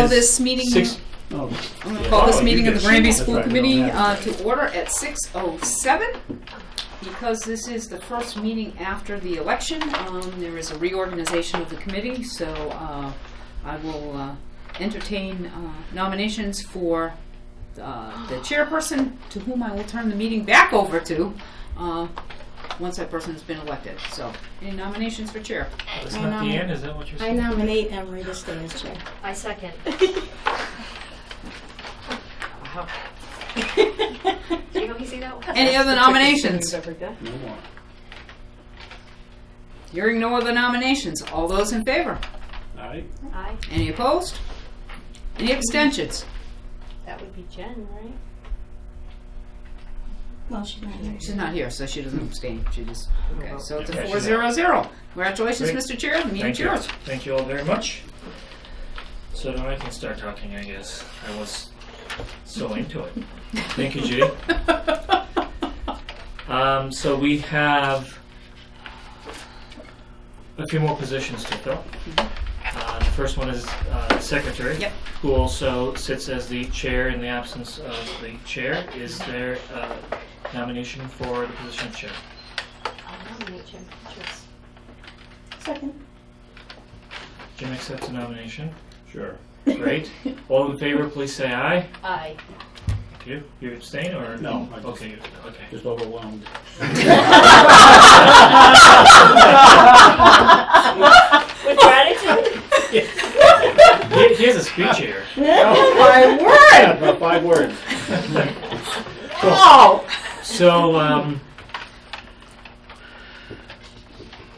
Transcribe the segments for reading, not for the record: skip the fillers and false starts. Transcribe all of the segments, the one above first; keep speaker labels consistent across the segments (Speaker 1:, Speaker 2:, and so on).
Speaker 1: call this meeting. I'm going to call this meeting of the Granby School Committee to order at 6:07. Because this is the first meeting after the election, there is a reorganization of the committee, so I will entertain nominations for the chairperson, to whom I will turn the meeting back over to once that person has been elected. So, any nominations for chair?
Speaker 2: That's not the end, is that what you're saying?
Speaker 3: I nominate Emery to stay as chair.
Speaker 4: I second.
Speaker 1: Wow.
Speaker 4: Do you see that one?
Speaker 1: Any other nominations?
Speaker 5: No more.
Speaker 1: Hearing no other nominations. All those in favor?
Speaker 5: Aye.
Speaker 4: Aye.
Speaker 1: Any opposed? Any abstentions?
Speaker 4: That would be Jen, right?
Speaker 3: Well, she's not here.
Speaker 1: She's not here, so she doesn't abstain. She just okay. So it's a
Speaker 2: Yeah,
Speaker 1: 4-0-0. Congratulations,
Speaker 2: Great.
Speaker 1: Mr. Chair. The meeting's
Speaker 2: Thank you.
Speaker 1: yours.
Speaker 2: Thank you all very much. So now I can start talking, I guess. I was so into it. Thank you, Judy. So we have a few more positions to fill. The first one is secretary,
Speaker 1: Yep.
Speaker 2: who also sits as the chair in the absence of the chair. Is there a nomination for the position of chair?
Speaker 4: I'll nominate Jen Petrus.
Speaker 3: Second.
Speaker 2: Jim accepts the nomination.
Speaker 5: Sure.
Speaker 2: Great. All in favor, please say aye.
Speaker 4: Aye.
Speaker 2: Thank you. You abstain or?
Speaker 5: No, I just-
Speaker 2: Okay. Okay.
Speaker 5: Just overwhelmed.
Speaker 4: With gratitude?
Speaker 2: Here's a speech here.
Speaker 1: Oh my
Speaker 5: Yeah, about 5 words.
Speaker 1: Oh!
Speaker 2: So,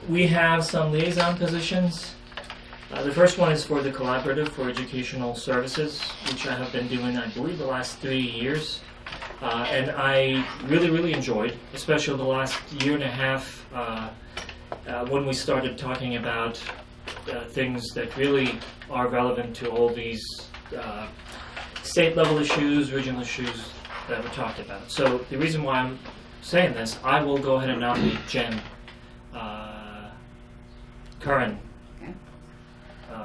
Speaker 2: we have some liaison positions. The first one is for the Collaborative for Educational Services, which I have been doing, I believe, the last 3 years. And I really enjoyed, especially the last year and a half, when we started talking about things that really are relevant to all these state-level issues, regional issues that we talked about. So the reason why I'm saying this, I will go ahead and nominate Jen Curran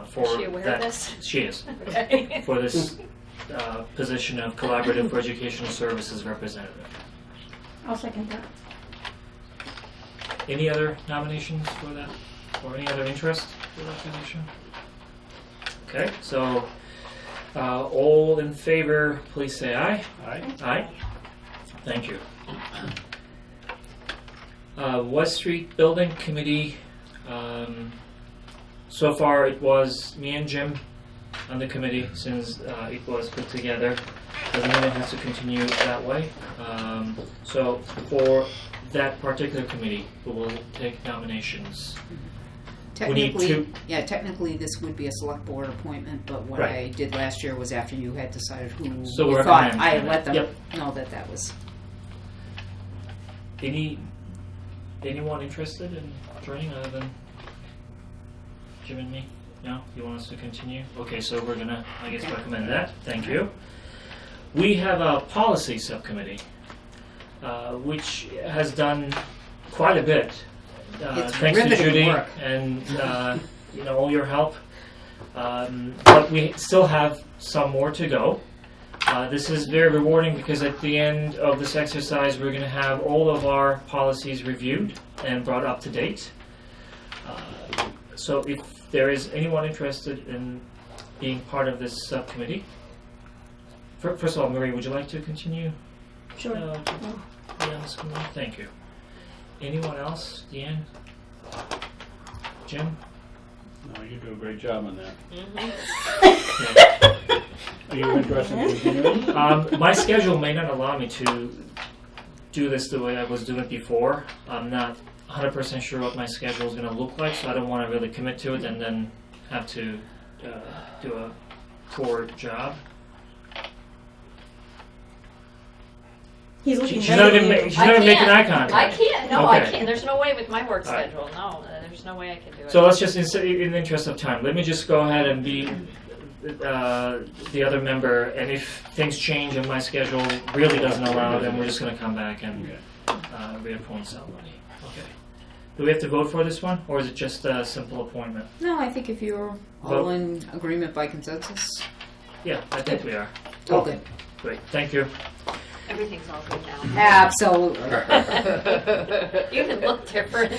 Speaker 2: for
Speaker 4: Is she aware
Speaker 2: that.
Speaker 4: of this?
Speaker 2: She is.
Speaker 4: Okay.
Speaker 2: For this position of Collaborative for Educational Services representative.
Speaker 3: I'll second that.
Speaker 2: Any other nominations for that? Or any other interest for that position? Okay, so all in favor, please say aye.
Speaker 5: Aye.
Speaker 2: Aye. Thank you. West Street Building Committee. So far it was me and Jim on the committee since it was put together. Doesn't mean it has to continue that way. So for that particular committee, we will take nominations.
Speaker 1: Technically, this would be a select board appointment, but what
Speaker 2: Right.
Speaker 1: I did last year was after you had decided who
Speaker 2: So
Speaker 1: you
Speaker 2: we're
Speaker 1: thought,
Speaker 2: recommending
Speaker 1: I
Speaker 2: that.
Speaker 1: let them
Speaker 2: Yep.
Speaker 1: know that was.
Speaker 2: Anyone interested in joining other than Jim and me? No? You want us to continue? Okay, so we're gonna, I guess, recommend that. Thank you. We have a policy subcommittee, which has done quite a bit.
Speaker 1: It's
Speaker 2: Thanks to
Speaker 1: riveting
Speaker 2: Judy
Speaker 1: work.
Speaker 2: and all your help. But we still have some more to go. This is very rewarding because at the end of this exercise, we're going to have all of our policies reviewed and brought up to date. So if there is anyone interested in being part of this subcommittee, first of all, Marie, would you like to continue?
Speaker 3: Sure.
Speaker 2: To be on this committee? Thank you. Anyone else? Deanne? Jim?
Speaker 5: No, you do a great job on that.
Speaker 4: Mm-hmm.
Speaker 2: Yeah.
Speaker 5: Are you interested in continuing?
Speaker 2: My schedule may not allow me to do this the way I was doing it before. I'm not 100% sure what my schedule is going to look like, so I don't want to really commit to it and then have to do a poor job.
Speaker 3: He's looking
Speaker 2: She's not
Speaker 3: ready.
Speaker 2: even she's not even making eye contact.
Speaker 4: I can't. No, I
Speaker 2: Okay.
Speaker 4: can't. There's no way with my work
Speaker 2: All right.
Speaker 4: schedule. No, there's no way I can do it.
Speaker 2: So let's just, in the interest of time, let me just go ahead and be the other member, and if things change and my schedule really doesn't allow, then we're just going to come back and reappoint somebody. Okay. Do we have to vote for this one, or is it just a simple appointment?
Speaker 1: No, I think if you're all
Speaker 2: Vote.
Speaker 1: in agreement by consensus.
Speaker 2: Yeah, I think we are.
Speaker 1: Okay.
Speaker 2: Great, thank you.
Speaker 4: Everything's all good now.
Speaker 1: Absolutely.
Speaker 4: You even look different.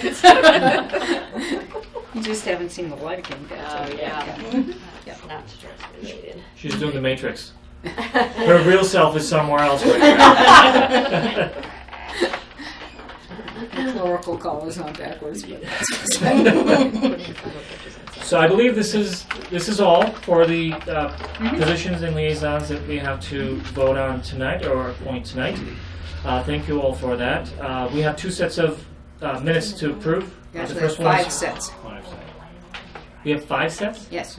Speaker 1: You just haven't seen the light again.
Speaker 4: Oh, yeah.
Speaker 1: Yeah.
Speaker 4: Not stress related.
Speaker 2: She's doing the Matrix. Her real self is somewhere else right now.
Speaker 1: Clerical colors on backwards, but
Speaker 2: So I believe this is all for the positions and liaisons that we have to vote on tonight or appoint tonight. Thank you all for that. We have 2 sets of minutes to approve. The
Speaker 1: actually
Speaker 2: first one
Speaker 1: 5
Speaker 2: is-
Speaker 1: sets.
Speaker 5: 5 seconds.
Speaker 2: We have 5 sets?
Speaker 1: Yes.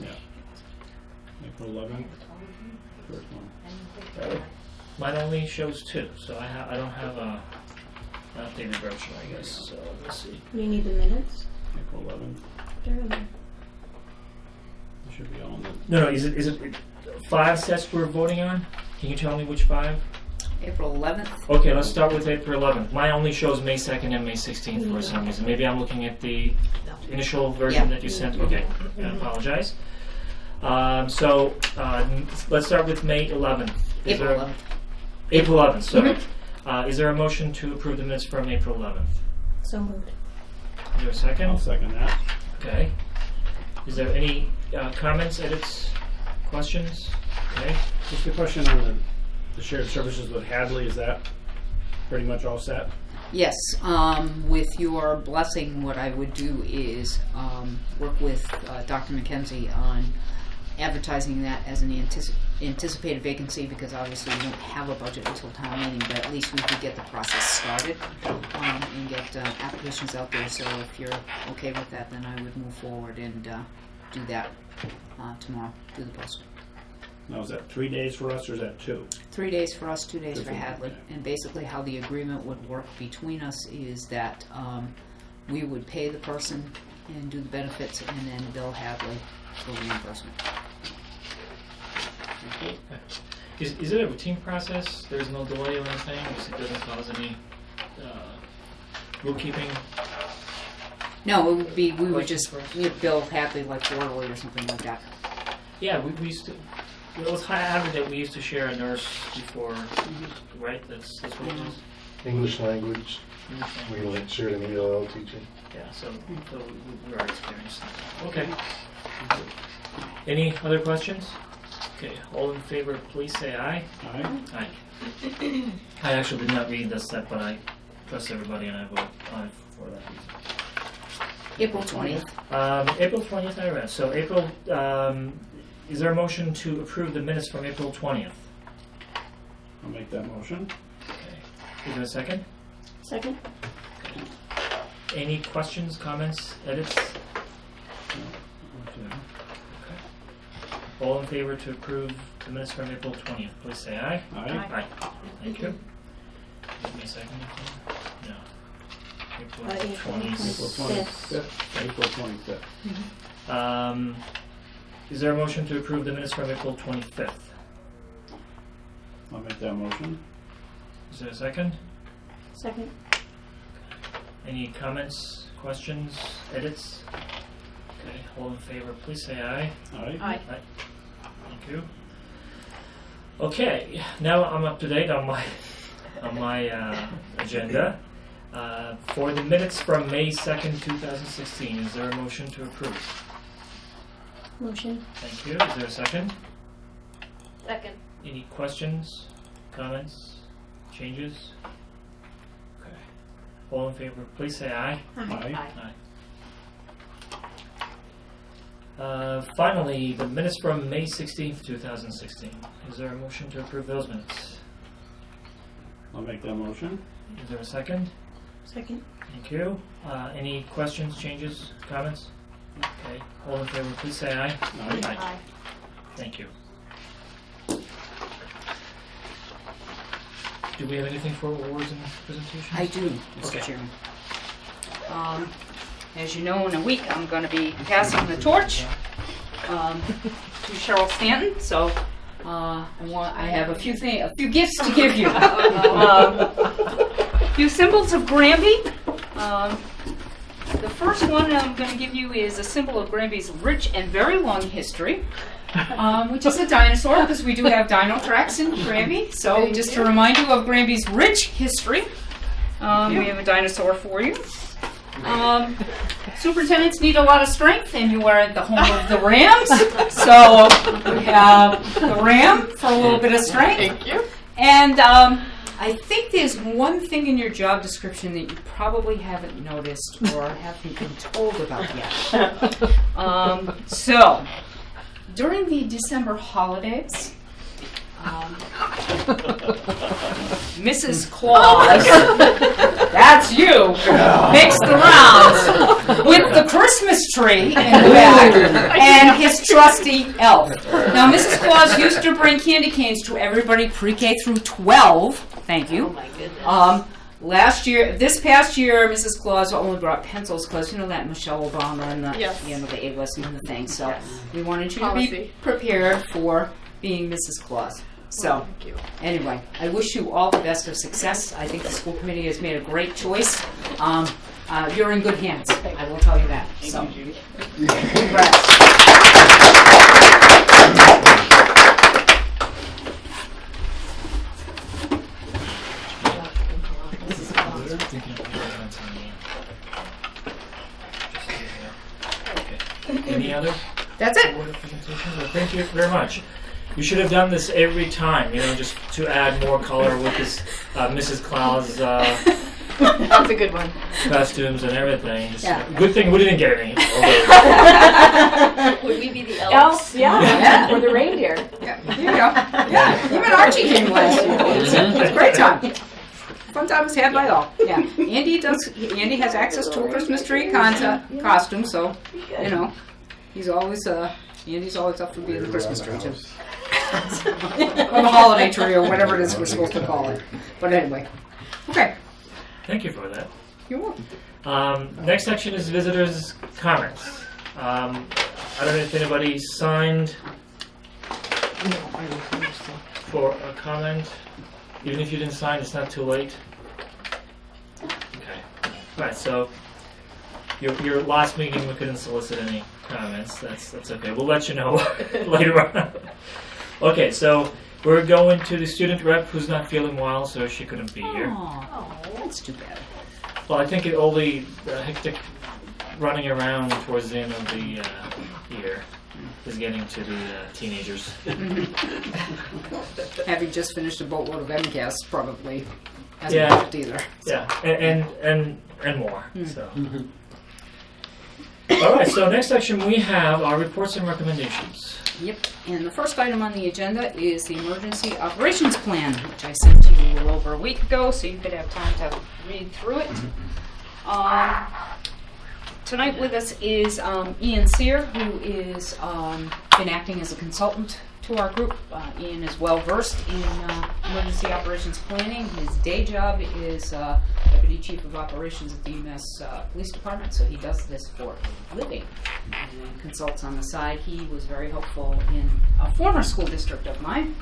Speaker 5: April 11th, first one.
Speaker 2: Mine only shows 2, so I don't have a an updated version, I guess. So let's see.
Speaker 3: You need the minutes?
Speaker 5: April 11th,
Speaker 3: They're in there.
Speaker 5: it should be on the,
Speaker 2: No, is it 5 sets we're voting on? Can you tell me which 5?
Speaker 1: April 11th.
Speaker 2: Okay, let's start with April 11th. Mine only shows May 2nd and May 16th for some reason. Maybe I'm looking at the initial version
Speaker 1: Yeah.
Speaker 2: that you sent. Okay, I apologize. So let's start with May 11th. Is
Speaker 1: April
Speaker 2: there-
Speaker 1: 11th.
Speaker 2: April 11th, sorry. Is there a motion to approve the minutes from April 11th?
Speaker 3: So moved.
Speaker 2: Is there a second?
Speaker 5: I'll second that.
Speaker 2: Okay. Is there any comments, edits, questions? Okay.
Speaker 5: Just a question on the shared services with Hadley, is that pretty much all set?
Speaker 1: Yes, with your blessing, what I would do is work with Dr. McKenzie on advertising that as an anticipated vacancy, because obviously we don't have a budget until town meeting, but at least we could get the process started and get applications out there. So if you're okay with that, then I would move forward and do that tomorrow, do the posting.
Speaker 5: Now, is that 3 days for us or is that 2?
Speaker 1: 3 days for us, 2 days
Speaker 5: Good
Speaker 1: for
Speaker 5: for you,
Speaker 1: Hadley.
Speaker 5: okay.
Speaker 1: And basically how the agreement would work between us is that we would pay the person and do the benefits and then bill Hadley for reimbursement.
Speaker 2: Is it a routine process? There's no delay or anything? It doesn't cause any bookkeeping?
Speaker 1: No, it would be, we would just, we'd bill Hadley like quarterly or something like that.
Speaker 2: Yeah, we used to. It was high average that we used to share a nurse before, right? That's what it was.
Speaker 6: English language, we like shared an ELL teaching.
Speaker 2: Yeah, so we are experienced. Okay. Any other questions? Okay, all in favor, please say aye.
Speaker 5: Aye?
Speaker 2: Aye. I actually did not read this set, but I trust everybody and I vote aye for that reason.
Speaker 1: April 20th.
Speaker 2: April 20th I read. So April, is there a motion to approve the minutes from April 20th?
Speaker 5: I'll make that motion.
Speaker 2: Okay. Is there a second?
Speaker 3: Second?
Speaker 2: Any questions, comments, edits?
Speaker 5: No. Okay.
Speaker 2: All in favor to approve the minutes from April 20th, please say aye.
Speaker 5: Aye?
Speaker 2: Aye. Thank you. Give me a second. No. April
Speaker 3: April
Speaker 2: 20th.
Speaker 5: April 25th. April 25th.
Speaker 2: Is there a motion to approve the minutes from April 25th?
Speaker 5: I'll make that motion.
Speaker 2: Is there a second?
Speaker 3: Second?
Speaker 2: Any comments, questions, edits? Okay, all in favor, please say aye.
Speaker 5: Aye?
Speaker 4: Aye.
Speaker 2: Thank you. Okay, now I'm up to date on my agenda. For the minutes from May 2nd, 2016, is there a motion to approve?
Speaker 3: Motion?
Speaker 2: Thank you. Is there a second?
Speaker 4: Second.
Speaker 2: Any questions, comments, changes? Okay. All in favor, please say aye.
Speaker 5: Aye?
Speaker 2: Finally, the minutes from May 16th, 2016. Is there a motion to approve those minutes?
Speaker 5: I'll make that motion.
Speaker 2: Is there a second?
Speaker 3: Second?
Speaker 2: Thank you. Any questions, changes, comments? Okay. All in favor, please say aye.
Speaker 5: Aye?
Speaker 2: Aye. Thank you. Do we have anything for awards and presentations?
Speaker 1: I do, Mr.
Speaker 2: Okay.
Speaker 1: Chairman. As you know, in a week, I'm going to be passing the torch to Cheryl Stanton. So I have a few gifts to give you. A few symbols of Granby. The first one I'm going to give you is a symbol of Granby's rich and very long history. which is a dinosaur, because we do have dino tracks in Granby. So just to remind you of Granby's rich history, we have a dinosaur for you. Superintendents need a lot of strength, and you are at the home of the Rams. So we have the Ram for a little bit of strength.
Speaker 4: Thank you.
Speaker 1: And I think there's one thing in your job description that you probably haven't noticed or haven't been told about yet. So, during the December holidays, Mrs. Claus, that's you, makes the rounds with the Christmas tree in the back and his trusty elf. Now, Mrs. Claus used to bring candy canes to everybody pre-K through 12. Thank you.
Speaker 4: Oh my goodness.
Speaker 1: This past year, Mrs. Claus only brought pencils because, you know, that Michelle Obama and the,
Speaker 4: Yes.
Speaker 1: you know, the A-list and the thing. So
Speaker 4: Yes.
Speaker 1: we wanted you to be
Speaker 4: Policy.
Speaker 1: prepared for being Mrs. Claus. So
Speaker 4: Thank you.
Speaker 1: anyway, I wish you all the best of success. I think the school committee has made a great choice. You're in good hands. I will tell you that. So, congrats.
Speaker 2: Any other
Speaker 1: That's it.
Speaker 2: board presentations? Well, thank you very much. You should have done this every time, you know, just to add more color with this Mrs. Claus
Speaker 4: That's a good one.
Speaker 2: costumes and everything. Just,
Speaker 1: Yeah.
Speaker 2: good thing we didn't get any.
Speaker 4: Would we be the
Speaker 3: Elves,
Speaker 4: elves?
Speaker 1: Yeah.
Speaker 4: Or the reindeer?
Speaker 1: Yeah, here you go. Yeah, even Archie came last year. It's a great time. Fun time was had by all. Yeah, Andy has access to a Christmas tree costume, so you know he's always Andy's always up for being the Christmas tree too, or the holiday tree, or whatever it is we're supposed to call it. But anyway, okay,
Speaker 2: Thank you for that.
Speaker 1: you're welcome.
Speaker 2: Next section is visitors' comments. I don't know if anybody signed for a comment. Even if you didn't sign, it's not too late. Okay. Right. So your last meeting, we couldn't solicit any comments. That's okay. We'll let you know later on. Okay. So we're going to the student rep who's not feeling well, so she couldn't be here.
Speaker 1: Oh, that's too bad.
Speaker 2: Well, I think all the hectic running around towards the end of the year is getting to the teenagers.
Speaker 1: Having just finished a boatload of MCAS probably hasn't
Speaker 2: Yeah.
Speaker 1: helped either. So.
Speaker 2: Yeah, and more. So. All right. So next section we have our reports and recommendations.
Speaker 1: Yep, and the first item on the agenda is the emergency operations plan, which I sent to you a little over a week ago, so you could have time to read through it. Tonight with us is Ian Sear, who is been acting as a consultant to our group. Ian is well versed in emergency operations planning. His day job is Deputy Chief of Operations at the UMass Police Department, so he does this for a living and then consults on the side. He was very helpful in a former school district of mine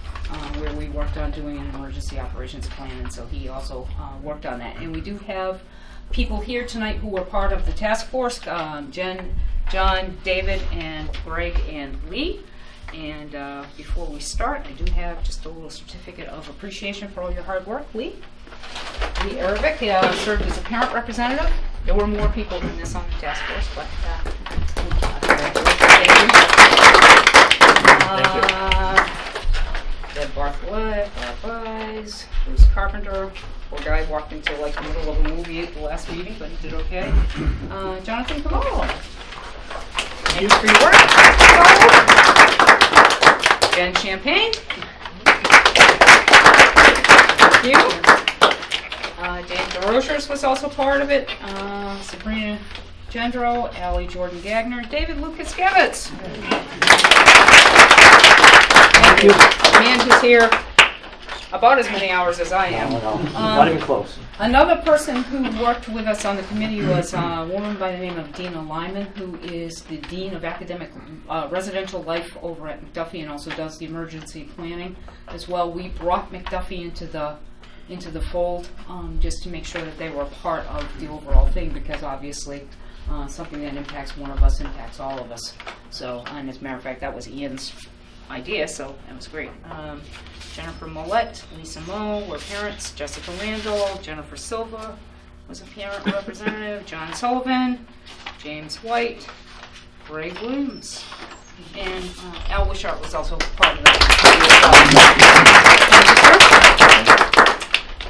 Speaker 1: where we worked on doing an emergency operations plan, and so he also worked on that. And we do have people here tonight who were part of the task force, Jen, John, David, and Greg and Lee. And before we start, I do have just a little certificate of appreciation for all your hard work. Lee Erevick served as a parent representative. There were more people than this on the task force, but Deb Bartholomew, Barb Wise, Bruce Carpenter. Poor guy walked into like the middle of a movie at the last meeting, but he did okay. Jonathan Cavallo. Thank you for your work. Jen Champagne. Thank you. Dan DeRochers was also part of it. Sabrina Gendro, Allie Jordan Gagner, David Lucas Gavitz. Thank you. A man who's here about as many hours as I am.
Speaker 7: Not even close.
Speaker 1: Another person who worked with us on the committee was a woman by the name of Dina Lyman, who is the Dean of Academic Residential Life over at McDuffie and also does the emergency planning as well. We brought McDuffie into the fold just to make sure that they were part of the overall thing, because obviously something that impacts one of us impacts all of us. So, and as a matter of fact, that was Ian's idea, so that was great. Jennifer Millette, Lisa Moe were parents, Jessica Randall, Jennifer Silva was a parent representative, John Sullivan, James White, Greg Williams, and Al Wishart was also part of that.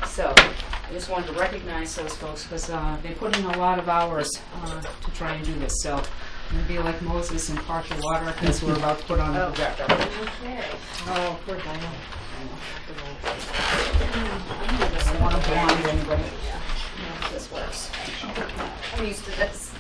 Speaker 1: So I just wanted to recognize those folks because they put in a lot of hours to try and do this. So I'm going to be like Moses and part the water because we're about to put on the projector. Oh, poor Dino. I don't want to blind anybody. Yeah, this works. I'm used to this.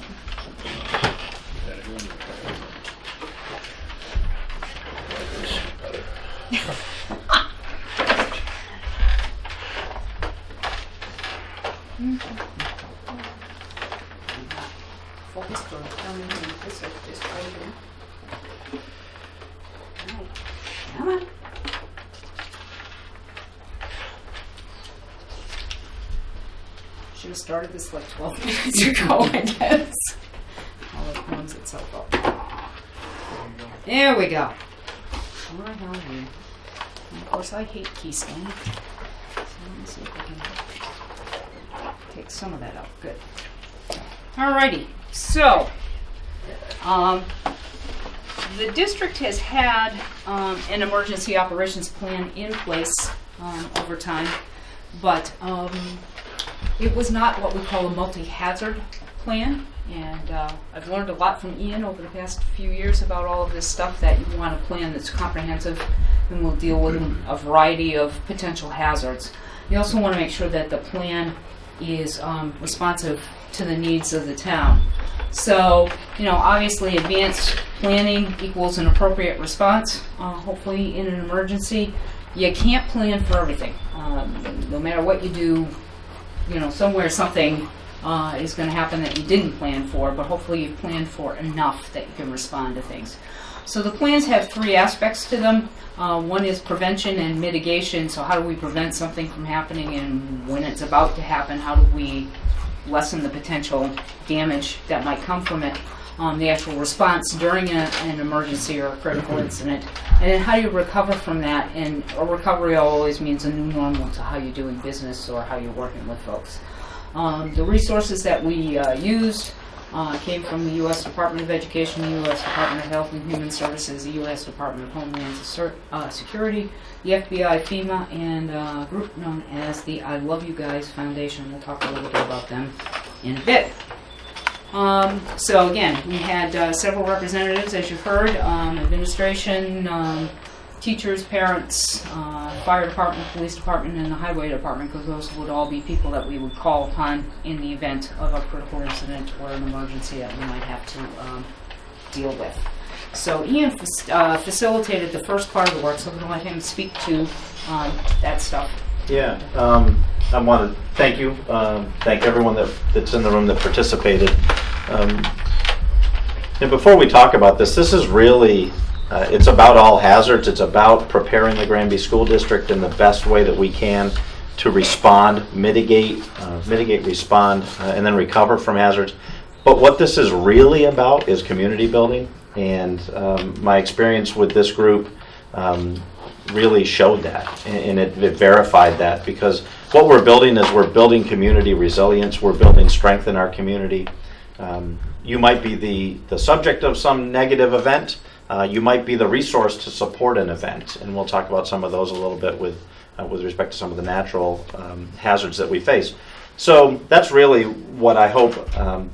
Speaker 1: Focus for coming in this just right here. Alright. Come on. Should have started this like 12 minutes ago, I guess. Oh, it warms itself up. There we go. Where are we? And of course, I hate Keystone. So let me see if I can take some of that out. Good. Alrighty. So, the district has had an emergency operations plan in place over time, but it was not what we call a multi-hazard plan, and I've learned a lot from Ian over the past few years about all of this stuff, that you want a plan that's comprehensive and will deal with a variety of potential hazards. You also want to make sure that the plan is responsive to the needs of the town. So, obviously advanced planning equals an appropriate response, hopefully in an emergency. You can't plan for everything. No matter what you do, somewhere something is going to happen that you didn't plan for, but hopefully you've planned for enough that you can respond to things. So the plans have three aspects to them. One is prevention and mitigation. So how do we prevent something from happening, and when it's about to happen, how do we lessen the potential damage that might come from it? The actual response during an emergency or a critical incident, and then how do you recover from that? And a recovery always means a new normal to how you're doing business or how you're working with folks. The resources that we used came from the U.S. Department of Education, the U.S. Department of Health and Human Services, the U.S. Department of Homeland Security, the FBI, FEMA, and a group known as the I Love You Guys Foundation. We'll talk a little bit about them in a bit. So again, we had several representatives, as you've heard, administration, teachers, parents, fire department, police department, and the highway department, because those would all be people that we would call upon in the event of a critical incident or an emergency that we might have to deal with. So Ian facilitated the first part of the work, so I'm going to let him speak to that stuff.
Speaker 7: Yeah, I want to thank you, thank everyone that's in the room that participated. And before we talk about this is really, it's about all hazards. It's about preparing the Granby School District in the best way that we can to respond, mitigate, respond, and then recover from hazards. But what this is really about is community building, and my experience with this group really showed that, and it verified that, because what we're building is we're building community resilience, we're building strength in our community. You might be the subject of some negative event, you might be the resource to support an event, and we'll talk about some of those a little bit with respect to some of the natural hazards that we face. So that's really what I hope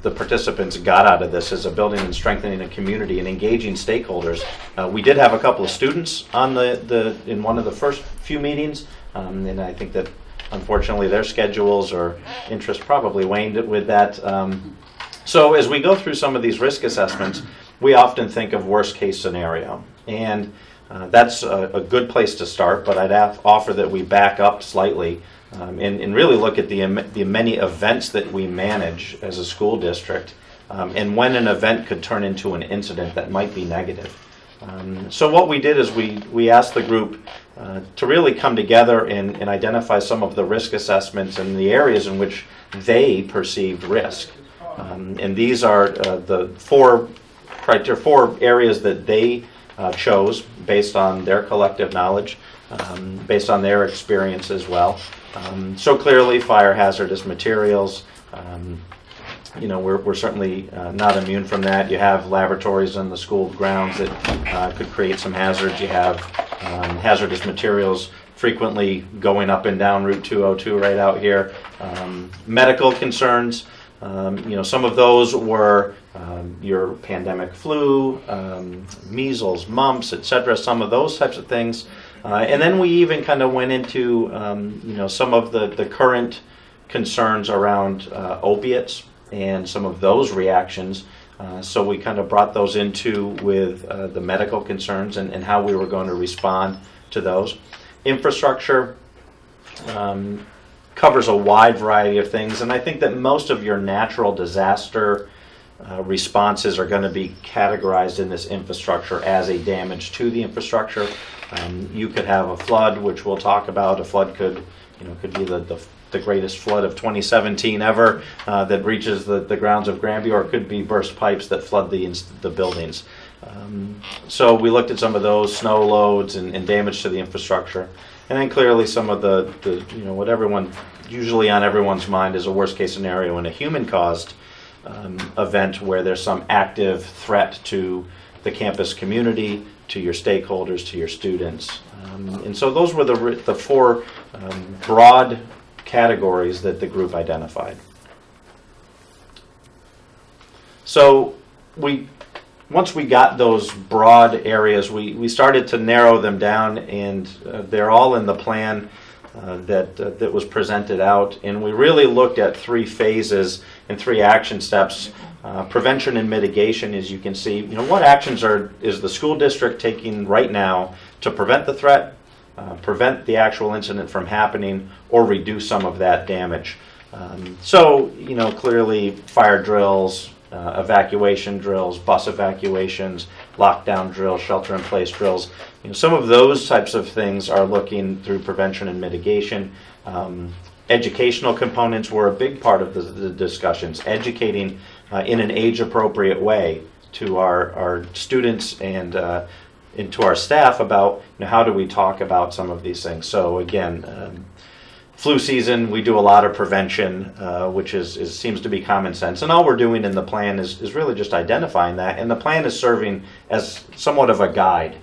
Speaker 7: the participants got out of this, is a building and strengthening a community and engaging stakeholders. We did have a couple of students on in one of the first few meetings, and I think that unfortunately their schedules or interest probably waned with that. So as we go through some of these risk assessments, we often think of worst case scenario, and that's a good place to start, but I'd offer that we back up slightly and really look at the many events that we manage as a school district, and when an event could turn into an incident that might be negative. So what we did is we asked the group to really come together and identify some of the risk assessments and the areas in which they perceived risk. And these are the four areas that they chose based on their collective knowledge, based on their experience as well. So clearly, fire hazardous materials. We're certainly not immune from that. You have laboratories in the school grounds that could create some hazards. You have hazardous materials frequently going up and down Route 202 right out here. Medical concerns. Some of those were your pandemic flu, measles, mumps, etc. Some of those types of things. And then we even kind of went into some of the current concerns around opiates and some of those reactions. So we kind of brought those into with the medical concerns and how we were going to respond to those. Infrastructure covers a wide variety of things, and I think that most of your natural disaster responses are going to be categorized in this infrastructure as a damage to the infrastructure. You could have a flood, which we'll talk about. A flood could be the greatest flood of 2017 ever that reaches the grounds of Granby, or it could be burst pipes that flood the buildings. So we looked at some of those, snow loads and damage to the infrastructure. And then clearly some of the what everyone, usually on everyone's mind is a worst case scenario in a human caused event where there's some active threat to the campus community, to your stakeholders, to your students. And so those were the four broad categories that the group identified. So once we got those broad areas, we started to narrow them down, and they're all in the plan that was presented out. And we really looked at 3 phases and 3 action steps. Prevention and mitigation, as you can see. What actions is the school district taking right now to prevent the threat, prevent the actual incident from happening, or reduce some of that damage? Clearly fire drills, evacuation drills, bus evacuations, lockdown drills, shelter-in-place drills. Some of those types of things are looking through prevention and mitigation. Educational components were a big part of the discussions, educating in an age-appropriate way to our students and to our staff about how do we talk about some of these things. So again, flu season, we do a lot of prevention, which seems to be common sense. And all we're doing in the plan is really just identifying that. And the plan is serving as somewhat of a guide.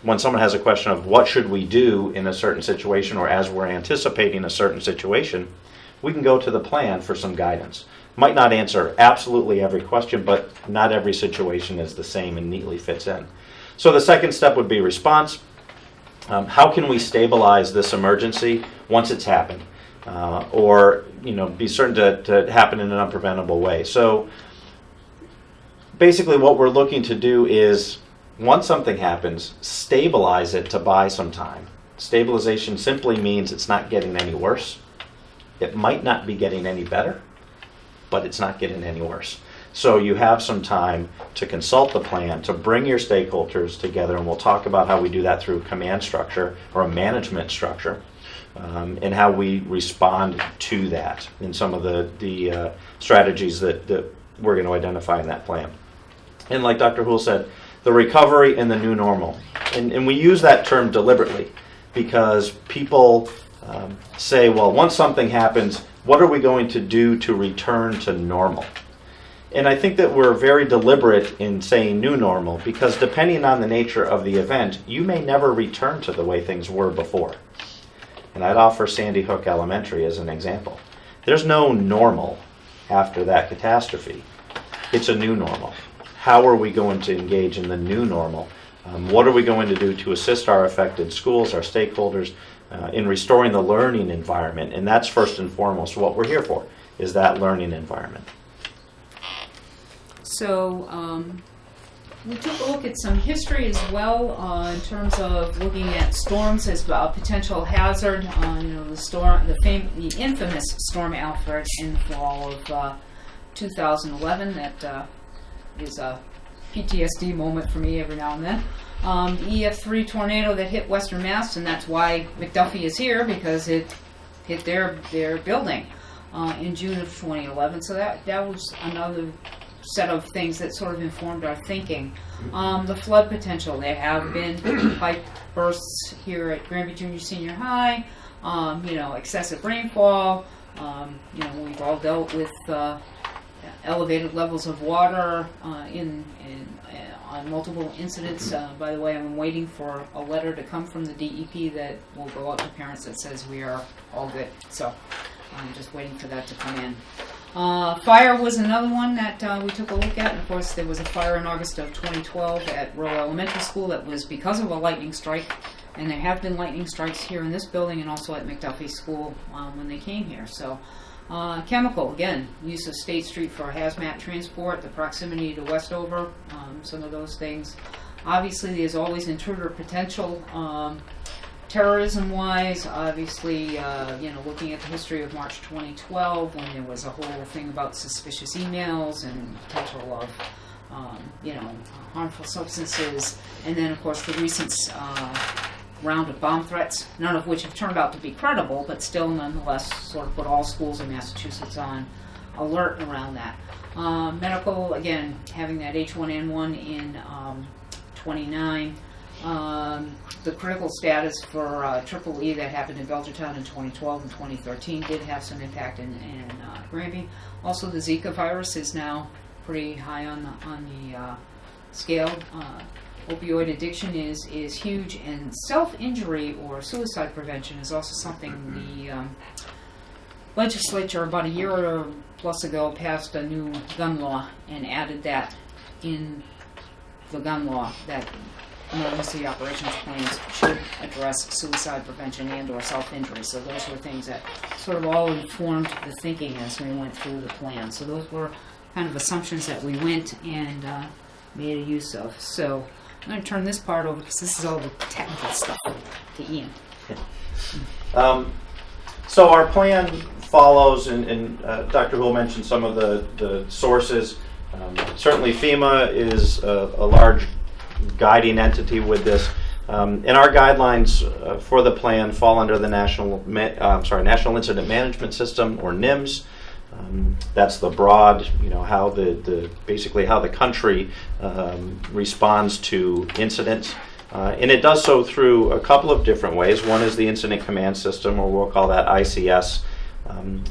Speaker 7: When someone has a question of what should we do in a certain situation, or as we're anticipating a certain situation, we can go to the plan for some guidance. Might not answer absolutely every question, but not every situation is the same and neatly fits in. So the second step would be response. How can we stabilize this emergency once it's happened, or be certain to happen in an unpreventable way? So basically what we're looking to do is, once something happens, stabilize it to buy some time. Stabilization simply means it's not getting any worse. It might not be getting any better, but it's not getting any worse. So you have some time to consult the plan, to bring your stakeholders together, and we'll talk about how we do that through a command structure or a management structure, and how we respond to that in some of the strategies that we're going to identify in that plan. And like Dr. Houle said, the recovery and the new normal. And we use that term deliberately because people say, well, once something happens, what are we going to do to return to normal? And I think that we're very deliberate in saying new normal because depending on the nature of the event, you may never return to the way things were before. And I'd offer Sandy Hook Elementary as an example. There's no normal after that catastrophe. It's a new normal. How are we going to engage in the new normal? What are we going to do to assist our affected schools, our stakeholders, in restoring the learning environment? And that's first and foremost what we're here for, is that learning environment. So
Speaker 1: we took a look at some history as well in terms of looking at storms as a potential hazard. The infamous Storm Alfred in the fall of 2011. That is a PTSD moment for me every now and then. The EF3 tornado that hit Western Mass, and that's why McDuffie is here, because it hit their building in June of 2011. So that was another set of things that sort of informed our thinking. The flood potential. There have been pipe bursts here at Granby Junior Senior High. Excessive rainfall. We've all dealt with elevated levels of water on multiple incidents. By the way, I'm waiting for a letter to come from the DEP that will go out to parents that says we are all good. So I'm just waiting for that to come in. Fire was another one that we took a look at. And of course, there was a fire in August of 2012 at Rowe Elementary School that was because of a lightning strike. And there have been lightning strikes here in this building and also at McDuffie School when they came here. So chemical, again, use of State Street for hazmat transport, the proximity to Westover, some of those things. Obviously, there's always intruder potential. Terrorism-wise, obviously, looking at the history of March 2012, when there was a whole thing about suspicious emails and potential of, harmful substances, and then, of course, the recent round of bomb threats, none of which have turned out to be credible, but still, nonetheless, sort of put all schools in Massachusetts on alert around that. Medical, again, having that H1N1 in 29. The critical status for Triple E that happened in Belchertown in 2012 and 2013 did have some impact in Granby. Also, the Zika virus is now pretty high on the scale. Opioid addiction is huge, and self-injury or suicide prevention is also something the legislature about a year or plus ago passed a new gun law and added that in the gun law that emergency operations plans should address suicide prevention and or self-injury. So those were things that sort of all informed the thinking as we went through the plan. So those were kind of assumptions that we went and made a use of. So I'm going to turn this part over because this is all the technical stuff to Ian.
Speaker 7: So our plan follows, and Dr. Hull mentioned some of the sources. Certainly FEMA is a large guiding entity with this. And our guidelines for the plan fall under the National Incident Management System, or NIMS. That's the broad, how basically how the country responds to incidents. And it does so through a couple of different ways. One is the Incident Command System, or we'll call that ICS,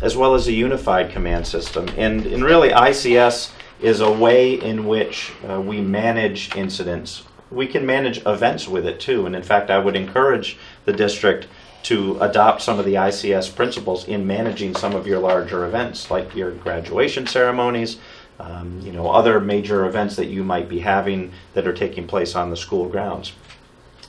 Speaker 7: as well as a unified command system. And really ICS is a way in which we manage incidents. We can manage events with it too, and in fact I would encourage the district to adopt some of the ICS principles in managing some of your larger events, like your graduation ceremonies, other major events that you might be having that are taking place on the school grounds.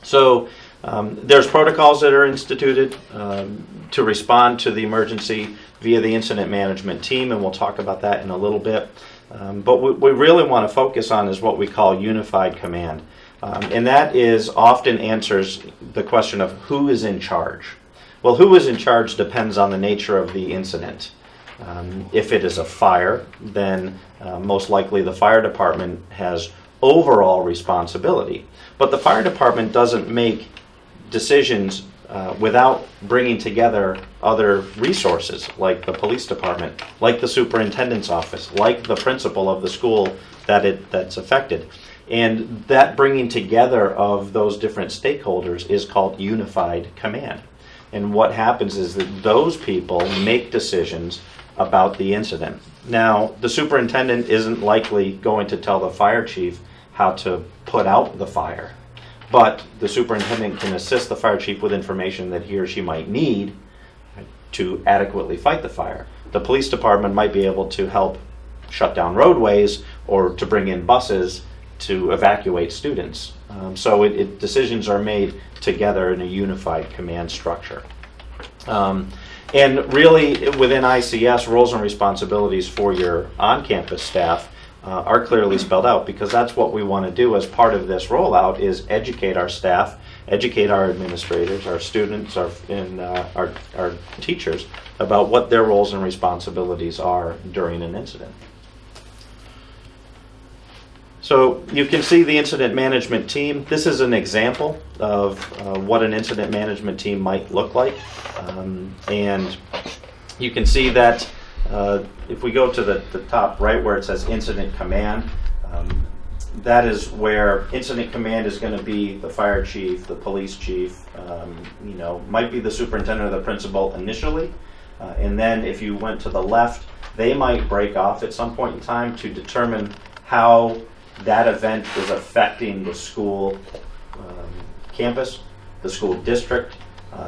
Speaker 7: So there's protocols that are instituted to respond to the emergency via the incident management team, and we'll talk about that in a little bit. But what we really want to focus on is what we call unified command. And that often answers the question of who is in charge. Well, who is in charge depends on the nature of the incident. If it is a fire, then most likely the fire department has overall responsibility. But the fire department doesn't make decisions without bringing together other resources, like the police department, like the superintendent's office, like the principal of the school that's affected. And that bringing together of those different stakeholders is called unified command. And what happens is that those people make decisions about the incident. Now, the superintendent isn't likely going to tell the fire chief how to put out the fire, but the superintendent can assist the fire chief with information that he or she might need to adequately fight the fire. The police department might be able to help shut down roadways or to bring in buses to evacuate students. So decisions are made together in a unified command structure. And really, within ICS, roles and responsibilities for your on-campus staff are clearly spelled out, because that's what we want to do as part of this rollout, is educate our staff, educate our administrators, our students, our teachers about what their roles and responsibilities are during an incident. So you can see the incident management team. This is an example of what an incident management team might look like. And you can see that If we go to the top right where it says Incident Command, that is where Incident Command is going to be the fire chief, the police chief, might be the superintendent or the principal initially. And then if you went to the left, they might break off at some point in time to determine how that event is affecting the school campus, the school district.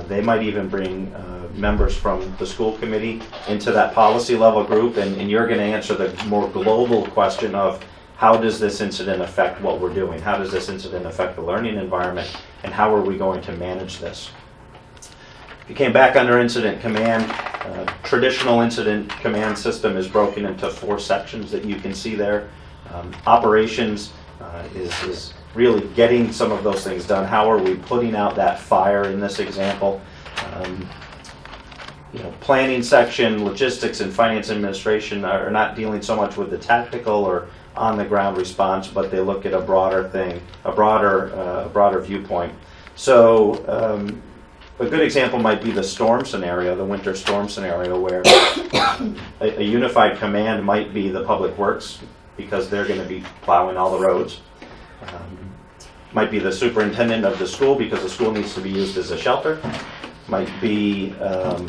Speaker 7: They might even bring members from the school committee into that policy level group, and you're going to answer the more global question of how does this incident affect what we're doing? How does this incident affect the learning environment? And how are we going to manage this? If you came back under Incident Command, traditional Incident Command system is broken into 4 sections that you can see there. Operations is really getting some of those things done. How are we putting out that fire in this example? Planning section, logistics, and finance administration are not dealing so much with the tactical or on-the-ground response, but they look at a broader thing, a broader viewpoint. So a good example might be the storm scenario, the winter storm scenario, where a unified command might be the public works because they're going to be plowing all the roads. Might be the superintendent of the school because the school needs to be used as a shelter. Might be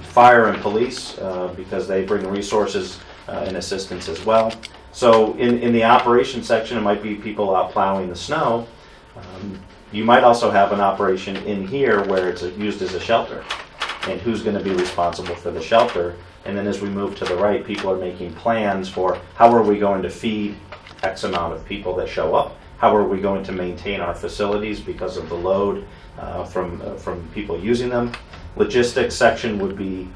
Speaker 7: fire and police because they bring resources and assistance as well. So in the operations section, it might be people out plowing the snow. You might also have an operation in here where it's used as a shelter, and who's going to be responsible for the shelter. And then as we move to the right, people are making plans for how are we going to feed X amount of people that show up. How are we going to maintain our facilities because of the load from people using them? Logistics section would be,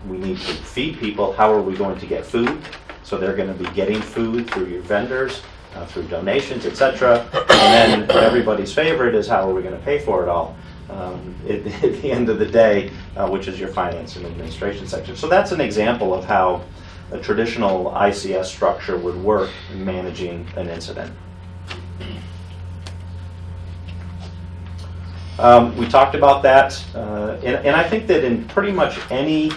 Speaker 7: we need to feed people. How are we going to get food? So they're going to be getting food through your vendors, through donations, etc. And then everybody's favorite is how are we going to pay for it all at the end of the day, which is your finance and administration section. So that's an example of how a traditional ICS structure would work in managing an incident. We talked about that, and I think that in pretty much any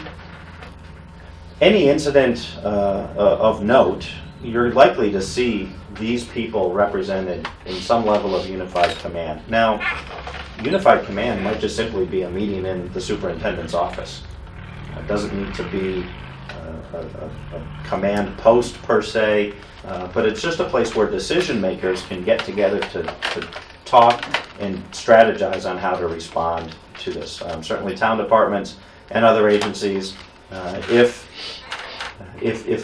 Speaker 7: incident of note, you're likely to see these people represented in some level of unified command. Now, unified command might just simply be a meeting in the superintendent's office. It doesn't need to be a command post per se, but it's just a place where decision makers can get together to talk and strategize on how to respond to this. Certainly town departments and other agencies, if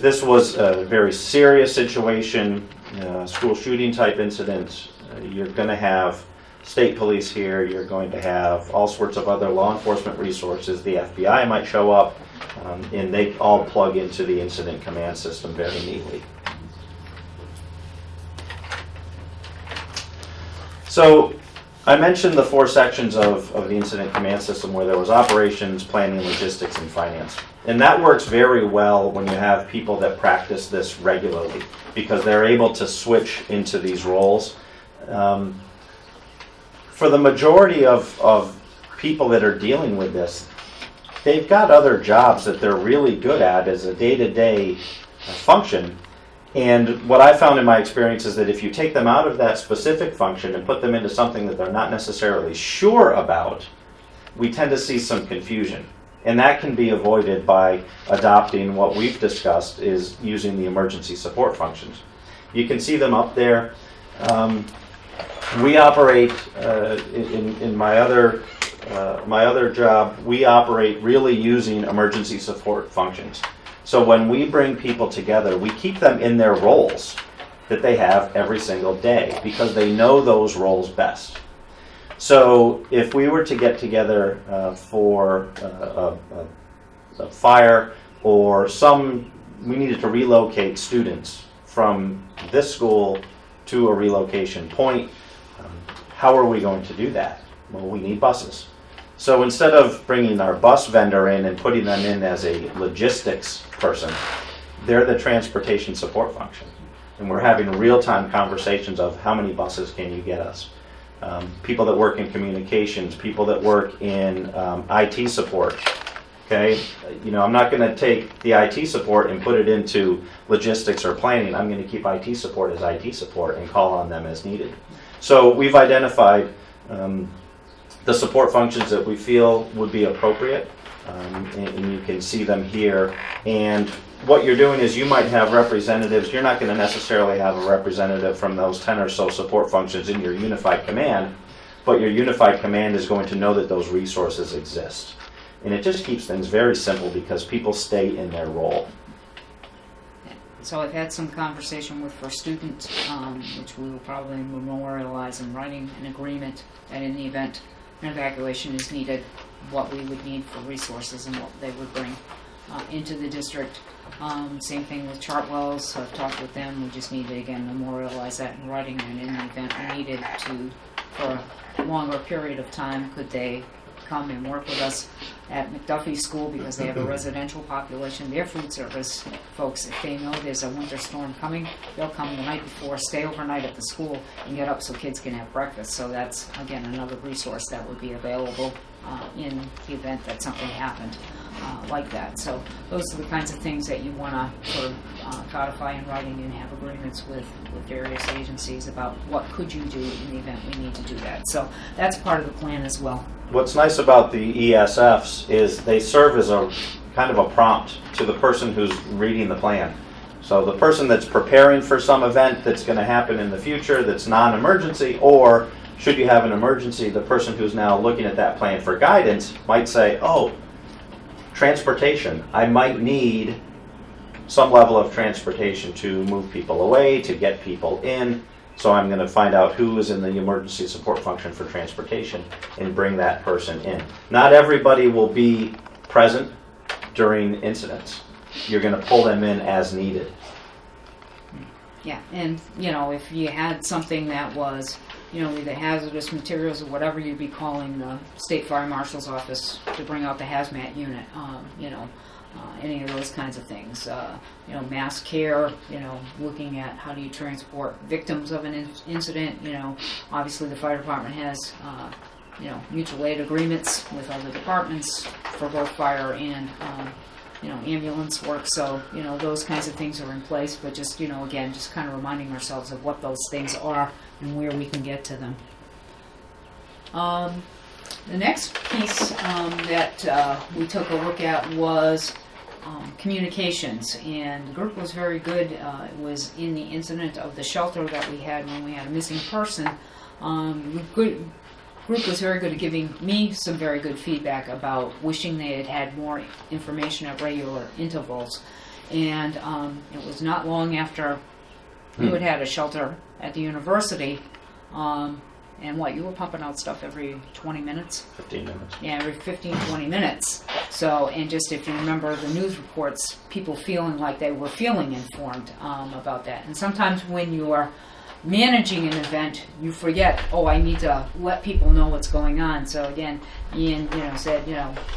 Speaker 7: this was a very serious situation, school shooting type incident, you're going to have state police here, you're going to have all sorts of other law enforcement resources. The FBI might show up, and they all plug into the incident command system very neatly. So I mentioned the 4 sections of the incident command system where there was operations, planning, logistics, and finance. And that works very well when you have people that practice this regularly because they're able to switch into these roles. For the majority of people that are dealing with this, they've got other jobs that they're really good at as a day-to-day function. And what I found in my experience is that if you take them out of that specific function and put them into something that they're not necessarily sure about, we tend to see some confusion. And that can be avoided by adopting what we've discussed is using the emergency support functions. You can see them up there. We operate, in my other job, we operate really using emergency support functions. So when we bring people together, we keep them in their roles that they have every single day because they know those roles best. So if we were to get together for a fire or we needed to relocate students from this school to a relocation point, how are we going to do that? Well, we need buses. So instead of bringing our bus vendor in and putting them in as a logistics person, they're the transportation support function. And we're having real-time conversations of how many buses can you get us? People that work in communications, people that work in IT support, Okay, I'm not going to take the IT support and put it into logistics or planning. I'm going to keep IT support as IT support and call on them as needed. So we've identified the support functions that we feel would be appropriate, and you can see them here. And what you're doing is you might have representatives. You're not going to necessarily have a representative from those 10 or so support functions in your unified command, but your unified command is going to know that those resources exist. And it just keeps things very simple because people stay in their role.
Speaker 1: So I've had some conversation with First Student, which we will probably memorialize in writing an agreement that in the event an evacuation is needed, what we would need for resources and what they would bring into the district. Same thing with Chartwells. I've talked with them. We just need to, again, memorialize that in writing, and in the event we needed to, for a longer period of time, could they come and work with us at McDuffie School because they have a residential population. Their food service folks, if they know there's a winter storm coming, they'll come the night before, stay overnight at the school, and get up so kids can have breakfast. So that's, again, another resource that would be available in the event that something happened like that. So those are the kinds of things that you want to sort of codify in writing and have agreements with various agencies about what could you do in the event we need to do that. So that's part of the plan as well.
Speaker 7: What's nice about the ESFs is they serve as a kind of a prompt to the person who's reading the plan. So the person that's preparing for some event that's going to happen in the future that's non-emergency, or should you have an emergency, the person who's now looking at that plan for guidance might say, oh, transportation. I might need some level of transportation to move people away, to get people in. So I'm going to find out who is in the emergency support function for transportation and bring that person in. Not everybody will be present during incidents. You're going to pull them in as needed.
Speaker 1: Yeah, and if you had something that was, either hazardous materials or whatever, you'd be calling the State Fire Marshal's office to bring out the hazmat unit, any of those kinds of things. Mass care, looking at how do you transport victims of an incident. Obviously the fire department has, mutual aid agreements with other departments for both fire and, ambulance work. So, those kinds of things are in place, but just, again, just kind of reminding ourselves of what those things are and where we can get to them. The next piece that we took a look at was communications, and the group was very good. It was in the incident of the shelter that we had when we had a missing person. The group was very good at giving me some very good feedback about wishing they had had more information at regular intervals. And it was not long after you had had a shelter at the university, and you were pumping out stuff every 20 minutes?
Speaker 7: 15 minutes.
Speaker 1: Yeah, every 15, 20 minutes. So, and just if you remember the news reports, people feeling like they were feeling informed about that. And sometimes when you're managing an event, you forget, I need to let people know what's going on. So again, Ian, said,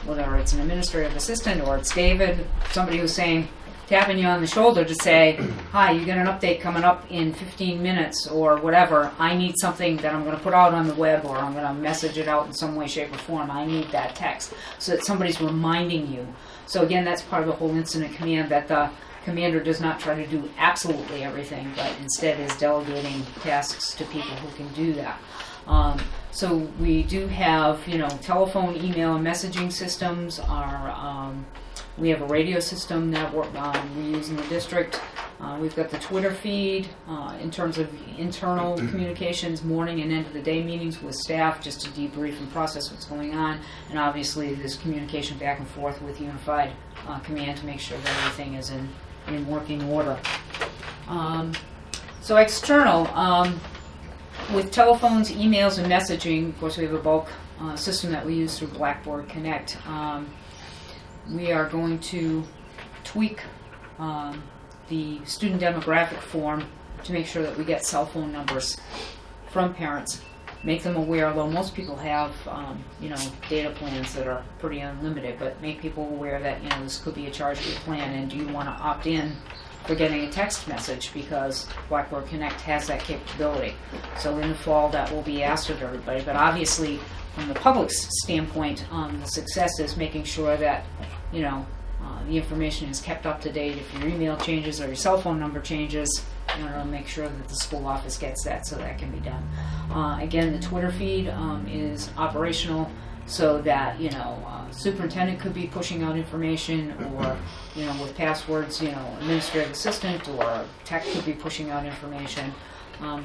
Speaker 1: whether it's an administrative assistant or it's David, somebody who's saying, tapping you on the shoulder to say, hi, you got an update coming up in 15 minutes or whatever. I need something that I'm going to put out on the web, or I'm going to message it out in some way, shape, or form. I need that text. So that somebody's reminding you. So again, that's part of the whole incident command, that the commander does not try to do absolutely everything, but instead is delegating tasks to people who can do that. So we do have, telephone, email, and messaging systems. We have a radio system that we use in the district. We've got the Twitter feed in terms of internal communications, morning and end of the day meetings with staff just to debrief and process what's going on. And obviously there's communication back and forth with Unified Command to make sure that everything is in working order. So external, with telephones, emails, and messaging, of course we have a bulk system that we use through Blackboard Connect. We are going to tweak the student demographic form to make sure that we get cell phone numbers from parents, make them aware, although most people have data plans that are pretty unlimited, but make people aware that this could be a charge to your plan, and do you want to opt in for getting a text message because Blackboard Connect has that capability. So in the fall, that will be asked of everybody. But obviously, from the public's standpoint, the success is making sure that, you know, the information is kept up to date. If your email changes or your cell phone number changes, you know, make sure that the school office gets that so that can be done. Again, the Twitter feed is operational so that, you know, superintendent could be pushing out information, or, you know, with passwords, you know, administrative assistant or tech could be pushing out information.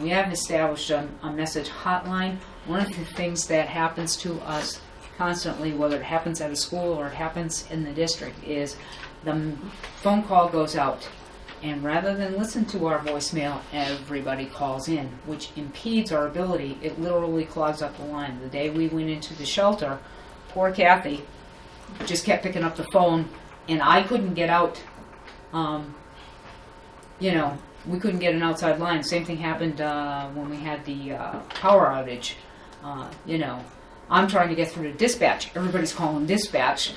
Speaker 1: We have established a message hotline. One of the things that happens to us constantly, whether it happens at a school or it happens in the district, is the phone call goes out, and rather than listen to our voicemail, everybody calls in, which impedes our ability. It literally clogs up the line. The day we went into the shelter, poor Kathy just kept picking up the phone, and I couldn't get out. You know, we couldn't get an outside line. Same thing happened when we had the power outage. You know, I'm trying to get through to dispatch. Everybody's calling dispatch.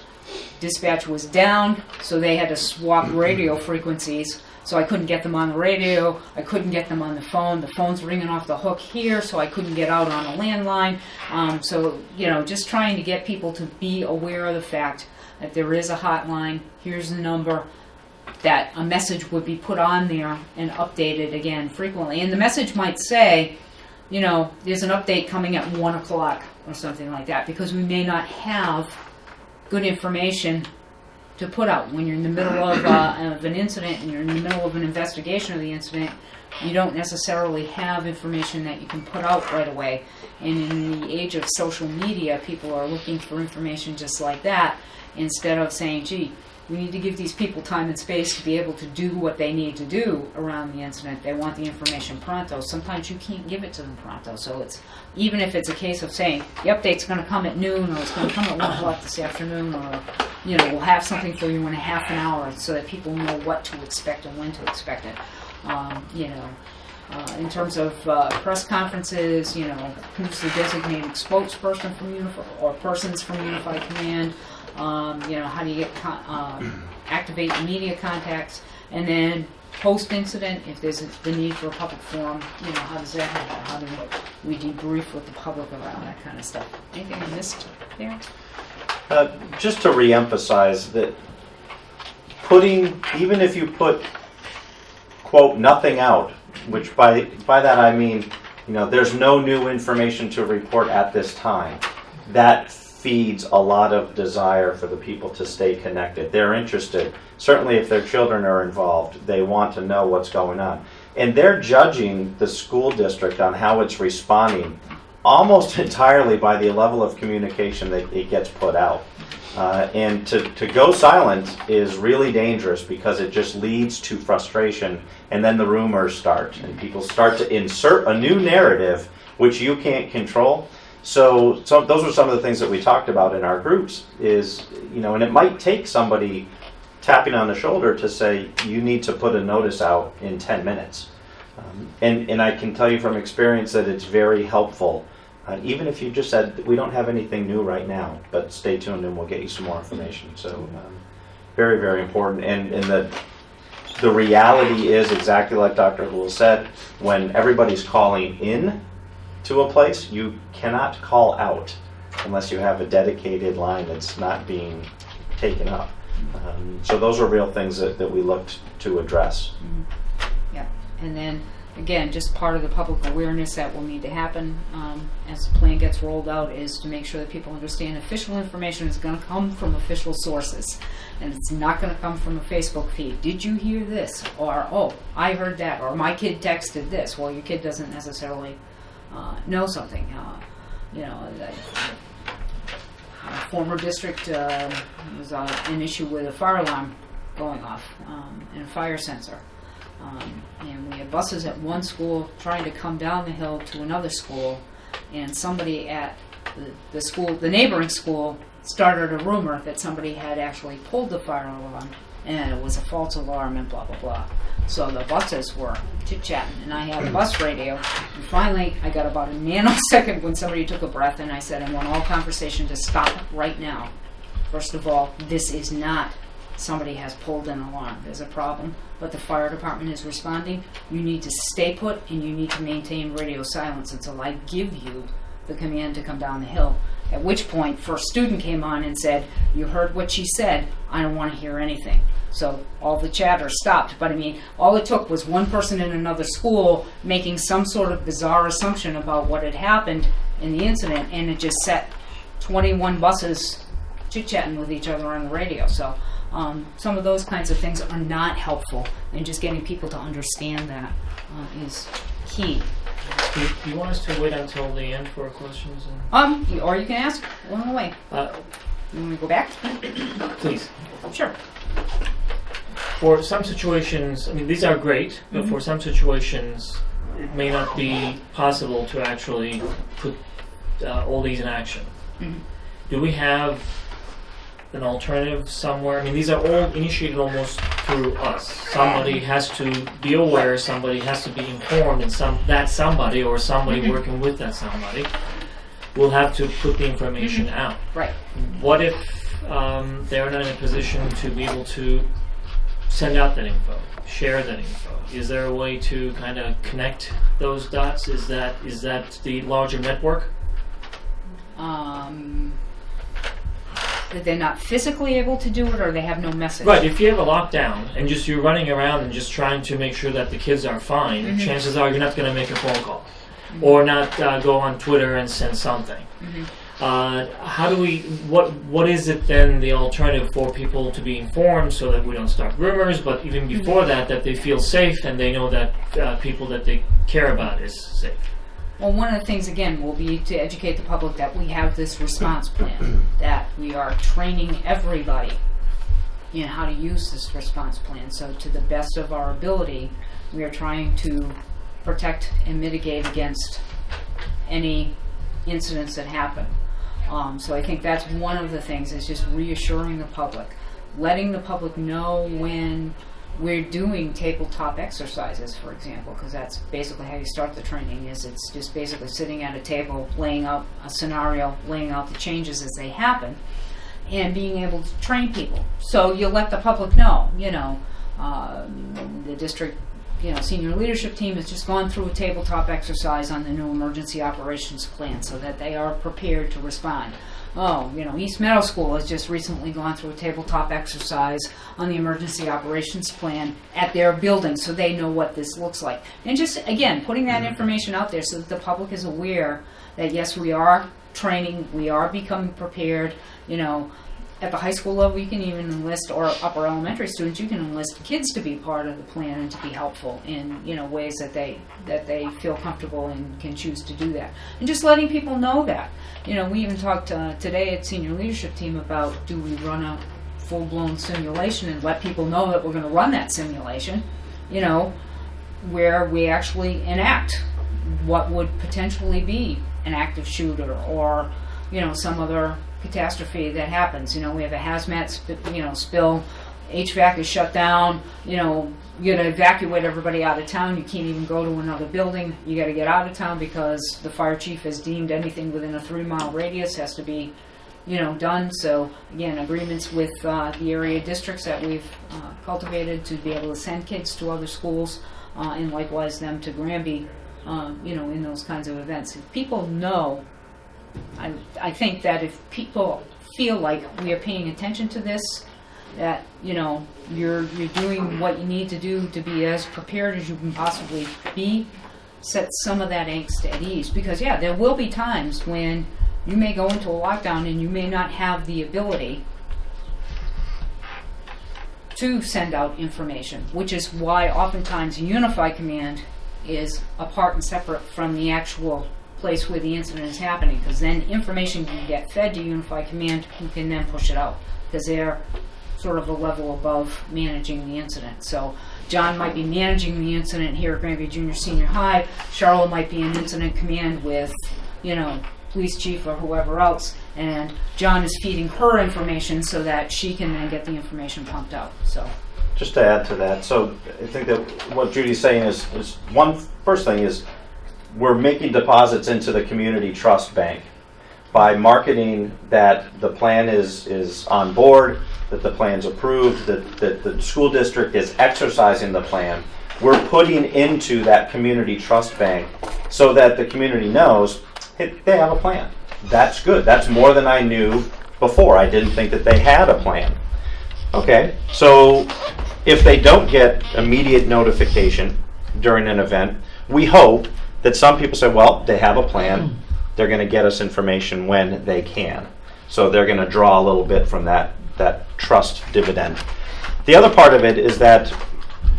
Speaker 1: Dispatch was down, so they had to swap radio frequencies. So I couldn't get them on the radio. I couldn't get them on the phone. The phone's ringing off the hook here, so I couldn't get out on a landline. So, you know, just trying to get people to be aware of the fact that there is a hotline. Here's the number. That a message would be put on there and updated again frequently. And the message might say, you know, there's an update coming at 1 o'clock or something like that, because we may not have good information to put out. When you're in the middle of an incident and you're in the middle of an investigation of the incident, you don't necessarily have information that you can put out right away. And in the age of social media, people are looking for information just like that, instead of saying, gee, we need to give these people time and space to be able to do what they need to do around the incident. They want the information pronto. Sometimes you can't give it to them pronto. So it's, even if it's a case of saying, the update's going to come at noon, or it's going to come at 1 o'clock this afternoon, or, you know, we'll have something for you in a half an hour, so that people know what to expect and when to expect it. You know, in terms of press conferences, you know, who's the designated spokesperson from or persons from Unified Command. You know, how do you get activate media contacts, and then post-incident, if there's the need for a public forum, you know, how does that happen? How do we debrief with the public around that kind of stuff? Anything I missed there?
Speaker 7: Just to re-emphasize that even if you put, quote, nothing out, which by that I mean, you know, there's no new information to report at this time, that feeds a lot of desire for the people to stay connected. They're interested. Certainly if their children are involved, they want to know what's going on. And they're judging the school district on how it's responding almost entirely by the level of communication that it gets put out. And to go silent is really dangerous, because it just leads to frustration, and then the rumors start, and people start to insert a new narrative which you can't control. So those are some of the things that we talked about in our groups is, you know, and it might take somebody tapping on the shoulder to say, you need to put a notice out in 10 minutes. And I can tell you from experience that it's very helpful. Even if you just said, we don't have anything new right now, but stay tuned and we'll get you some more information. So very, very important. And the reality is exactly like Dr. Houle said, when everybody's calling in to a place, you cannot call out unless you have a dedicated line that's not being taken up. So those are real things that we looked to address.
Speaker 1: Mm-hmm. Yep. And then, again, just part of the public awareness that will need to happen as the plan gets rolled out is to make sure that people understand official information is going to come from official sources. And it's not going to come from a Facebook feed. Did you hear this? Or, oh, I heard that. Or my kid texted this. Well, your kid doesn't necessarily know something. You know, former district was an issue with a fire alarm going off and a fire sensor. And we had buses at one school trying to come down the hill to another school, and somebody at the school, the neighboring school, started a rumor that somebody had actually pulled the fire alarm and it was a false alarm and blah, blah, blah. So the buses were chit-chatting, and I had a bus radio. And finally, I got about a nanosecond when somebody took a breath, and I said, I want all conversation to stop right now. First of all, this is not somebody has pulled an alarm, there's a problem, but the fire department is responding, you need to stay put and you need to maintain radio silence until I give you the command to come down the hill. At which point, first student came on and said, you heard what she said, I don't want to hear anything. So all the chatter stopped. But I mean, all it took was one person in another school making some sort of bizarre assumption about what had happened in the incident, and it just set 21 buses chit-chatting with each other on the radio. So some of those kinds of things are not helpful, and just getting people to understand that is key.
Speaker 2: Do you want us to wait until the end for questions?
Speaker 1: Or you can ask along the way. You want me to go back?
Speaker 2: Please.
Speaker 1: Sure.
Speaker 2: For some situations, I mean, these are great, but for some situations, it may not be possible to actually put all these in action. Do we have an alternative somewhere? I mean, these are all initiated almost through us. Somebody has to be aware, somebody has to be informed, and that somebody or somebody working with that somebody will have to put the information out.
Speaker 1: Right.
Speaker 2: What if they're not in a position to be able to send out that info, share that info? Is there a way to kind of connect those dots? Is that the larger network?
Speaker 1: That they're not physically able to do it, or they have no message.
Speaker 2: Right, if you have a lockdown and just you're running around and just trying to make sure that the kids are fine, chances are you're not going to make a phone call or not go on Twitter and send something. How do we, what is it then, the alternative for people to be informed so that we don't start rumors, but even before that they feel safe and they know that people that they care about is safe?
Speaker 1: Well, one of the things, again, will be to educate the public that we have this response plan, that we are training everybody in how to use this response plan. So to the best of our ability, we are trying to protect and mitigate against any incidents that happen. So I think that's one of the things, is just reassuring the public, letting the public know when we're doing tabletop exercises, for example, because that's basically how you start the training. Is it's just basically sitting at a table, laying out a scenario, laying out the changes as they happen, and being able to train people. So you let the public know, the district, senior leadership team has just gone through a tabletop exercise on the new emergency operations plan so that they are prepared to respond. East Meadow School has just recently gone through a tabletop exercise on the emergency operations plan at their building, so they know what this looks like. And just, again, putting that information out there so that the public is aware that, yes, we are training, we are becoming prepared. At the high school level, you can even enlist, or upper elementary students, you can enlist kids to be part of the plan and to be helpful in ways that they feel comfortable and can choose to do that. And just letting people know that. We even talked today at senior leadership team about, do we run a full-blown simulation and let people know that we're going to run that simulation, where we actually enact what would potentially be an active shooter or, some other catastrophe that happens. We have a hazmat spill, HVAC is shut down, you got to evacuate everybody out of town. You can't even go to another building. You got to get out of town because the fire chief has deemed anything within a 3-mile radius has to be, done. So again, agreements with the area districts that we've cultivated to be able to send kids to other schools, and likewise them to Granby, in those kinds of events. If people know, I think that if people feel like we are paying attention to this, that you're doing what you need to do to be as prepared as you can possibly be, set some of that angst at ease. Because there will be times when you may go into a lockdown and you may not have the ability to send out information, which is why oftentimes Unified Command is apart and separate from the actual place where the incident is happening, because then information can get fed to Unified Command, who can then push it out, because they're sort of a level above managing the incident. So John might be managing the incident here at Granby Junior Senior High. Charlotte might be in incident command with, police chief or whoever else, and John is feeding her information so that she can then get the information pumped out. So
Speaker 7: just to add to that, so I think that what Judy's saying is first thing is we're making deposits into the community trust bank by marketing that the plan is on board that the plan's approved, that the school district is exercising the plan, we're putting into that community trust bank so that the community knows, hey, they have a plan. That's good. That's more than I knew before. I didn't think that they had a plan. Okay? So if they don't get immediate notification during an event, we hope that some people say, well, they have a plan. They're going to get us information when they can. So they're going to draw a little bit from that trust dividend. The other part of it is that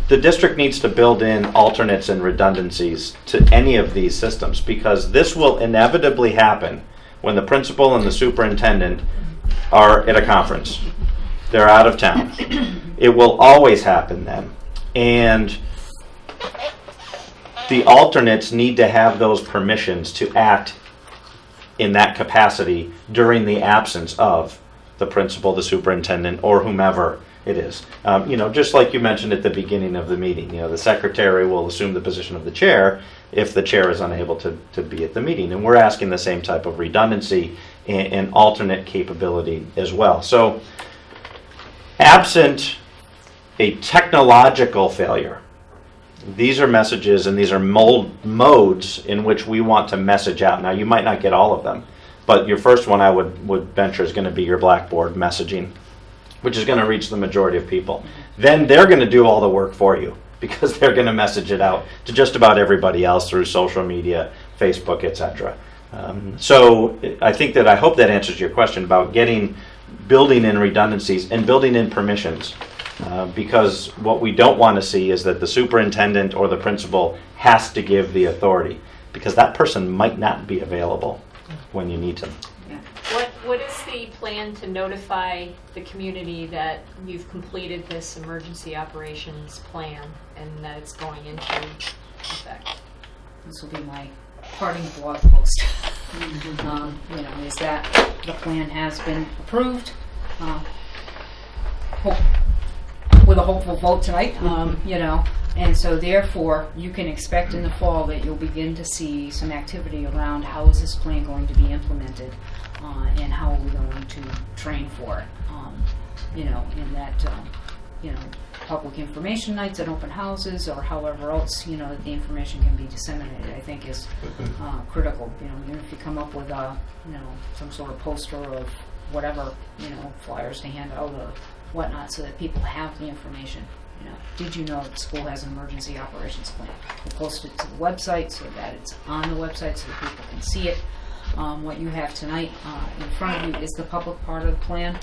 Speaker 7: the district needs to build in alternates and redundancies to any of these systems, because this will inevitably happen when the principal and the superintendent are at a conference. They're out of town. It will always happen then. And the alternates need to have those permissions to act in that capacity during the absence of the principal, the superintendent, or whomever it is. Just like you mentioned at the beginning of the meeting, the secretary will assume the position of the chair if the chair is unable to be at the meeting. And we're asking the same type of redundancy and alternate capability as well. So, absent a technological failure, these are messages and these are modes in which we want to message out. Now, you might not get all of them, but your first one I would venture is going to be your Blackboard messaging, which is going to reach the majority of people. Then they're going to do all the work for you because they're going to message it out to just about everybody else through social media, Facebook, etc. So I hope that answers your question about building in redundancies and building in permissions. Because what we don't want to see is that the superintendent or the principal has to give the authority, because that person might not be available when you need them.
Speaker 8: What is the plan to notify the community that you've completed this emergency operations plan and that it's going into effect?
Speaker 1: This will be my parting blog post. Is that the plan has been approved. With a hopeful vote tonight, and so therefore you can expect in the fall that you'll begin to see some activity around how is this plan going to be implemented, and how are we going to train for it, in that, public information nights at open houses or however else, that the information can be disseminated, I think is critical. Even if you come up with some sort of poster of whatever, flyers to hand out or whatnot, so that people have the information. Did you know that the school has an emergency operations plan? We'll post it to the website so that it's on the website so that people can see it. What you have tonight in front of you is the public part of the plan.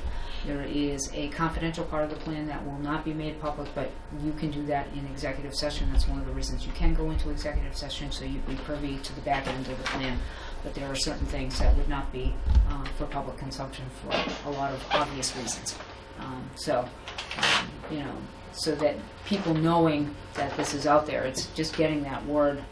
Speaker 1: There is a confidential part of the plan that will not be made public, but you can do that in executive session. That's one of the reasons you can go into executive session, so you'd be privy to the back end of the plan. But there are certain things that would not be for public consumption for a lot of obvious reasons. So that people knowing that this is out there, it's just getting that word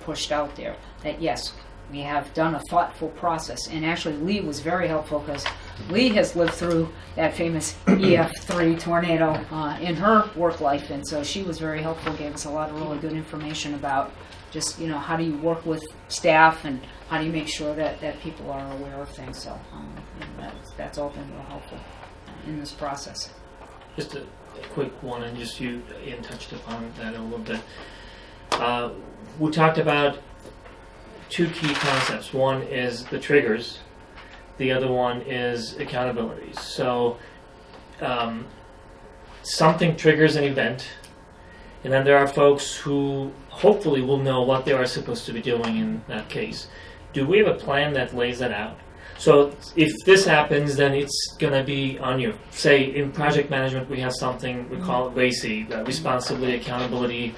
Speaker 1: pushed out there that yes, we have done a thoughtful process. And actually Lee was very helpful, because Lee has lived through that famous EF3 tornado in her work life, and so she was very helpful, gave us a lot of really good information about just, how do you work with staff and how do you make sure that people are aware of things. So that's all been real helpful in this process.
Speaker 2: Just a quick one, and just Ian touched upon that a little bit. We talked about two key concepts. One is the triggers. The other one is accountability. So something triggers an event, and then there are folks who hopefully will know what they are supposed to be doing in that case. Do we have a plan that lays that out? So if this happens, then it's going to be on you. Say in project management, we have something, we call it RACI, responsibility, accountability,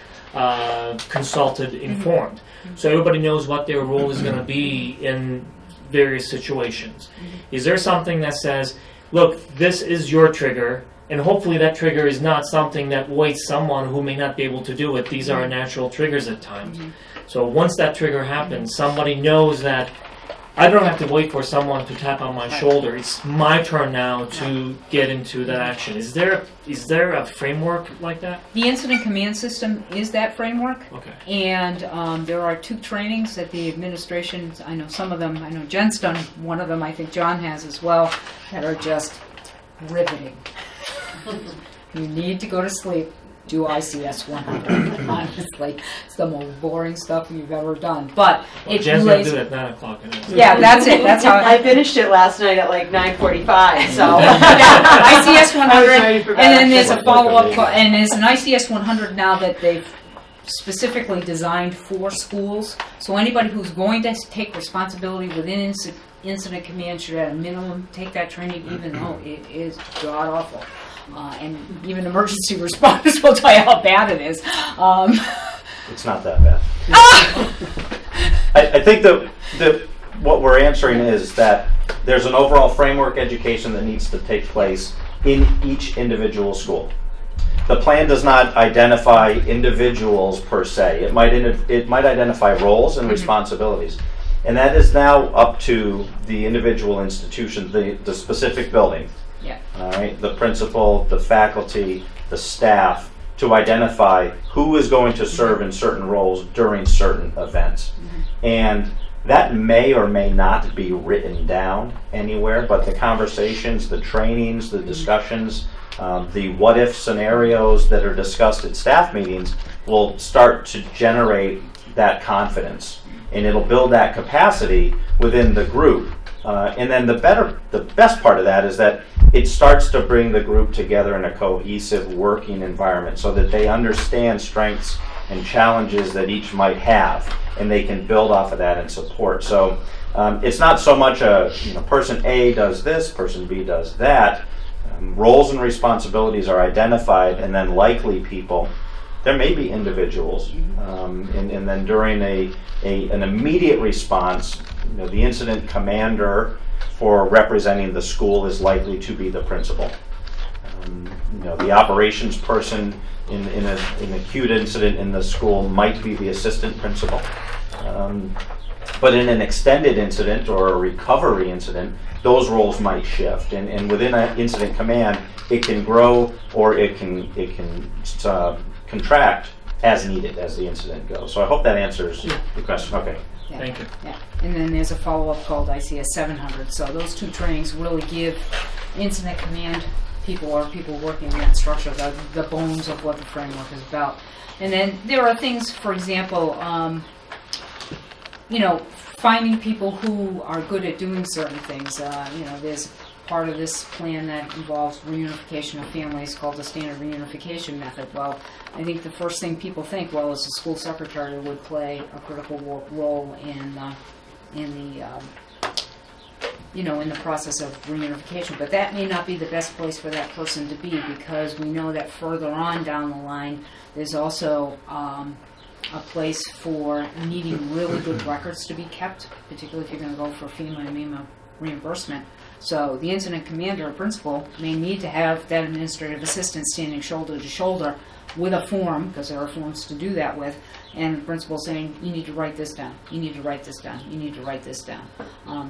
Speaker 2: consulted, informed. So everybody knows what their role is going to be in various situations. Is there something that says, look, this is your trigger, and hopefully that trigger is not something that waits someone who may not be able to do it. These are natural triggers at times. So once that trigger happens, somebody knows that I don't have to wait for someone to tap on my shoulder. It's my turn now to get into that action. Is there a framework like that?
Speaker 1: The incident command system is that framework.
Speaker 2: Okay.
Speaker 1: And there are 2 trainings that the administration, I know some of them, I know Jen's done one of them, I think John has as well, that are just riveting. You need to go to sleep. Do ICS 100. Honestly, it's the most boring stuff you've ever done. But
Speaker 2: Well,
Speaker 1: it
Speaker 2: Jen's gonna
Speaker 1: lays.
Speaker 2: do it at 9 o'clock.
Speaker 1: Yeah, that's it. That's how
Speaker 4: I finished it last night at like 9:45, so.
Speaker 1: ICS 100,
Speaker 4: I was ready for
Speaker 1: and then there's a
Speaker 4: bed.
Speaker 1: follow-up, and there's an ICS 100 now that they've specifically designed for schools. So anybody who's going to take responsibility within incident command should at a minimum take that training, even though it is god-awful. And even emergency responders will tell you how bad it is.
Speaker 7: It's not that bad. I think that what we're answering is that there's an overall framework education that needs to take place in each individual school. The plan does not identify individuals per se. It might identify roles and responsibilities. And that is now up to the individual institution, the specific building.
Speaker 1: Yeah.
Speaker 7: All right, the principal, the faculty, the staff, to identify who is going to serve in certain roles during certain events. And that may or may not be written down anywhere, but the conversations, the trainings, the discussions, the what-if scenarios that are discussed at staff meetings will start to generate that confidence. And it'll build that capacity within the group. And then the best part of that is that it starts to bring the group together in a cohesive working environment so that they understand strengths and challenges that each might have, and they can build off of that and support. So it's not so much person A does this, person B does that. Roles and responsibilities are identified, and then likely people. There may be individuals, and then during an immediate response, the incident commander for representing the school is likely to be the principal. The operations person in an acute incident in the school might be the assistant principal. But in an extended incident or a recovery incident, those roles might shift. And within an incident command, it can grow or it can contract as needed as the incident goes. So I hope that answers the question. Okay.
Speaker 1: Yeah.
Speaker 2: Thank you.
Speaker 1: Yeah, and then there's a follow-up called ICS 700. So those two trainings really give incident command people or people working in that structure the bones of what the framework is about. And then there are things, for example, finding people who are good at doing certain things. There's part of this plan that involves reunification of families called the standard reunification method. Well, I think the first thing people think, is the school secretary would play a critical role in the process of reunification. But that may not be the best place for that person to be, because we know that further on down the line, there's also a place for needing really good records to be kept, particularly if you're going to go for FEMA and MEMA reimbursement. So the incident commander or principal may need to have that administrative assistant standing shoulder to shoulder with a form, because there are forms to do that with, and the principal saying, you need to write this down, you need to write this down, you need to write this down,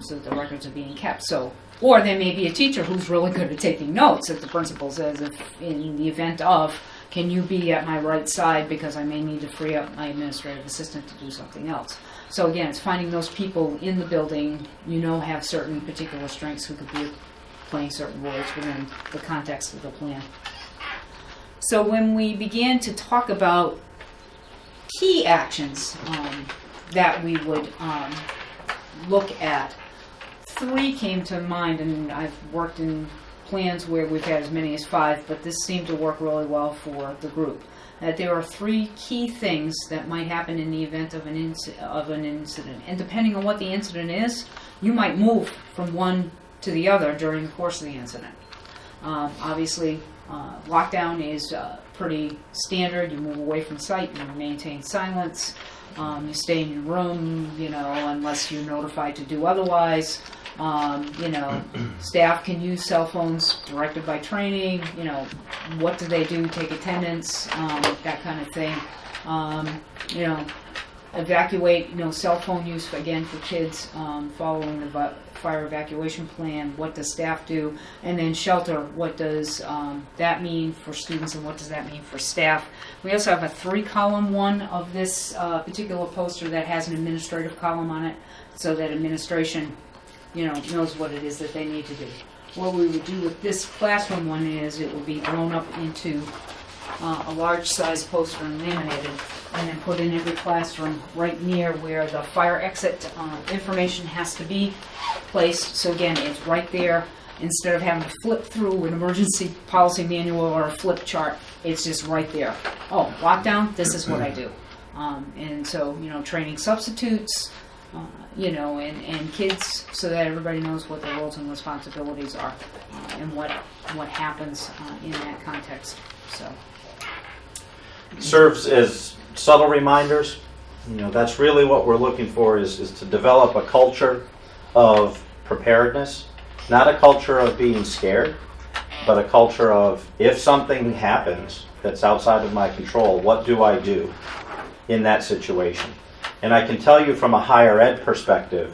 Speaker 1: so that the records are being kept. So, or there may be a teacher who's really good at taking notes that the principal says, if in the event of, can you be at my right side because I may need to free up my administrative assistant to do something else. So again, it's finding those people in the building, have certain particular strengths who could be playing certain roles within the context of the plan. So when we began to talk about key actions that we would look at, 3 came to mind, and I've worked in plans where we've had as many as 5, but this seemed to work really well for the group. That there are 3 key things that might happen in the event of an incident. And depending on what the incident is, you might move from one to the other during the course of the incident. Obviously, lockdown is pretty standard. You move away from site, you maintain silence, you stay in your room, unless you're notified to do otherwise. Staff can use cell phones directed by training. What do they do? Take attendance, that kind of thing. Evacuate, cell phone use, again, for kids, following the fire evacuation plan. What does staff do? And then shelter, what does that mean for students and what does that mean for staff? We also have a 3-column one of this particular poster that has an administrative column on it, so that administration knows what it is that they need to do. what we would do with this classroom one is it would be blown up into a large size poster and laminated, and then put in every classroom right near where the fire exit information has to be placed. So again, it's right there. Instead of having to flip through an emergency policy manual or a flip chart, it's just right there. Oh, lockdown, this is what I do. And so, training substitutes, and kids, so that everybody knows what their roles and responsibilities are, and what happens in that context. So
Speaker 7: Serves as subtle reminders. That's really what we're looking for is to develop a culture of preparedness, not a culture of being scared, but a culture of, if something happens that's outside of my control, what do I do in that situation? And I can tell you from a higher ed perspective,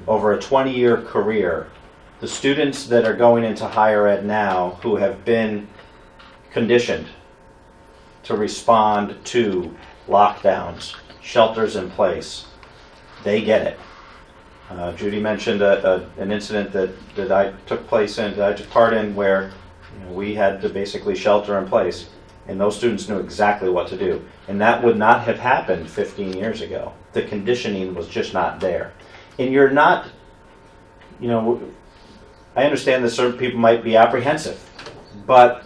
Speaker 7: over a 20-year career, the students that are going into higher ed now who have been conditioned to respond to lockdowns, shelters in place, they get it. Judy mentioned an incident that I took part in where we had to basically shelter in place, and those students knew exactly what to do. And that would not have happened 15 years ago. The conditioning was just not there. And you're not, I understand that certain people might be apprehensive, but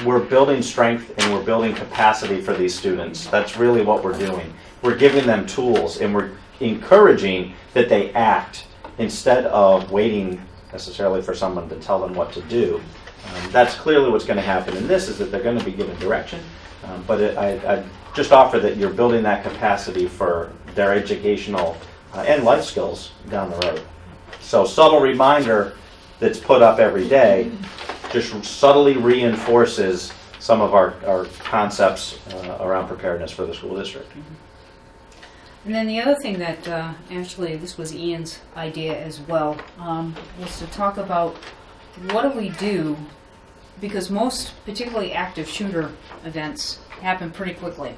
Speaker 7: we're building strength and we're building capacity for these students. That's really what we're doing. We're giving them tools and we're encouraging that they act instead of waiting necessarily for someone to tell them what to do. That's clearly what's going to happen in this, is that they're going to be given direction. But I just offer that you're building that capacity for their educational and life skills down the road. So subtle reminder that's put up every day just subtly reinforces some of our concepts around preparedness for the school district.
Speaker 1: And then the other thing that, actually, this was Ian's idea as well, was to talk about what do we do, because most particularly active shooter events happen pretty quickly,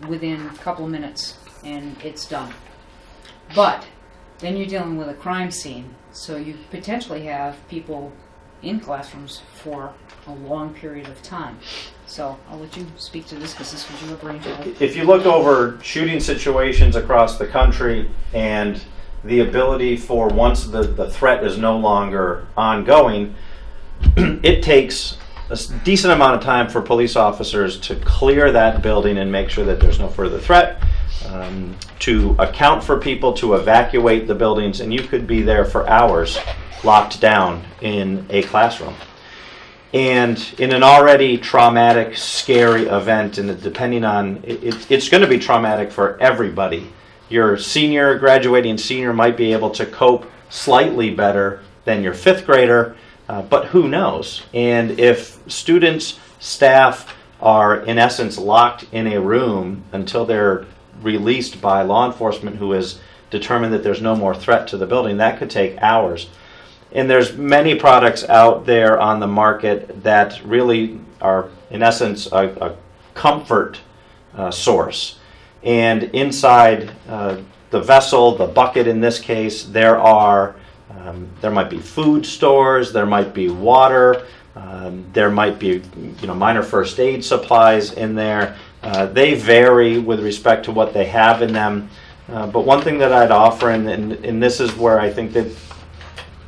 Speaker 1: within a couple of minutes, and it's done. But then you're dealing with a crime scene, so you potentially have people in classrooms for a long period of time. So I'll let you speak to this because this was your brainchild.
Speaker 7: If you look over shooting situations across the country and the ability for, once the threat is no longer ongoing, it takes a decent amount of time for police officers to clear that building and make sure that there's no further threat, to account for people, to evacuate the buildings, and you could be there for hours locked down in a classroom. And in an already traumatic, scary event, and depending on, it's going to be traumatic for everybody. Your graduating senior might be able to cope slightly better than your fifth grader, but who knows? And if students, staff are in essence locked in a room until they're released by law enforcement who has determined that there's no more threat to the building, that could take hours. And there's many products out there on the market that really are, in essence, a comfort source. And inside the vessel, the bucket in this case, there might be food stores, there might be water, there might be minor first aid supplies in there. They vary with respect to what they have in them. But one thing that I'd offer, and this is where I think that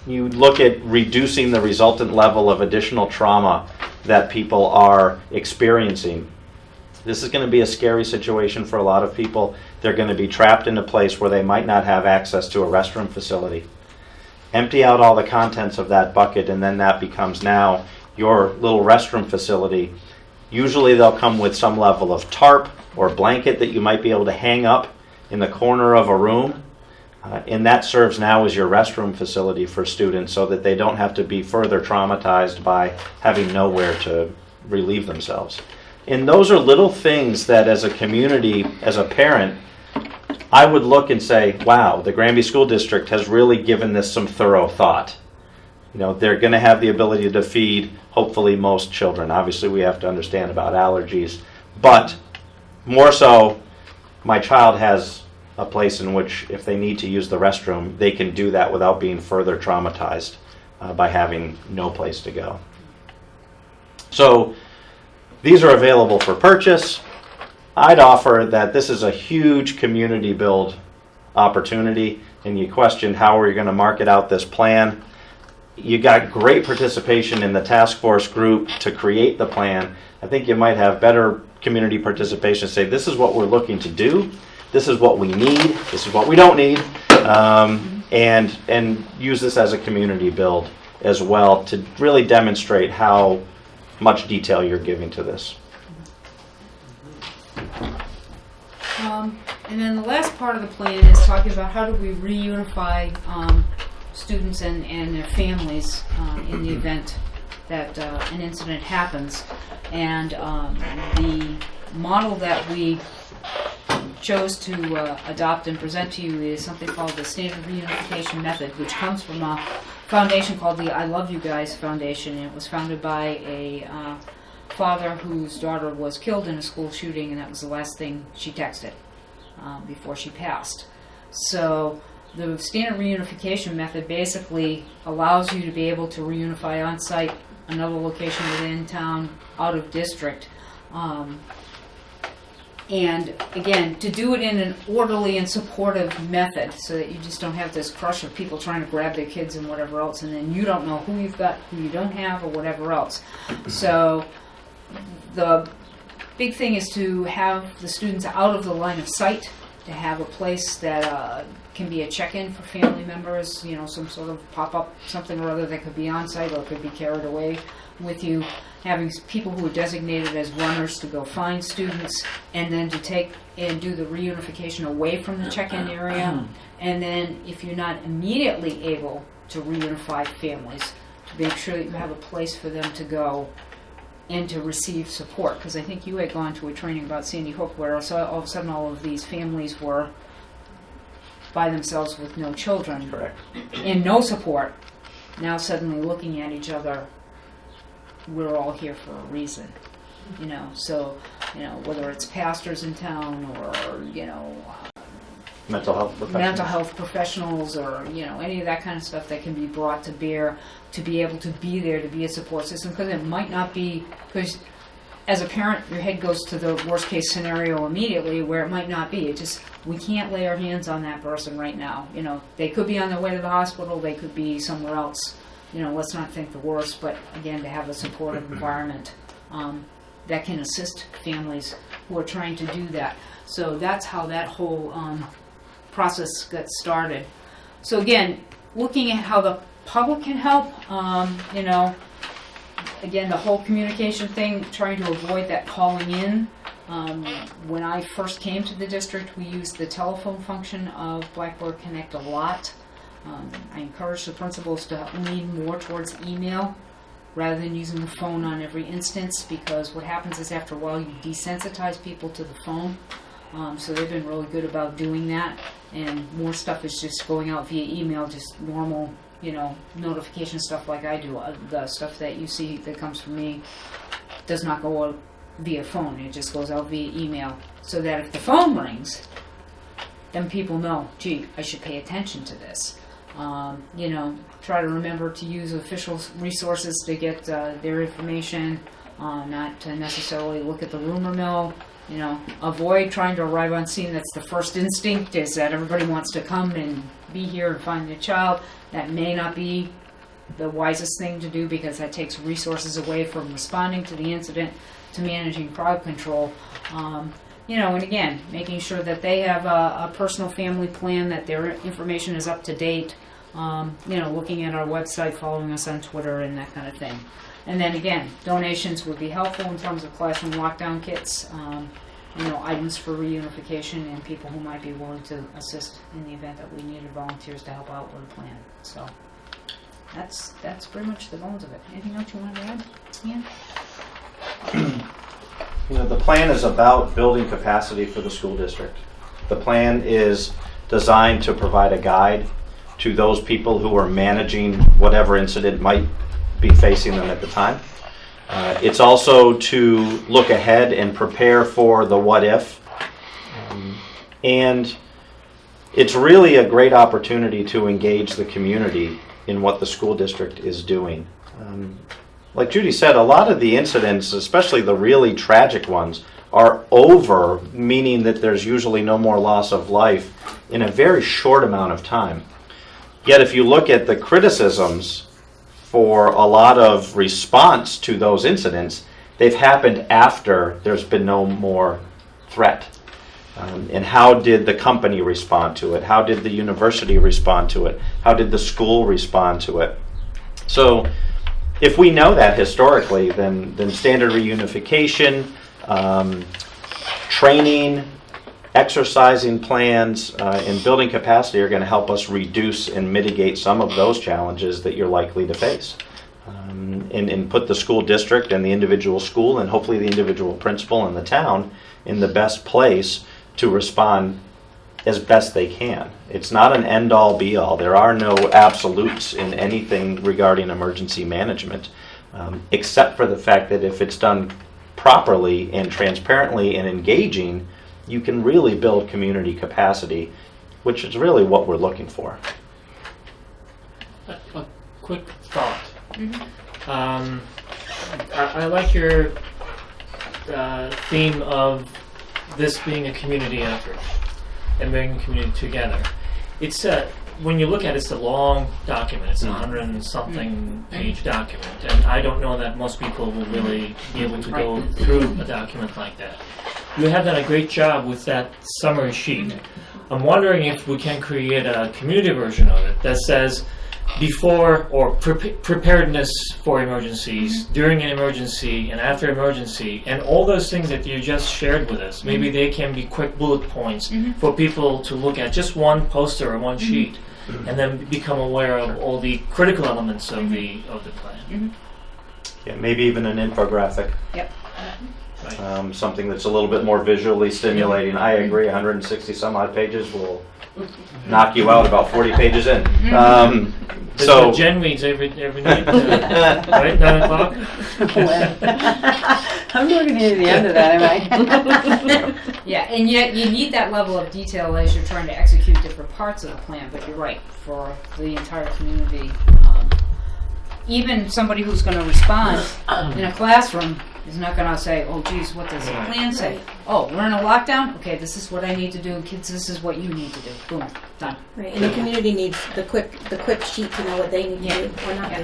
Speaker 7: you look at reducing the resultant level of additional trauma that people are experiencing. This is going to be a scary situation for a lot of people. They're going to be trapped in a place where they might not have access to a restroom facility. Empty out all the contents of that bucket, and then that becomes now your little restroom facility. Usually they'll come with some level of tarp or blanket that you might be able to hang up in the corner of a room. And that serves now as your restroom facility for students so that they don't have to be further traumatized by having nowhere to relieve themselves. And those are little things that as a community, as a parent, I would look and say, wow, the Granby School District has really given this some thorough thought. They're going to have the ability to feed, hopefully, most children. Obviously, we have to understand about allergies. But more so, my child has a place in which if they need to use the restroom, they can do that without being further traumatized by having no place to go. So these are available for purchase. I'd offer that this is a huge community build opportunity, and you question how are you going to market out this plan. You got great participation in the task force group to create the plan. I think you might have better community participation, say this is what we're looking to do, this is what we need, this is what we don't need, and use this as a community build as well to really demonstrate how much detail you're giving to this.
Speaker 1: And then the last part of the plan is talking about how do we reunify students and their families in the event that an incident happens. And the model that we chose to adopt and present to you is something called the Standard Reunification Method, which comes from a foundation called the I Love You Guys Foundation. And it was founded by a father whose daughter was killed in a school shooting, and that was the last thing she texted before she passed. So the Standard Reunification Method basically allows you to be able to reunify on site, another location within town, out of district. And again, to do it in an orderly and supportive method so that you just don't have this crush of people trying to grab their kids and whatever else, and then you don't know who you've got, who you don't have, or whatever else. So the big thing is to have the students out of the line of sight, to have a place that can be a check-in for family members, you know, some sort of pop-up something or other that could be on site or could be carried away with you, having people who are designated as runners to go find students, and then to take and do the reunification away from the check-in area. And then if you're not immediately able to reunify families, to make sure that you have a place for them to go and to receive support. Because I think you had gone to a training about Sandy Hook where all of a sudden all of these families were by themselves with no children.
Speaker 7: Correct.
Speaker 1: And no support. Now suddenly looking at each other, we're all here for a reason, you know. So, you know, whether it's pastors in town or, you know,
Speaker 7: Mental health
Speaker 1: professionals or, you know, any of that kind of stuff that can be brought to bear to be able to be there, to be a support system, because it might not be, because as a parent your head goes to the worst case scenario immediately, where it might not be. It just, we can't lay our hands on that person right now. You know, they could be on their way to the hospital, they could be somewhere else. You know, let's not think the worst, but again, to have a supportive environment that can assist families who are trying to do that. So that's how that whole process gets started. So again, looking at how the public can help, you know, again, the whole communication thing, trying to avoid that calling in. When I first came to the district, we used the telephone function of Blackboard Connect a lot. I encourage the principals to lean more towards email rather than using the phone on every instance, because what happens is after a while you desensitize people to the phone. So they've been really good about doing that, and more stuff is just going out via email, just normal, you know, notification stuff like I do. The stuff that you see that comes from me does not go out via phone, it just goes out via email, so that if the phone rings, then people know, gee, I should pay attention to this. You know, try to remember to use official resources to get their information, not to necessarily look at the rumor mill. You know, avoid trying to arrive on scene. That's the first instinct, is that everybody wants to come and be here and find their child. That may not be the wisest thing to do, because that takes resources away from responding to the incident to managing crowd control. You know, and again, making sure that they have a personal family plan, that their information is up to date, you know, looking at our website, following us on Twitter, and that kind of thing. And then again, donations would be helpful in terms of classroom lockdown kits, you know, items for reunification, and people who might be willing to assist in the event that we needed volunteers to help out with a plan. So that's pretty much the bones of it. Anything else you want to add, Ian?
Speaker 7: You know, the plan is about building capacity for the school district. The plan is designed to provide a guide to those people who are managing whatever incident might be facing them at the time. It's also to look ahead and prepare for the what if. And it's really a great opportunity to engage the community in what the school district is doing. Like Judy said, a lot of the incidents, especially the really tragic ones, are over, meaning that there's usually no more loss of life in a very short amount of time. Yet if you look at the criticisms for a lot of response to those incidents, they've happened after there's been no more threat. And how did the company respond to it? How did the university respond to it? How did the school respond to it? So if we know that historically, then standard reunification, training, exercising plans, and building capacity are going to help us reduce and mitigate some of those challenges that you're likely to face. And put the school district and the individual school and hopefully the individual principal and the town in the best place to respond as best they can. It's not an end-all be-all. There are no absolutes in anything regarding emergency management, except for the fact that if it's done properly and transparently and engaging, you can really build community capacity, which is really what we're looking for.
Speaker 2: A quick thought. I like your theme of this being a community effort and bringing the community together. It's when you look at it, it's a long document. It's a 100 and something page document, and I don't know that most people will really be able to go through a document like that. You have done a great job with that summary sheet. I'm wondering if we can create a community version of it that says before or preparedness for emergencies, during an emergency, and after emergency, and all those things that you just shared with us. Maybe they can be quick bullet points for people to look at, just one poster or one sheet, and then become aware of all the critical elements of the plan.
Speaker 7: Yeah, maybe even an infographic.
Speaker 1: Yep.
Speaker 2: Right.
Speaker 7: Something that's a little bit more visually stimulating. I agree, 160 some odd pages will knock you out about 40 pages in.
Speaker 2: That's what Jen reads every night, right? 9 o'clock?
Speaker 4: I'm not going to hear the end of that, am I?
Speaker 1: Yeah, and yet you need that level of detail as you're trying to execute different parts of the plan, but you're right, for the entire community. Even somebody who's going to respond in a classroom is not going to say, oh geez, what does the plan say? Oh, we're in a lockdown? Okay, this is what I need to do. Kids, this is what you need to do. Boom, done.
Speaker 3: Right, and the community needs the quick sheet to know what they need to do or not do.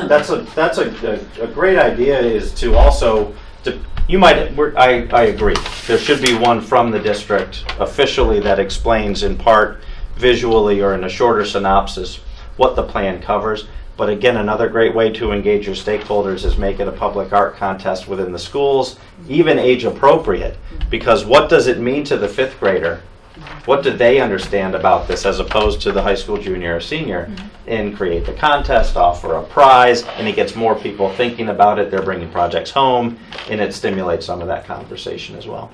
Speaker 7: That's a great idea, is to also, I agree. There should be one from the district officially that explains in part visually or in a shorter synopsis what the plan covers. But again, another great way to engage your stakeholders is make it a public art contest within the schools, even age appropriate. Because what does it mean to the 5th grader? What do they understand about this as opposed to the high school junior or senior? And create the contest, offer a prize, and it gets more people thinking about it. They're bringing projects home, and it stimulates some of that conversation as well.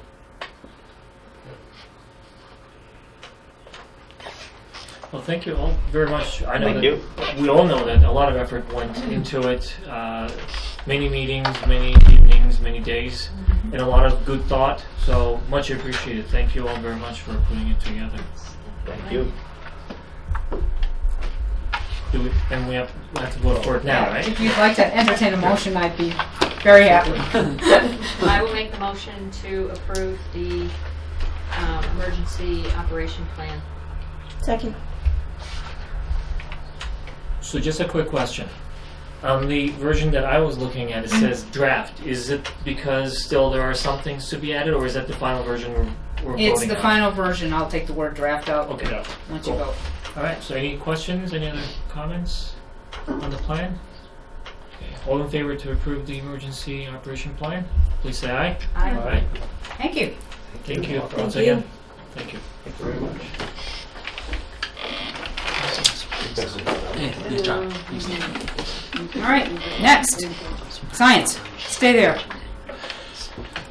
Speaker 2: Well, thank you all very much. I know
Speaker 7: Thank
Speaker 2: that
Speaker 7: you.
Speaker 2: we all know that a lot of effort went into it. Many meetings, many evenings, many days, and a lot of good thought. So much appreciated. Thank you all very much for putting it together.
Speaker 7: Thank you.
Speaker 2: And we have to vote for it now, right?
Speaker 1: If you'd like to entertain a motion, I'd be very happy.
Speaker 8: I will make the motion to approve the emergency operation plan.
Speaker 3: Second.
Speaker 2: So just a quick question. On the version that I was looking at, it says draft. Is it because still there are some things to be added, or is that the final version we're voting on?
Speaker 1: It's the final version. I'll take the word draft out
Speaker 2: Okay.
Speaker 1: once you
Speaker 2: Cool.
Speaker 1: vote.
Speaker 2: All right. So any questions? Any other comments on the plan? Okay. All in favor to approve the emergency operation plan? Please say aye.
Speaker 1: Aye.
Speaker 2: All right.
Speaker 1: Thank you.
Speaker 2: Thank you once
Speaker 3: you.
Speaker 2: again. Thank you. Thank you very much.
Speaker 9: Nice job.
Speaker 1: All right, next. Science. Stay there.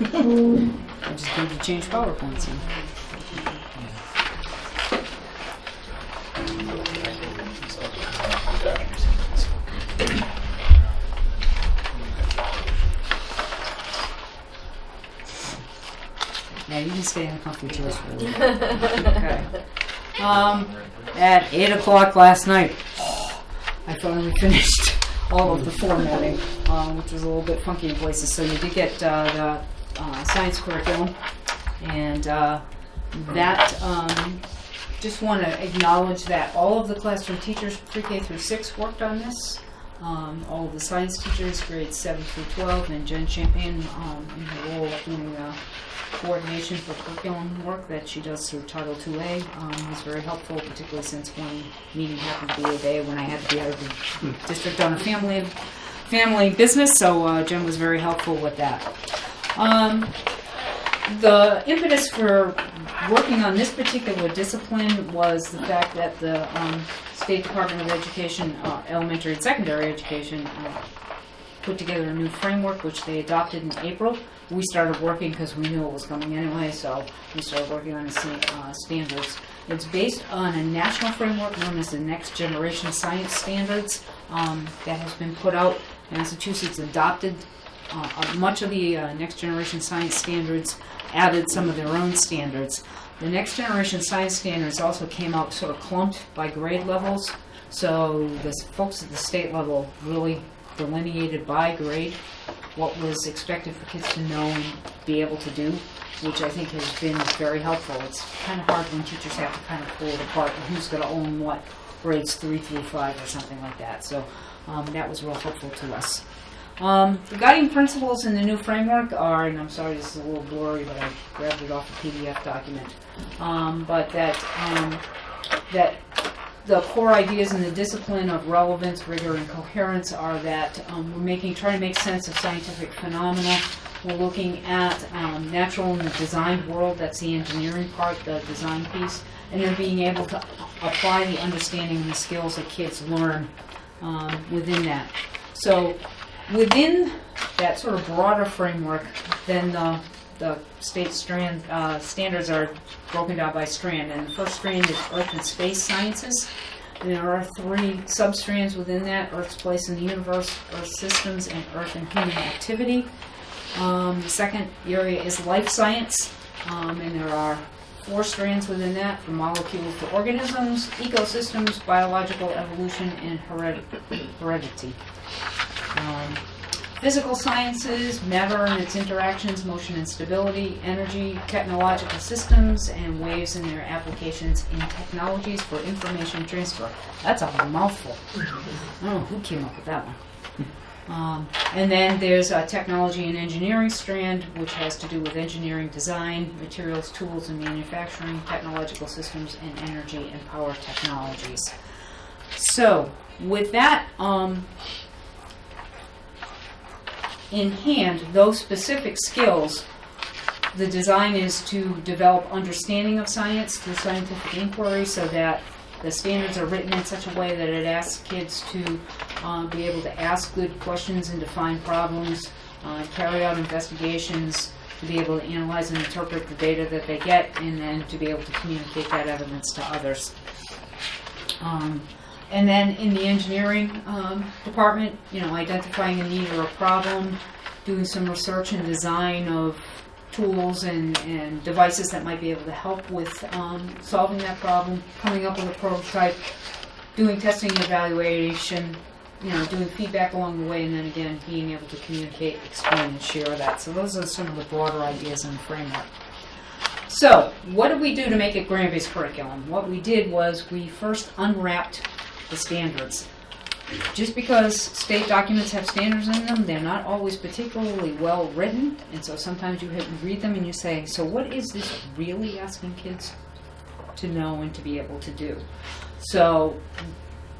Speaker 1: I just need to change PowerPoints here. Yeah, you can stay in the comfy chairs for a little bit. Okay. At 8 o'clock last night, I finally finished all of the formatting, which was a little bit funky in places. So you did get the science curriculum, and that just want to acknowledge that all of the classroom teachers, pre-K through 6, worked on this. All of the science teachers, grades 7 through 12, and Jen Champion in her role of doing coordination for curriculum work that she does through Title IIA was very helpful, particularly since one meeting happened to be a day when I had to be out of the district on a family business, so Jen was very helpful with that. The impetus for working on this particular discipline was the fact that the State Department of Education, elementary and secondary education, put together a new framework which they adopted in April. We started working because we knew it was coming anyway, so we started working on the standards. It's based on a national framework known as the Next Generation Science Standards that has been put out. Massachusetts adopted much of the Next Generation Science Standards, added some of their own standards. The Next Generation Science Standards also came out sort of clumped by grade levels, so the folks at the state level really delineated by grade what was expected for kids to know and be able to do, which I think has been very helpful. It's kind of hard when teachers have to kind of pull it apart and who's going to own what, grades 3 through 5 or something like that. So that was real helpful to us. The guiding principles in the new framework are, and I'm sorry this is a little blurry, but I grabbed it off a PDF document, but that the core ideas in the discipline of relevance, rigor, and coherence are that we're trying to make sense of scientific phenomena. We're looking at natural and the designed world, that's the engineering part, the design piece, and then being able to apply the understanding and the skills that kids learn within that. So within that sort of broader framework, then the state standards are broken down by strand, and the first strand is Earth and Space Sciences. And there are 3 sub-strands within that: Earth's place in the universe, Earth systems, and Earth and human activity. The second area is Life Science, and there are 4 strands within that, from molecules to organisms, ecosystems, biological evolution, and heredity. Physical sciences, matter and its interactions, motion and stability, energy, technological systems, and waves and their applications in technologies for information transfer. That's a mouthful. I don't know who came up with that one. And then there's a technology and engineering strand, which has to do with engineering design, materials, tools, and manufacturing, technological systems, and energy and power technologies. So, with that, in hand, those specific skills, the design is to develop understanding of science through scientific inquiry, so that the standards are written in such a way that it asks kids to be able to ask good questions and define problems, carry out investigations, to be able to analyze and interpret the data that they get, and then to be able to communicate that evidence to others. And then in the engineering department, identifying a need or a problem, doing some research and design of tools and devices that might be able to help with solving that problem, coming up with a prototype, doing testing and evaluation, doing feedback along the way, and then again being able to communicate, explain, and share that. So those are some of the broader ideas in the framework. So what did we do to make it Granby's curriculum? What we did was we first unwrapped the standards. Just because state documents have standards in them, they're not always particularly well written, and so sometimes you read them and you say, so what is this really asking kids to know and to be able to do? So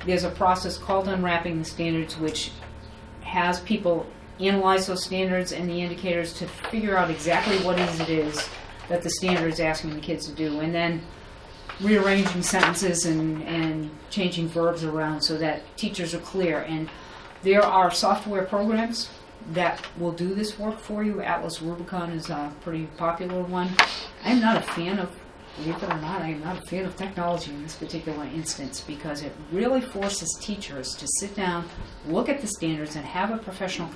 Speaker 1: there's a process called unwrapping the standards, which has people analyze those standards and the indicators to figure out exactly what it is that the standard is asking the kids to do, and then rearranging sentences and changing verbs around so that teachers are clear. And there are software programs that will do this work for you. Atlas Rubicon is a pretty popular one. I'm not a fan of, believe it or not, I am not a fan of technology in this particular instance, because it really forces teachers to sit down, look at the standards, and have a professional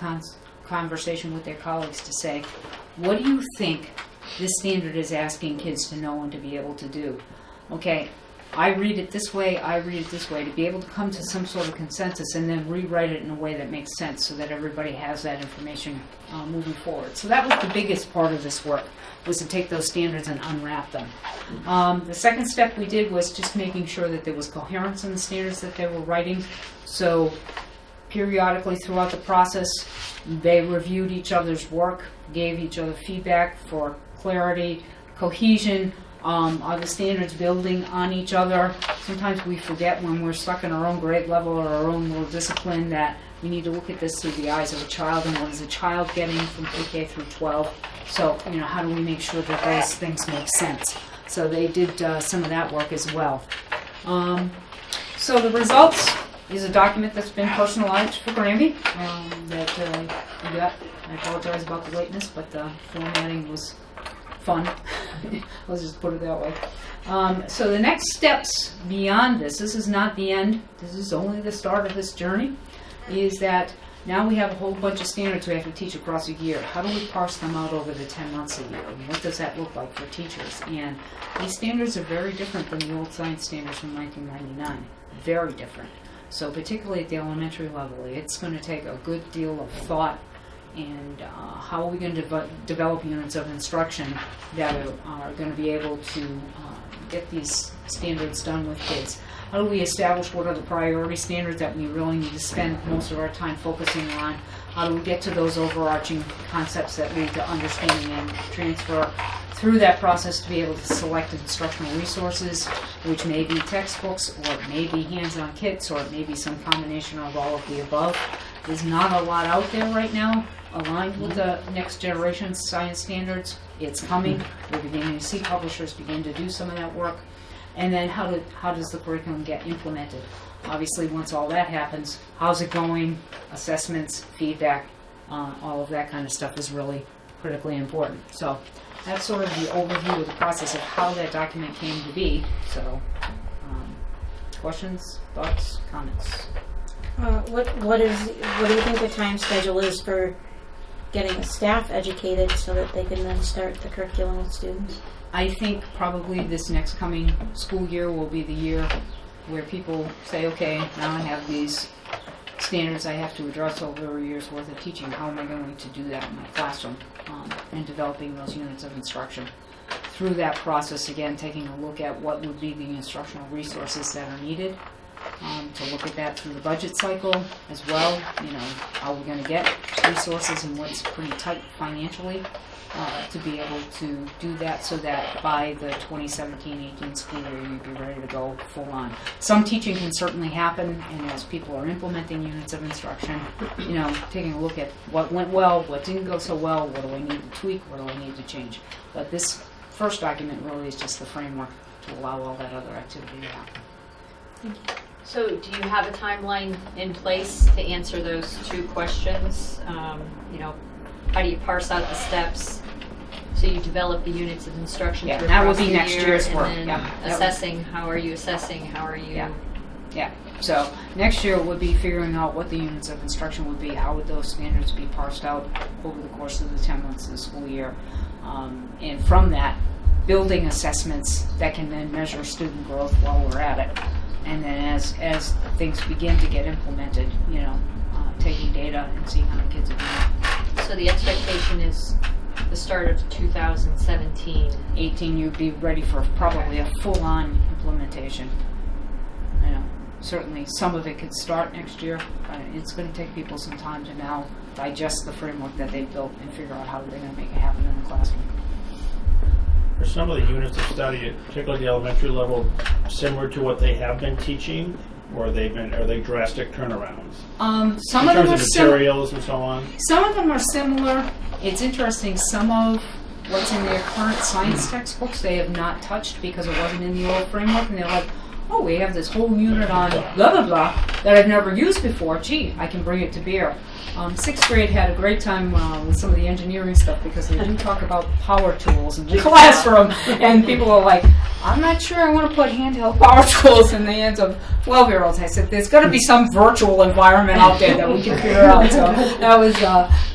Speaker 1: conversation with their colleagues to say, what do you think this standard is asking kids to know and to be able to do? Okay, I read it this way, to be able to come to some sort of consensus and then rewrite it in a way that makes sense so that everybody has that information moving forward. So that was the biggest part of this work, was to take those standards and unwrap them. The second step we did was just making sure that there was coherence in the standards that they were writing. So periodically throughout the process, they reviewed each other's work, gave each other feedback for clarity, cohesion. Are the standards building on each other? Sometimes we forget when we're stuck in our own grade level or our own little discipline that we need to look at this through the eyes of a child, and what is a child getting from pre-K through 12? So, how do we make sure that those things make sense? So they did some of that work as well. So the results is a document that's been personalized for Granby that we got. I apologize about the lateness, but the formatting was fun. Let's just put it that way. So the next steps beyond this is not the end, this is only the start of this journey, is that now we have a whole bunch of standards we have to teach across a year. How do we parse them out over the 10 months a year? And what does that look like for teachers? And these standards are very different than the old science standards from 1999. Very different. So particularly at the elementary level, it's going to take a good deal of thought and how are we going to develop units of instruction that are going to be able to get these standards done with kids. How do we establish what are the priority standards that we really need to spend most of our time focusing on? How do we get to those overarching concepts that lead to understanding and transfer through that process to be able to select instructional resources, which may be textbooks, or it may be hands-on kits, or it may be some combination of all of the above. There's not a lot out there right now aligned with the next generation science standards. It's coming. We're beginning to see publishers begin to do some of that work. And then how does the curriculum get implemented? Obviously, once all that happens, how's it going? Assessments, feedback, all of that kind of stuff is really critically important. So that's sort of the overview of the process of how that document came to be. So questions, thoughts, comments?
Speaker 3: What do you think the time schedule is for getting the staff educated so that they can then start the curriculum with students?
Speaker 1: I think probably this next coming school year will be the year where people say, okay, now I have these standards I have to address over a year's worth of teaching. How am I going to do that in my classroom? And developing those units of instruction. Through that process, again, taking a look at what would be the instructional resources that are needed. To look at that through the budget cycle as well. How we're going to get resources and what's pretty tight financially to be able to do that so that by the 2017-18 school year you'd be ready to go full on. Some teaching can certainly happen, and as people are implementing units of instruction, taking a look at what went well, what didn't go so well, what do I need to tweak, what do I need to change. But this first document really is just the framework to allow all that other activity to happen.
Speaker 3: Thank you.
Speaker 8: So do you have a timeline in place to answer those two questions? How do you parse out the steps? So you develop the units of instruction
Speaker 1: Yeah,
Speaker 8: for
Speaker 1: that would
Speaker 8: across
Speaker 1: be
Speaker 8: the
Speaker 1: next
Speaker 8: year,
Speaker 1: year's
Speaker 8: and
Speaker 1: work.
Speaker 8: then
Speaker 1: Yeah, that would-
Speaker 8: assessing, how are you assessing? How are you?
Speaker 1: Yeah. So next year would be figuring out what the units of instruction would be. How would those standards be parsed out over the course of the 10 months of the school year? And from that, building assessments that can then measure student growth while we're at it. And then as things begin to get implemented, taking data and seeing how the kids are doing.
Speaker 8: So the expectation is the start of 2017.
Speaker 1: 18, you'd be ready for probably a full-on implementation. Certainly some of it could start next year. It's going to take people some time to now digest the framework that they've built and figure out how they're going to make it happen in the classroom.
Speaker 5: Are some of the units of study, particularly the elementary level, similar to what they have been teaching, or are they drastic turnarounds?
Speaker 1: Some
Speaker 5: in
Speaker 1: of them
Speaker 5: terms
Speaker 1: are
Speaker 5: of materials and so on?
Speaker 1: Some of them are similar. It's interesting. Some of what's in their current science textbooks they have not touched because it wasn't in the old framework, and they're like, oh, we have this whole unit on blah, blah, blah that I've never used before. Gee, I can bring it to bear. Sixth grade had a great time with some of the engineering stuff because they didn't talk about power tools in the classroom, and people were like, I'm not sure I want to put handheld power tools in the hands of 12-year-olds. I said, there's got to be some virtual environment out there that we can figure out. So that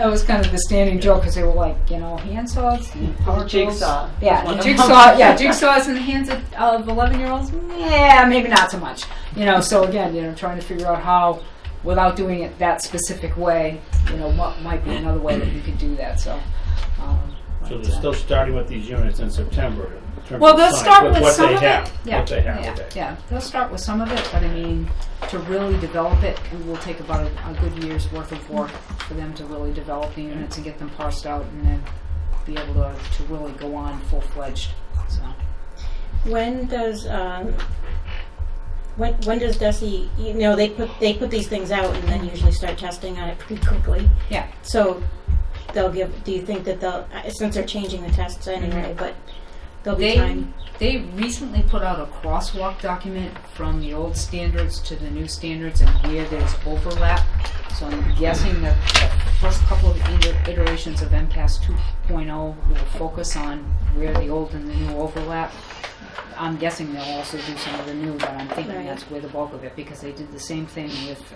Speaker 1: was kind of the standing joke because they were like, handsaws and power tools.
Speaker 4: Jigsaw.
Speaker 1: Yeah, and jigsaws in the hands of 11-year-olds. Yeah, maybe not so much. So again, trying to figure out how, without doing it that specific way, what might be another way that you could do that. So
Speaker 5: they're still starting with these units in September.
Speaker 1: Well, they'll start with
Speaker 5: what
Speaker 1: some
Speaker 5: they
Speaker 1: of
Speaker 5: have.
Speaker 1: it. Yeah.
Speaker 5: What they have.
Speaker 1: Yeah.
Speaker 5: Okay.
Speaker 1: Yeah. They'll start with some of it, but I mean, to really develop it, it will take about a good year's worth of work for them to really develop the units and get them parsed out and then be able to really go on full-fledged. So.
Speaker 3: When does DESE, they put these things out and then usually start testing on it pretty quickly.
Speaker 1: Yeah.
Speaker 3: So do you think that they'll, since they're changing the tests anyway, but there'll be time?
Speaker 1: They recently put out a crosswalk document from the old standards to the new standards and where there's overlap. So I'm guessing that the first couple of iterations of MCAS 2.0 will focus on where the old and the new overlap. I'm guessing they'll also do some of the new, but I'm thinking that's where the bulk of it, because they did the same thing with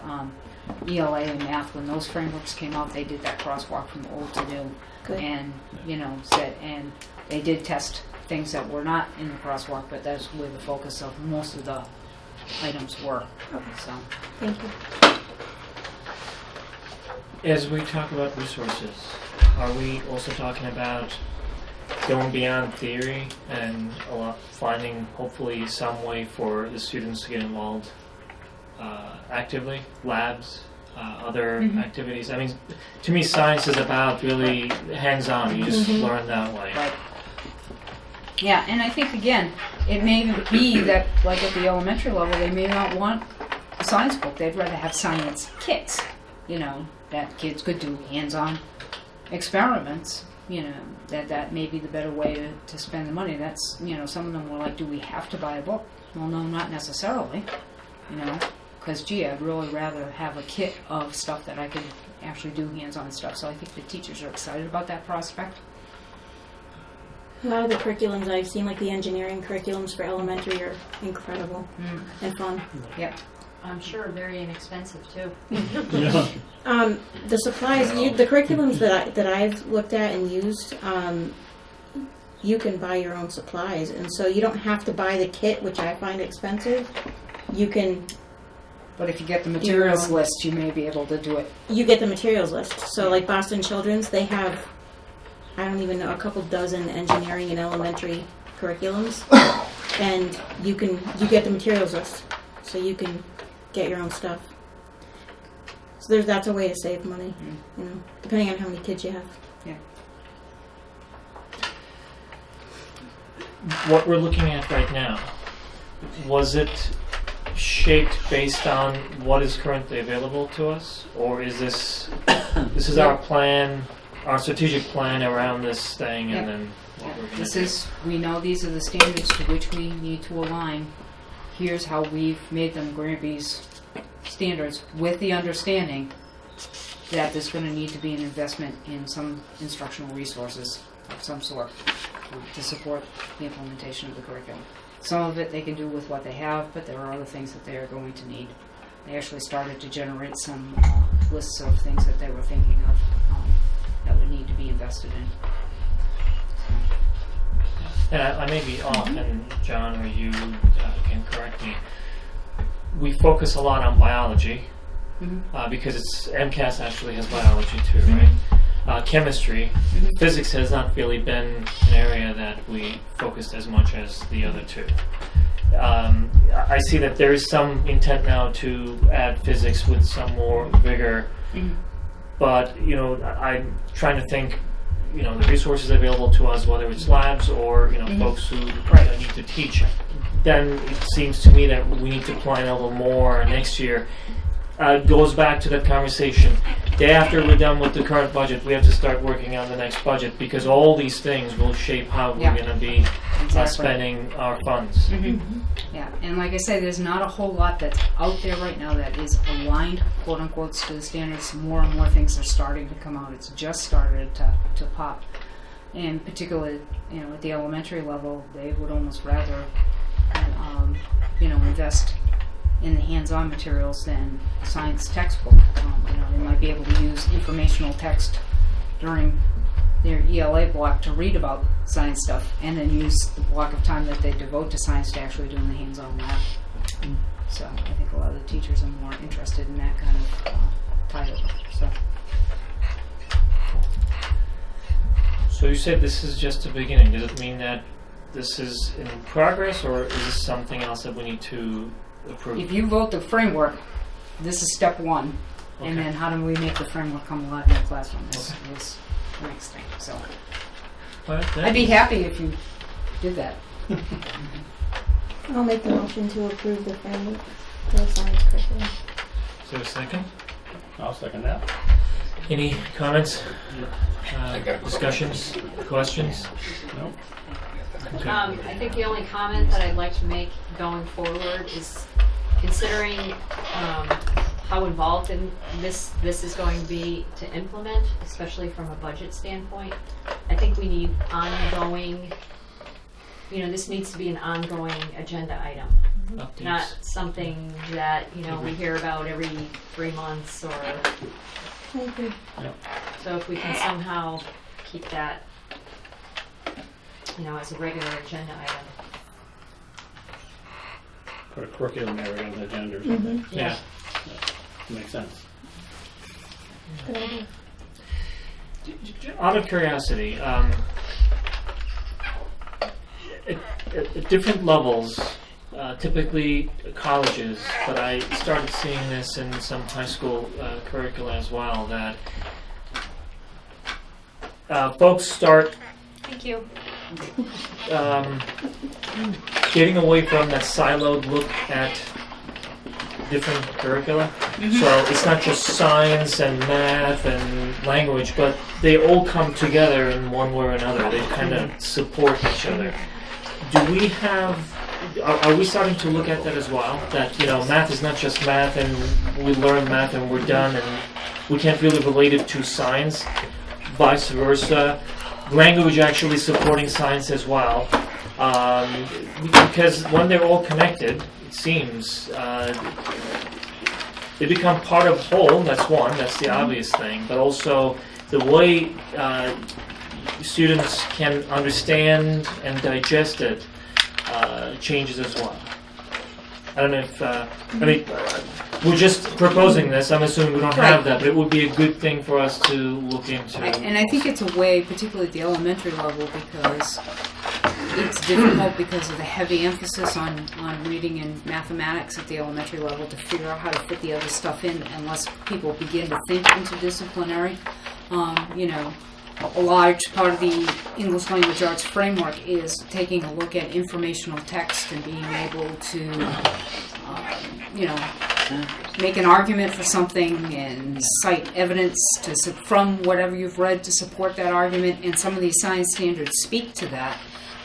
Speaker 1: ELA and math. When those frameworks came out, they did that crosswalk from old to new.
Speaker 3: Good.
Speaker 1: And, and they did test things that were not in the crosswalk, but that's where the focus of most of the items were. So.
Speaker 3: Thank you.
Speaker 2: As we talk about resources, are we also talking about going beyond theory and finding hopefully some way for the students to get involved actively, labs, other activities? I mean, to me, science is about really hands-on. You just learn that way.
Speaker 1: Right. Yeah, and I think, again, it may be that, like at the elementary level, they may not want a science book. They'd rather have science kits, that kids could do hands-on experiments. That may be the better way to spend the money. That's, some of them were like, do we have to buy a book? Well, no, not necessarily, because, I'd really rather have a kit of stuff that I could actually do hands-on stuff. So I think the teachers are excited about that prospect.
Speaker 3: A lot of the curriculums I've seen, like the engineering curriculums for elementary, are incredible and fun.
Speaker 1: Yep.
Speaker 8: I'm sure very inexpensive too.
Speaker 5: Yeah.
Speaker 3: The supplies, the curriculums that I've looked at and used, you can buy your own supplies, and so you don't have to buy the kit, which I find expensive. You can.
Speaker 1: But if you get the materials list, you may be able to do it.
Speaker 3: You get the materials list. So, like Boston Children's, they have, I don't even know, a couple dozen engineering and elementary curriculums, and you get the materials list, so you can get your own stuff. So that's a way to save money, depending on how many kids you have.
Speaker 1: Yeah.
Speaker 2: What we're looking at right now, was it shaped based on what is currently available to us, or is this is our plan, our strategic plan around this thing, and then what we're going to do?
Speaker 1: We know these are the standards to which we need to align. Here's how we've made them Granby's standards, with the understanding that there's going to need to be an investment in some instructional resources of some sort to support the implementation of the curriculum. Some of it they can do with what they have, but there are other things that they are going to need. They actually started to generate some lists of things that they were thinking of that would need to be invested in.
Speaker 2: And I may be off, and John or you can correct me. We focus a lot on biology because MCAS actually has biology too, right? Chemistry, physics has not really been an area that we focused as much as the other two. I see that there is some intent now to add physics with some more vigor, but I'm trying to think. The resources available to us, whether it's labs or folks who need to teach, then it seems to me that we need to plan a little more next year. It goes back to that conversation. day after we're done with the current budget, we have to start working on the next budget, because all these things will shape how we're
Speaker 1: Yeah.
Speaker 2: going to be
Speaker 1: Exactly.
Speaker 2: spending our funds.
Speaker 1: Yeah, and like I say, there's not a whole lot that's out there right now that is aligned, quote unquote, to the standards. More and more things are starting to come out. It's just started to pop. And particularly, at the elementary level, they would almost rather, invest in the hands-on materials than a science textbook. They might be able to use informational text during their ELA block to read about science stuff, and then use the block of time that they devote to science to actually doing the hands-on lab. So I think a lot of the teachers are more interested in that kind of title.
Speaker 2: So you said this is just the beginning. Does it mean that this is in progress, or is this something else that we need to approve?
Speaker 1: If you vote the framework, this is step one, and
Speaker 2: Okay.
Speaker 1: then how do we make the framework come alive in the classroom is the next thing. So
Speaker 2: All right, then.
Speaker 1: I'd be happy if you did that.
Speaker 3: I'll make the motion to approve the framework for the science curriculum.
Speaker 2: Is there a second?
Speaker 5: I'll second that.
Speaker 2: Any comments? Discussions? Questions?
Speaker 5: No?
Speaker 2: Okay.
Speaker 8: I think the only comment that I'd like to make going forward is considering how involved in this is going to be to implement, especially from a budget standpoint. I think we need ongoing, this needs to be an ongoing agenda item,
Speaker 2: Updates.
Speaker 8: not something that, we hear about every 3 months or,
Speaker 3: I agree.
Speaker 8: so if we can somehow keep that, as a regular agenda item.
Speaker 5: Put a curriculum area on the agenda or something.
Speaker 2: Yeah.
Speaker 5: Makes sense.
Speaker 3: Good idea.
Speaker 2: Out of curiosity, at different levels, typically colleges, but I started seeing this in some high school curricula as well, that folks start
Speaker 8: Thank you.
Speaker 2: getting away from that siloed look at different curricula. So it's not just science and math and language, but they all come together in one way or another. They kind of support each other. Do we have, are we starting to look at that as well? That, math is not just math and we learn math and we're done and we can't really relate it to science, vice versa. Language actually supporting science as well. Because when they're all connected, it seems, they become part of whole. That's one, that's the obvious thing. But also the way students can understand and digest it changes as well. I don't know if, we're just proposing this. I'm assuming we don't have that, but it would be a good thing for us to look into.
Speaker 1: And I think it's a way, particularly at the elementary level, because it's difficult because of the heavy emphasis on reading and mathematics at the elementary level to figure out how to fit the other stuff in unless people begin to think interdisciplinary. A large part of the English language arts framework is taking a look at informational text and being able to, make an argument for something and cite evidence from whatever you've read to support that argument, and some of these science standards speak to that.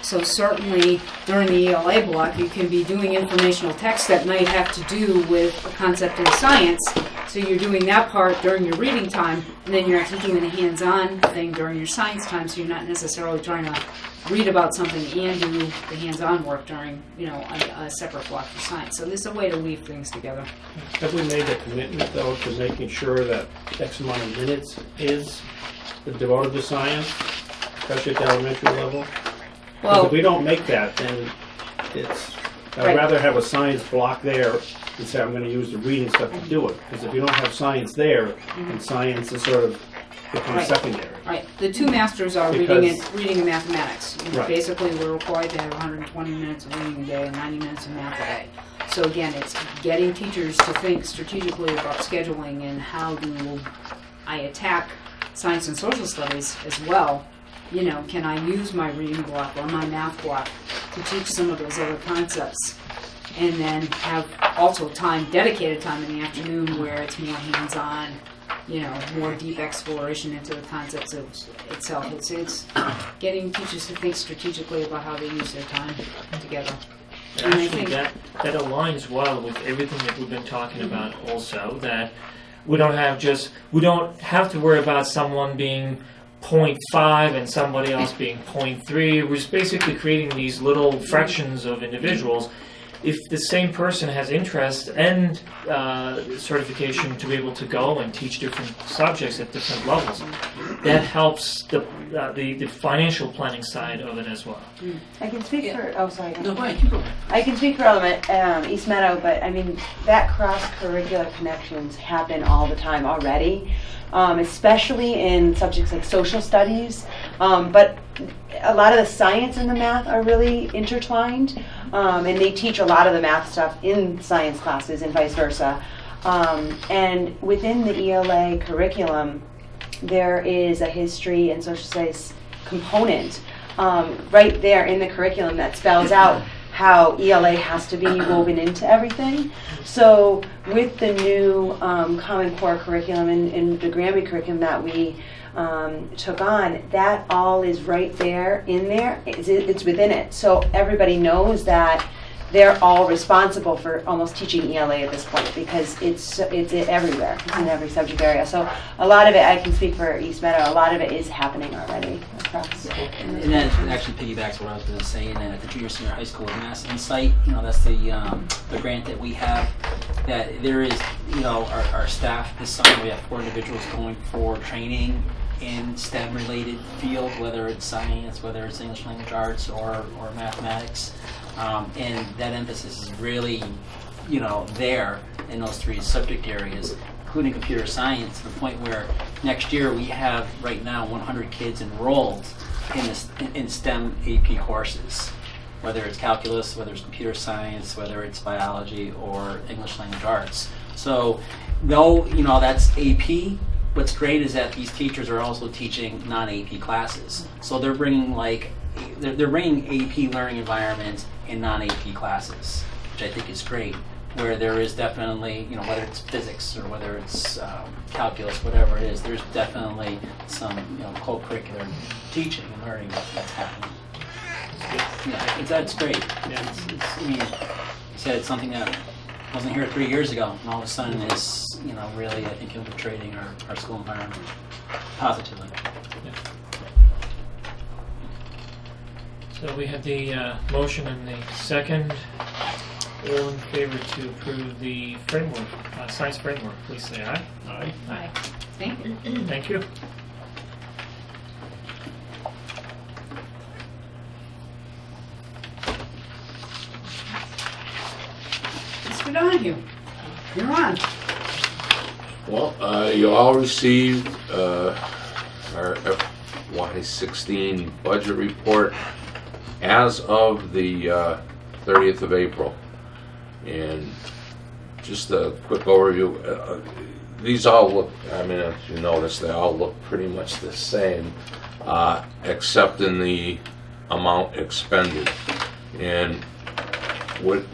Speaker 1: So certainly during the ELA block, you can be doing informational text that might have to do with a concept in science. So you're doing that part during your reading time, and then you're actually doing the hands-on thing during your science time, so you're not necessarily trying to read about something and do the hands-on work during, a separate block for science. So there's a way to weave things together.
Speaker 5: Have we made a commitment, though, to making sure that X amount of minutes is devoted to science, especially at the elementary level? Because if we don't make that, then I'd rather have a science block there and say I'm going to use the reading stuff to do it. Because if you don't have science there, then science is sort of becomes secondary.
Speaker 1: Right. The two masters are reading and mathematics.
Speaker 5: Right.
Speaker 1: Basically, we're required to have 120 minutes of reading a day and 90 minutes of math a day. So again, it's getting teachers to think strategically about scheduling and how do I attack science and social studies as well. Can I use my reading block or my math block to teach some of those other concepts? And then have also dedicated time in the afternoon where it's more hands-on more deep exploration into the concepts of itself. It's getting teachers to think strategically about how they use their time together. And I
Speaker 2: Actually,
Speaker 1: think
Speaker 2: that aligns well with everything that we've been talking about also, that we don't have to worry about someone being 0.5 and somebody else being 0.3. We're just basically creating these little fractions of individuals. If the same person has interest and certification to be able to go and teach different subjects at different levels, that helps the financial planning side of it as well.
Speaker 4: I can speak for, oh, sorry.
Speaker 9: No, fine, keep going.
Speaker 4: I can speak for East Meadow, but I mean, that cross-curricular connections happen all the time already, especially in subjects like social studies, but a lot of the science and the math are really intertwined, and they teach a lot of the math stuff in science classes and vice versa. And within the ELA curriculum, there is a history and social studies component right there in the curriculum that spells out how ELA has to be woven into everything. So with the new Common Core curriculum and the Granby curriculum that we took on, that all is right there in there. It's within it. So everybody knows that they're all responsible for almost teaching ELA at this point, because it's everywhere. It's in every subject area. So a lot of it, I can speak for East Meadow, a lot of it is happening already across.
Speaker 9: And that actually piggybacks what I was going to say. And then at the junior senior high school with Mass Insight, that's the grant that we have. That there is, our staff this summer, we have 4 individuals going for training in STEM related field, whether it's science, whether it's English language arts or mathematics. And that emphasis is really, there in those 3 subject areas, including computer science, to the point where next year we have right now 100 kids enrolled in STEM AP courses, whether it's calculus, whether it's computer science, whether it's biology or English language arts. So, though, that's AP, what's great is that these teachers are also teaching non-AP classes. So they're bringing they're bringing AP learning environments in non-AP classes, which I think is great, where there is definitely, whether it's physics or whether it's calculus, whatever it is, there's definitely some, co-curricular teaching and learning that's happening. Yeah, that's great. Yeah, you said it's something that wasn't here 3 years ago, and all of a sudden is, really, I think, infiltrating our school environment positively.
Speaker 2: Yeah. So we have the motion and the second. All in favor to approve the framework, science framework, please say aye.
Speaker 5: Aye.
Speaker 1: Aye. Thank you.
Speaker 2: Thank you.
Speaker 1: Mr. Donahue, you're on.
Speaker 10: Well, you all received our FY16 budget report as of the 30th of April. And just a quick overview, these all look, if you notice, they all look pretty much the same, except in the amount expended. And what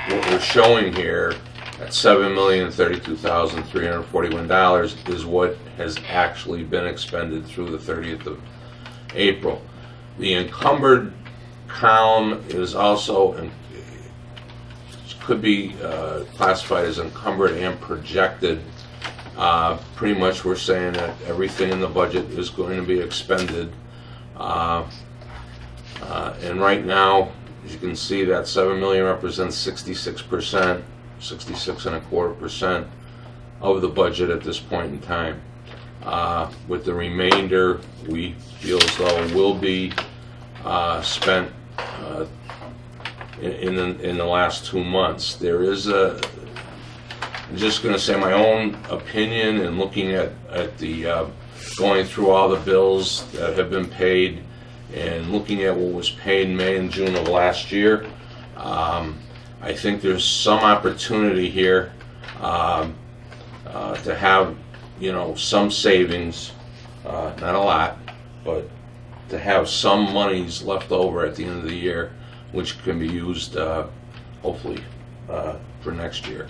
Speaker 10: we're showing here at $7,032,341 is what has actually been expended through the 30th of April. The encumbered column is also could be classified as encumbered and projected. Pretty much we're saying that everything in the budget is going to be expended. And right now, as you can see, that $7 million represents 66%, 66.25% of the budget at this point in time. With the remainder, we feel as though will be spent in the last 2 months. There is I'm just going to say my own opinion and looking at the going through all the bills that have been paid and looking at what was paid in May and June of last year. I think there's some opportunity here to have, some savings, not a lot, but to have some monies left over at the end of the year, which can be used, hopefully, for next year.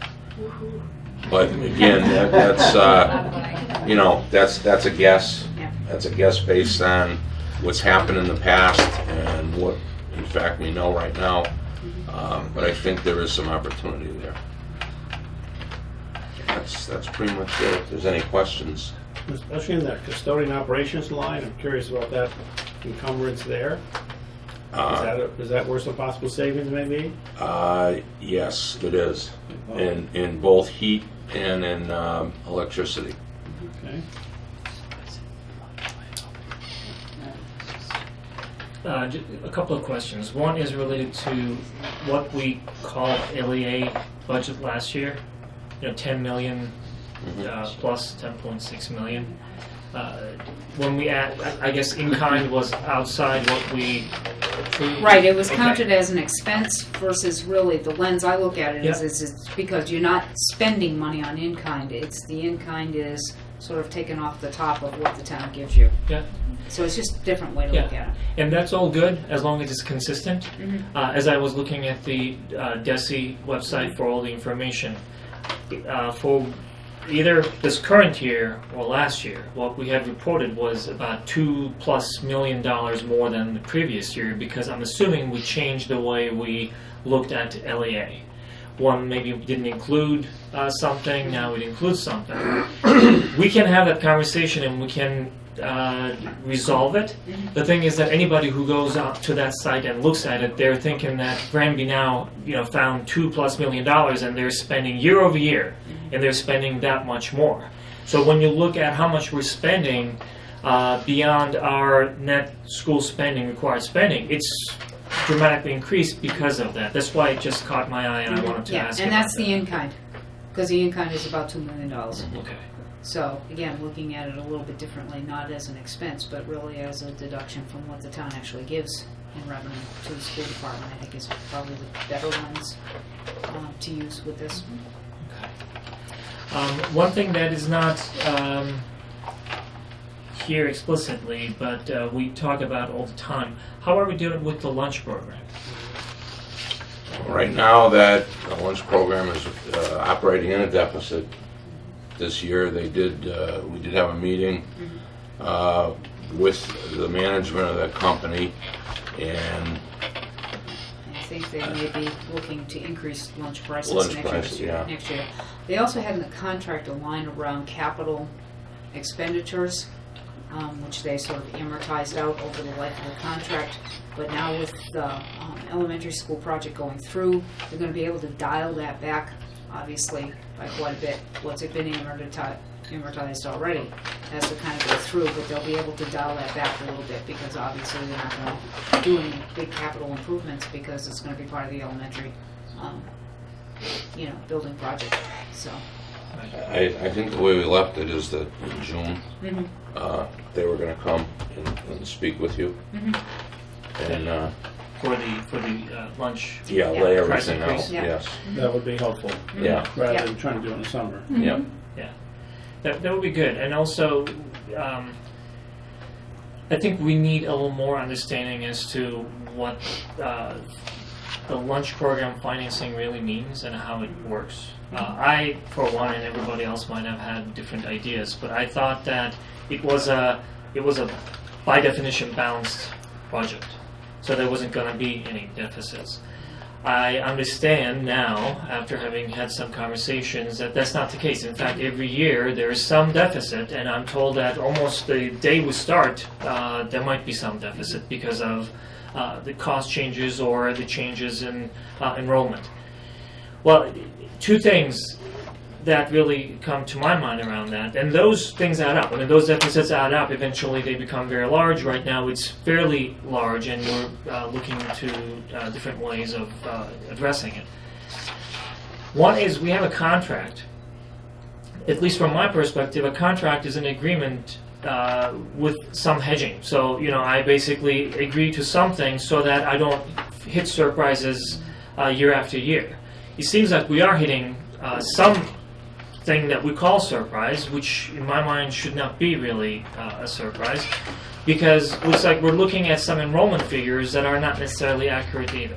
Speaker 10: But again, that's a guess. That's a guess based on what's happened in the past and what, in fact, we know right now. But I think there is some opportunity there. That's pretty much it. If there's any questions.
Speaker 5: Especially in that custodian operations line, I'm curious about that encumbrance there. Is that where some possible savings may be?
Speaker 10: Yes, it is. In both heat and in electricity.
Speaker 5: Okay.
Speaker 2: A couple of questions. One is related to what we called LEA budget last year. 10 million plus 10.6 million. When we add, I guess in-kind was outside what we approved.
Speaker 1: Right, it was
Speaker 2: Okay.
Speaker 1: counted as an expense versus really the lens I look at it is it's because you're not spending money on in-kind. It's the in-kind is sort of taken off the top of what the town gives you.
Speaker 2: Yeah.
Speaker 1: So it's just a different way to
Speaker 2: Yeah.
Speaker 1: look at it.
Speaker 2: And that's all good as long as it's consistent. As I was looking at the DESI website for all the information, for either this current year or last year, what we had reported was about $2+ million more than the previous year, because I'm assuming we changed the way we looked at LEA. One maybe didn't include something, now it includes something. We can have that conversation and we can resolve it. The thing is that anybody who goes out to that site and looks at it, they're thinking that Granby now, found $2+ million and they're spending year over year, and they're spending that much more. So when you look at how much we're spending beyond our net school spending, required spending, it's dramatically increased because of that. That's why it just caught my eye and I wanted to ask
Speaker 1: and
Speaker 2: about
Speaker 1: that's the in-kind, because the in-kind is about $2 million.
Speaker 2: Okay.
Speaker 1: So again, looking at it a little bit differently, not as an expense, but really as a deduction from what the town actually gives in revenue to the school department, I think is probably the better lens to use with this.
Speaker 2: One thing that is not here explicitly, but we talk about all the time, how are we doing with the lunch program?
Speaker 10: Right now, that lunch program is operating in a deficit. This year, we did have a meeting with the management of that company, and
Speaker 1: I think they may be looking to increase lunch prices
Speaker 10: Lunch
Speaker 1: next
Speaker 10: prices,
Speaker 1: year.
Speaker 10: yeah.
Speaker 1: Next year. They also had in the contract a line around capital expenditures, which they sort of amortized out over the life of the contract. But now with the elementary school project going through, they're going to be able to dial that back, obviously, by quite a bit. What's it been amortized already has to kind of go through, but they'll be able to dial that back a little bit because obviously they're not going to do any big capital improvements because it's going to be part of the elementary, building project. So.
Speaker 10: I think the way we left it is that in June, they were going to come and speak with you. And
Speaker 2: For the lunch.
Speaker 10: lay
Speaker 2: Price
Speaker 10: everything out.
Speaker 2: increase.
Speaker 1: Yeah.
Speaker 10: Yes.
Speaker 5: That would be helpful,
Speaker 10: Yeah.
Speaker 5: rather than trying to do it in the summer.
Speaker 10: Yeah.
Speaker 2: That would be good. And also, I think we need a little more understanding as to what the lunch program financing really means and how it works. I, for one, and everybody else might have had different ideas, but I thought that it was a by definition balanced budget, so there wasn't going to be any deficits. I understand now, after having had some conversations, that that's not the case. In fact, every year there is some deficit, and I'm told that almost the day we start, there might be some deficit because of the cost changes or the changes in enrollment. Well, two things that really come to my mind around that, and those things add up. I mean, those deficits add up. Eventually, they become very large. Right now, it's fairly large, and we're looking to different ways of addressing it. One is we have a contract. At least from my perspective, a contract is an agreement with some hedging. So, I basically agree to something so that I don't hit surprises year after year. It seems like we are hitting some thing that we call surprise, which in my mind should not be really a surprise, because it looks like we're looking at some enrollment figures that are not necessarily accurate either.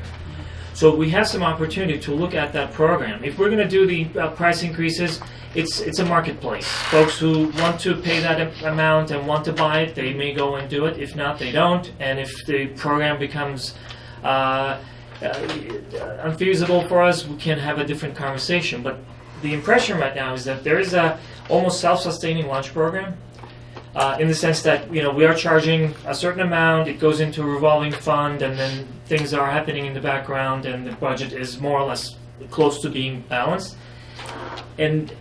Speaker 2: So we have some opportunity to look at that program. If we're going to do the price increases, it's a marketplace. Folks who want to pay that amount and want to buy it, they may go and do it. If not, they don't. And if the program becomes unfeasible for us, we can have a different conversation. But the impression right now is that there is a almost self-sustaining lunch program. In the sense that, we are charging a certain amount, it goes into a revolving fund, and then things are happening in the background, and the budget is more or less close to being balanced. And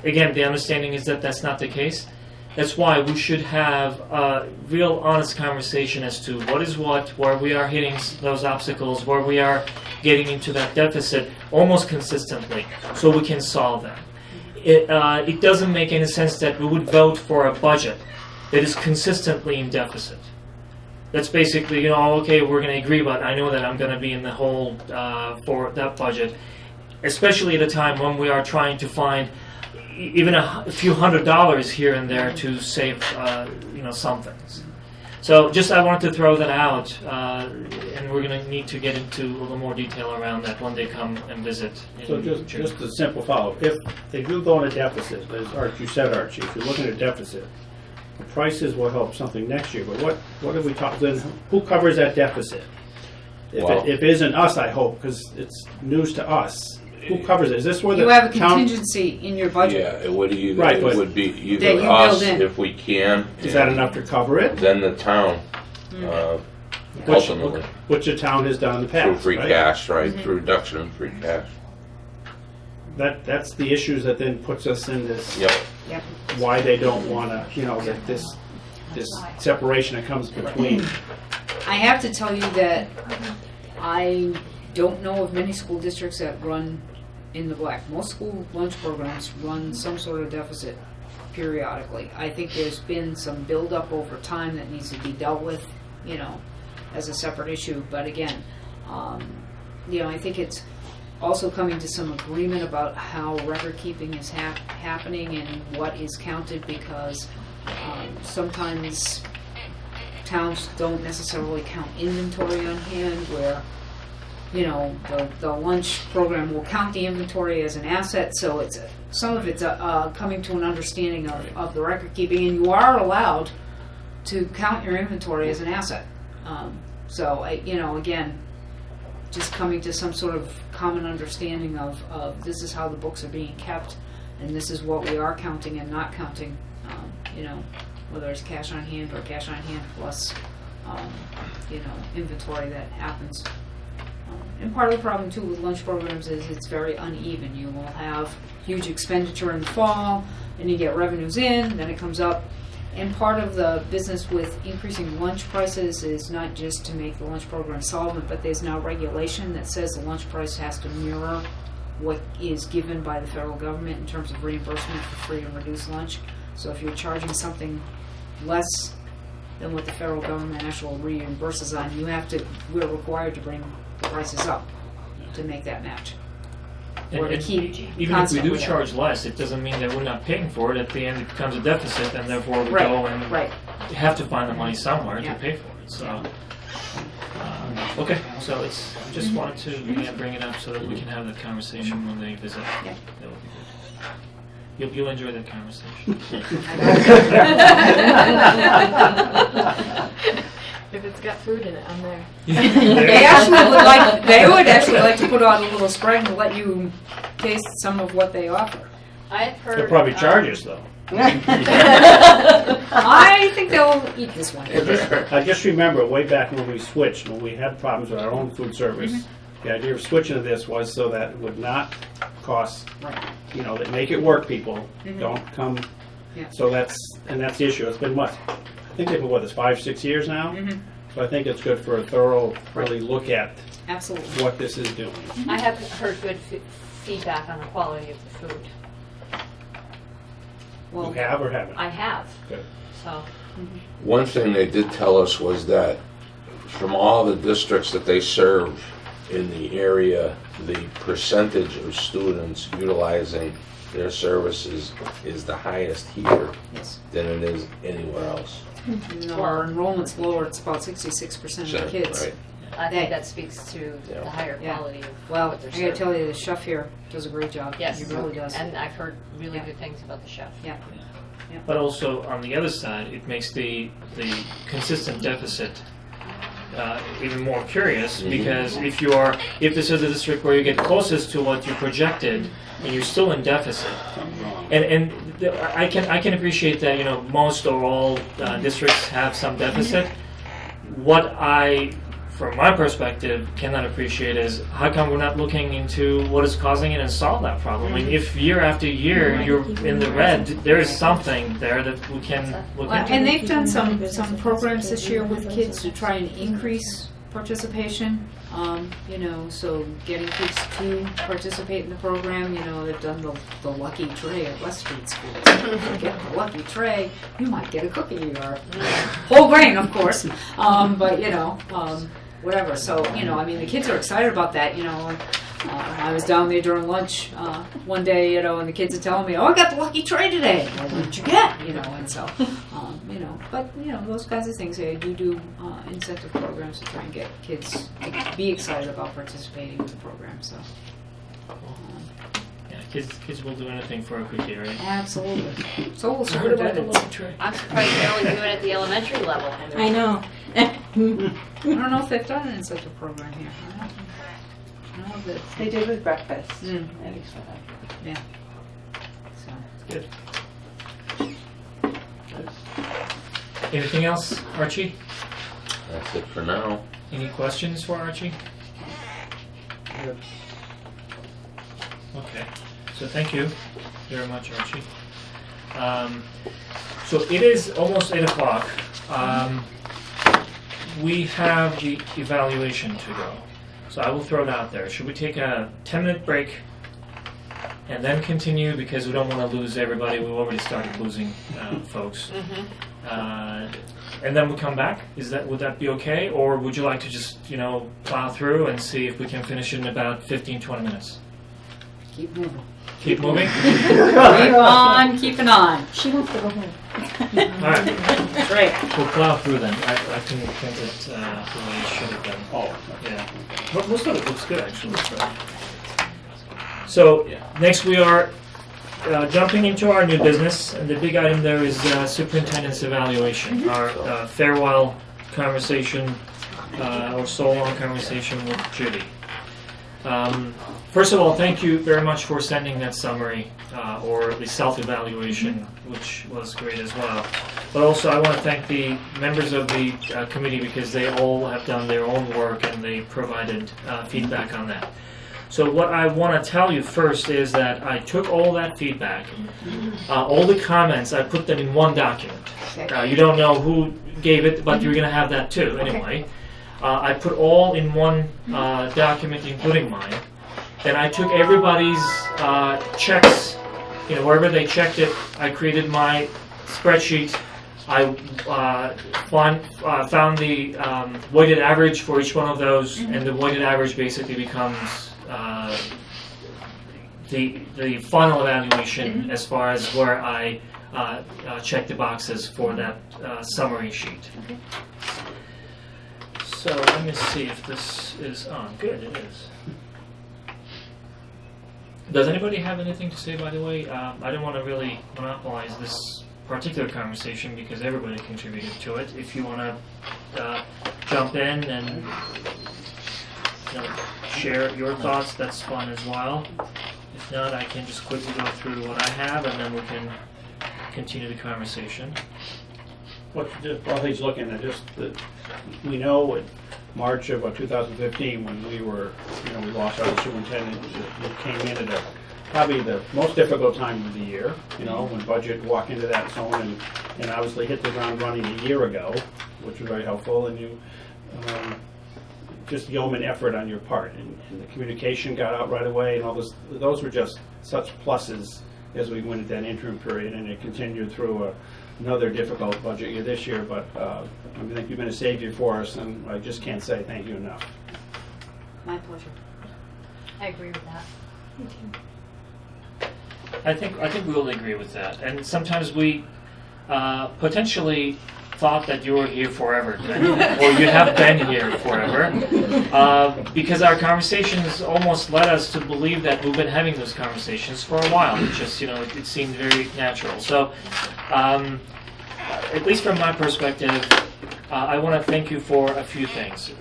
Speaker 2: again, the understanding is that that's not the case. That's why we should have a real honest conversation as to what is what, where we are hitting those obstacles, where we are getting into that deficit almost consistently, so we can solve that. It doesn't make any sense that we would vote for a budget that is consistently in deficit. That's basically, okay, we're going to agree, but I know that I'm going to be in the hole for that budget, especially at a time when we are trying to find even a few $100s here and there to save, something. So just I wanted to throw that out, and we're going to need to get into a little more detail around that when they come and visit.
Speaker 5: So just a simple follow-up. If they do go in a deficit, as you said, Archie, if you're looking at a deficit, the prices will help something next year. But what have we talked? Then who covers that deficit? If it isn't us, I hope, because it's news to us. Who covers it? Is this where the
Speaker 1: You have a
Speaker 5: town?
Speaker 1: contingency in your budget.
Speaker 10: Yeah, it would either,
Speaker 5: Right,
Speaker 10: it
Speaker 5: but-
Speaker 10: would be
Speaker 1: That
Speaker 10: either
Speaker 1: you
Speaker 10: us
Speaker 1: build in.
Speaker 10: if we can.
Speaker 5: Is that
Speaker 10: and
Speaker 5: enough to cover it?
Speaker 10: Then the town, ultimately,
Speaker 5: Which the town has done in the past,
Speaker 10: through free
Speaker 5: right?
Speaker 10: cash, right, through reduction in free cash.
Speaker 5: That's the issues that then puts us in this.
Speaker 10: Yep.
Speaker 1: Yep.
Speaker 5: Why they don't want to, that this separation that comes between.
Speaker 1: I have to tell you that I don't know of many school districts that run in the black. Most school lunch programs run some sort of deficit periodically. I think there's been some buildup over time that needs to be dealt with, as a separate issue. But again, I think it's also coming to some agreement about how record keeping is happening and what is counted, because sometimes towns don't necessarily count inventory on hand, where the lunch program will count the inventory as an asset. So some of it's coming to an understanding of the record keeping, and you are allowed to count your inventory as an asset. So again, just coming to some sort of common understanding of this is how the books are being kept, and this is what we are counting and not counting. Whether it's cash on hand or cash on hand plus inventory that happens. And part of the problem too with lunch programs is it's very uneven. You will have huge expenditure in the fall, and you get revenues in, then it comes up. And part of the business with increasing lunch prices is not just to make the lunch program solvent, but there's now regulation that says the lunch price has to mirror what is given by the federal government in terms of reimbursement for free and reduced lunch. So if you're charging something less than what the federal government actually reimburses on, we're required to bring the prices up to make that match. Or to keep
Speaker 2: Even if we
Speaker 1: constant
Speaker 2: do
Speaker 1: with it.
Speaker 2: charge less, it doesn't mean that we're not paying for it. At the end, it becomes a deficit, and therefore we
Speaker 1: Right,
Speaker 2: go and
Speaker 1: right.
Speaker 2: have to find the money somewhere
Speaker 1: Yeah.
Speaker 2: to pay for it. So, okay, so it's just wanted to bring it up so that we can have that conversation when they visit.
Speaker 1: Yeah.
Speaker 2: That would be good. You'll enjoy that conversation.
Speaker 8: If it's got food in it, I'm there.
Speaker 1: They would actually like to put on a little spread and let you taste some of what they offer.
Speaker 8: I've heard.
Speaker 5: They'll probably charge us though.
Speaker 1: I think they'll eat this one.
Speaker 5: I just remember way back when we switched, when we had problems with our own food service, the idea of switching to this was so that it would not cost, that make it work, people. Don't come.
Speaker 1: Yeah.
Speaker 5: So that's the issue. It's been what? I think they've been, it's 5-6 years now? So I think it's good for a thorough, really look at
Speaker 1: Absolutely.
Speaker 5: what this is doing.
Speaker 8: I have heard good feedback on the quality of the food.
Speaker 5: You
Speaker 1: Well,
Speaker 5: have or haven't?
Speaker 8: I have.
Speaker 5: Good.
Speaker 8: So
Speaker 10: One thing they did tell us was that from all the districts that they serve in the area, the percentage of students utilizing their services is the highest here
Speaker 1: yes.
Speaker 10: than it is anywhere else.
Speaker 1: No, our enrollment's lower. It's about 66% of the kids.
Speaker 10: Right.
Speaker 8: I think that speaks to
Speaker 10: Yeah.
Speaker 8: the higher
Speaker 1: Yeah.
Speaker 8: quality of
Speaker 1: Well,
Speaker 8: what they're
Speaker 1: I gotta
Speaker 8: serving.
Speaker 1: tell you, the chef here does a great job.
Speaker 8: Yes,
Speaker 1: He really does.
Speaker 8: and I've heard really
Speaker 1: Yeah.
Speaker 8: good things about the chef.
Speaker 1: Yeah.
Speaker 2: But also, on the other side, it makes the consistent deficit even more curious, because if this is a district where you get closest to what you projected and you're still in deficit, I can appreciate that, most or all districts have some deficit. What I, from my perspective, cannot appreciate is how come we're not looking into what is causing it and solve that problem. I mean, if year after year you're in the red, there is something there that we can look
Speaker 1: Well,
Speaker 2: into.
Speaker 1: and they've done some programs this year with kids to try and increase participation. So getting kids to participate in the program. They've done the lucky tray at West Street School. If you get the lucky tray, you might get a cookie or whole grain, of course. Whatever. So the kids are excited about that. I was down there during lunch one day, and the kids are telling me, "Oh, I got the lucky tray today." Well, what did you get? And so, but those kinds of things. They do incentive programs to try and get kids to be excited about participating in the program. So,
Speaker 2: Yeah, kids will do anything for a cookie, right?
Speaker 1: absolutely. So will
Speaker 2: So what about the
Speaker 1: superintendents.
Speaker 2: lucky tray?
Speaker 8: I'm surprised they only do it at the elementary level.
Speaker 3: I know.
Speaker 1: I don't know if they've done an incentive program here. I don't know that.
Speaker 4: They did with breakfast.
Speaker 1: Mm.
Speaker 4: I think so.
Speaker 1: So.
Speaker 2: Good. Anything else, Archie?
Speaker 10: That's it for now.
Speaker 2: Any questions for Archie? Okay, so thank you very much, Archie. So it is almost 8 o'clock. We have the evaluation to go. So I will throw it out there. Should we take a 10-minute break and then continue, because we don't want to lose everybody? We've already started losing folks. And then we come back. Would that be okay? Or would you like to just, plow through and see if we can finish it in about 15, 20 minutes?
Speaker 1: Keep moving.
Speaker 2: Keep moving?
Speaker 1: Keep on keeping on.
Speaker 3: She wants to go home.
Speaker 2: All right,
Speaker 1: That's right.
Speaker 2: we'll plow through then. I can print it the way it should have been.
Speaker 5: Oh,
Speaker 2: Yeah. Most of it looks good, actually. So, next we are jumping into our new business, and the big item there is superintendent's evaluation, our farewell conversation, or so-long conversation with Judy. First of all, thank you very much for sending that summary, or the self-evaluation, which was great as well. But also, I want to thank the members of the committee, because they all have done their own work and they provided feedback on that. So what I want to tell you first is that I took all that feedback, all the comments, I put them in one document. You don't know who gave it, but you're going to have that too, anyway. I put all in one document, including mine. Then I took everybody's checks, wherever they checked it, I created my spreadsheet. I found the weighted average for each one of those, and the weighted average basically becomes the final evaluation as far as where I check the boxes for that summary sheet. So let me see if this is on. Good, it is. Does anybody have anything to say, by the way? I don't want to really monopolize this particular conversation because everybody contributed to it. If you want to jump in and share your thoughts, that's fine as well. If not, I can just quickly go through what I have, and then we can continue the conversation.
Speaker 5: While he's looking at just that, we know in March of 2015, when we lost our superintendent, it came in at probably the most difficult time of the year, when budget walked into that zone and obviously hit the ground running a year ago, which was very helpful, and you just yeoman effort on your part, and the communication got out right away, and all those were just such pluses as we went into that interim period, and it continued through another difficult budget year this year, but I think you've been a savior for us, and I just can't say thank you enough.
Speaker 1: My pleasure.
Speaker 8: I agree with that.
Speaker 2: I think we all agree with that, and sometimes we potentially thought that you were here forever, or you have been here forever, because our conversations almost led us to believe that we've been having those conversations for a while. It just, it seemed very natural. So, at least from my perspective, I want to thank you for a few things.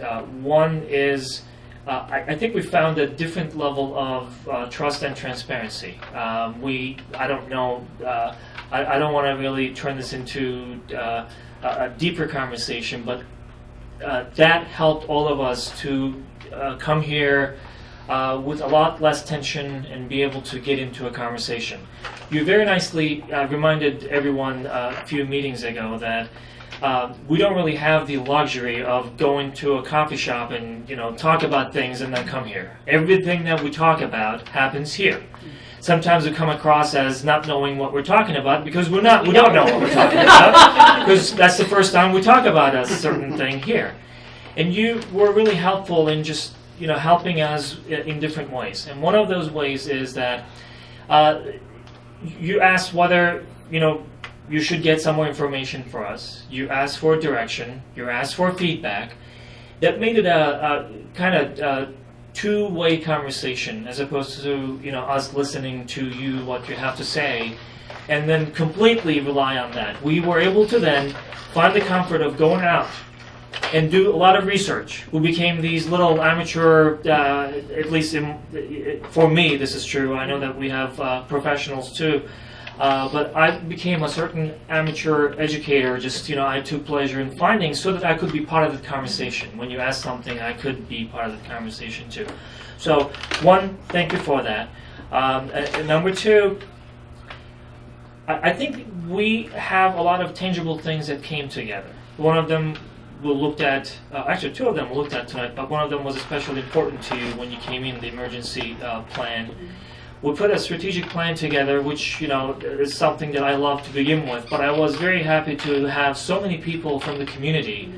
Speaker 2: One is, I think we found a different level of trust and transparency. I don't know, I don't want to really turn this into a deeper conversation, but that helped all of us to come here with a lot less tension and be able to get into a conversation. You very nicely reminded everyone a few meetings ago that we don't really have the luxury of going to a coffee shop and talk about things and then come here. Everything that we talk about happens here. Sometimes we come across as not knowing what we're talking about because we don't know what we're talking about, because that's the first time we talk about a certain thing here. And you were really helpful in just helping us in different ways. And one of those ways is that you asked whether you should get some more information for us. You asked for direction. You asked for feedback. That made it a kind of two-way conversation, as opposed to us listening to you, what you have to say, and then completely rely on that. We were able to then find the comfort of going out and do a lot of research. We became these little amateur, at least for me this is true. I know that we have professionals too. But I became a certain amateur educator. Just, I took pleasure in finding so that I could be part of the conversation. When you ask something, I could be part of the conversation too. So, one, thank you for that. And number two, I think we have a lot of tangible things that came together. One of them we looked at, actually two of them we looked at tonight, but one of them was especially important to you when you came in, the emergency plan. We put a strategic plan together, which is something that I love to begin with. But I was very happy to have so many people from the community,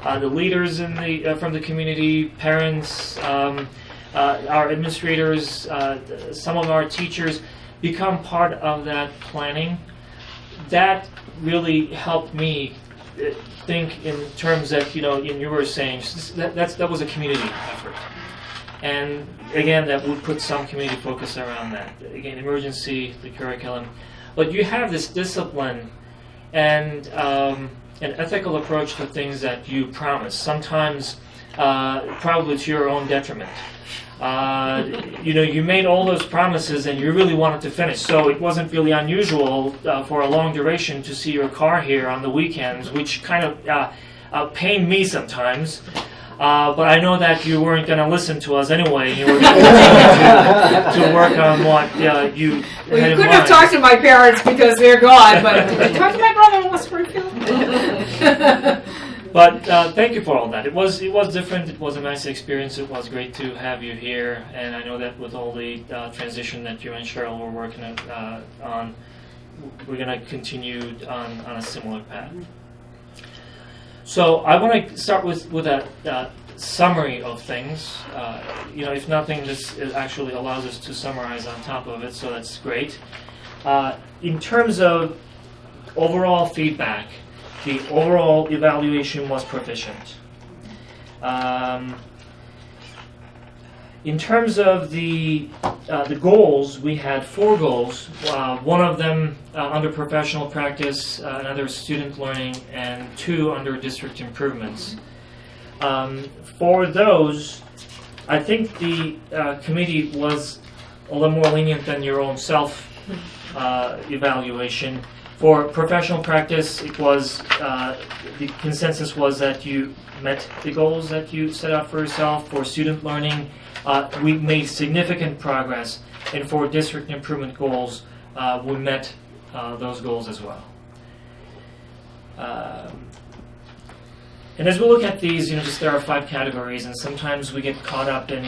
Speaker 2: the leaders from the community, parents, our administrators, some of our teachers, become part of that planning. That really helped me think in terms that you were saying that was a community effort. And again, that would put some community focus around that. Again, emergency, the curriculum. But you have this discipline and an ethical approach to things that you promise, sometimes probably to your own detriment. You made all those promises and you really wanted to finish. So it wasn't really unusual for a long duration to see your car here on the weekends, which kind of pained me sometimes. But I know that you weren't going to listen to us anyway. You were going to continue to work on what you had in mind.
Speaker 1: Well, you couldn't have talked to my parents because they're gone, but did you talk to my brother in West Springfield?
Speaker 2: But thank you for all that. It was different. It was a nice experience. It was great to have you here. And I know that with all the transition that you and Cheryl were working on, we're going to continue on a similar path. So I want to start with a summary of things. If nothing, this actually allows us to summarize on top of it, so that's great. In terms of overall feedback, the overall evaluation was proficient. In terms of the goals, we had 4 goals. One of them under professional practice, another student learning, and 2 under district improvements. For those, I think the committee was a little more lenient than your own self-evaluation. For professional practice, it was the consensus was that you met the goals that you set out for yourself. For student learning, we made significant progress, and for district improvement goals, we met those goals as well. And as we look at these, just there are 5 categories, and sometimes we get caught up in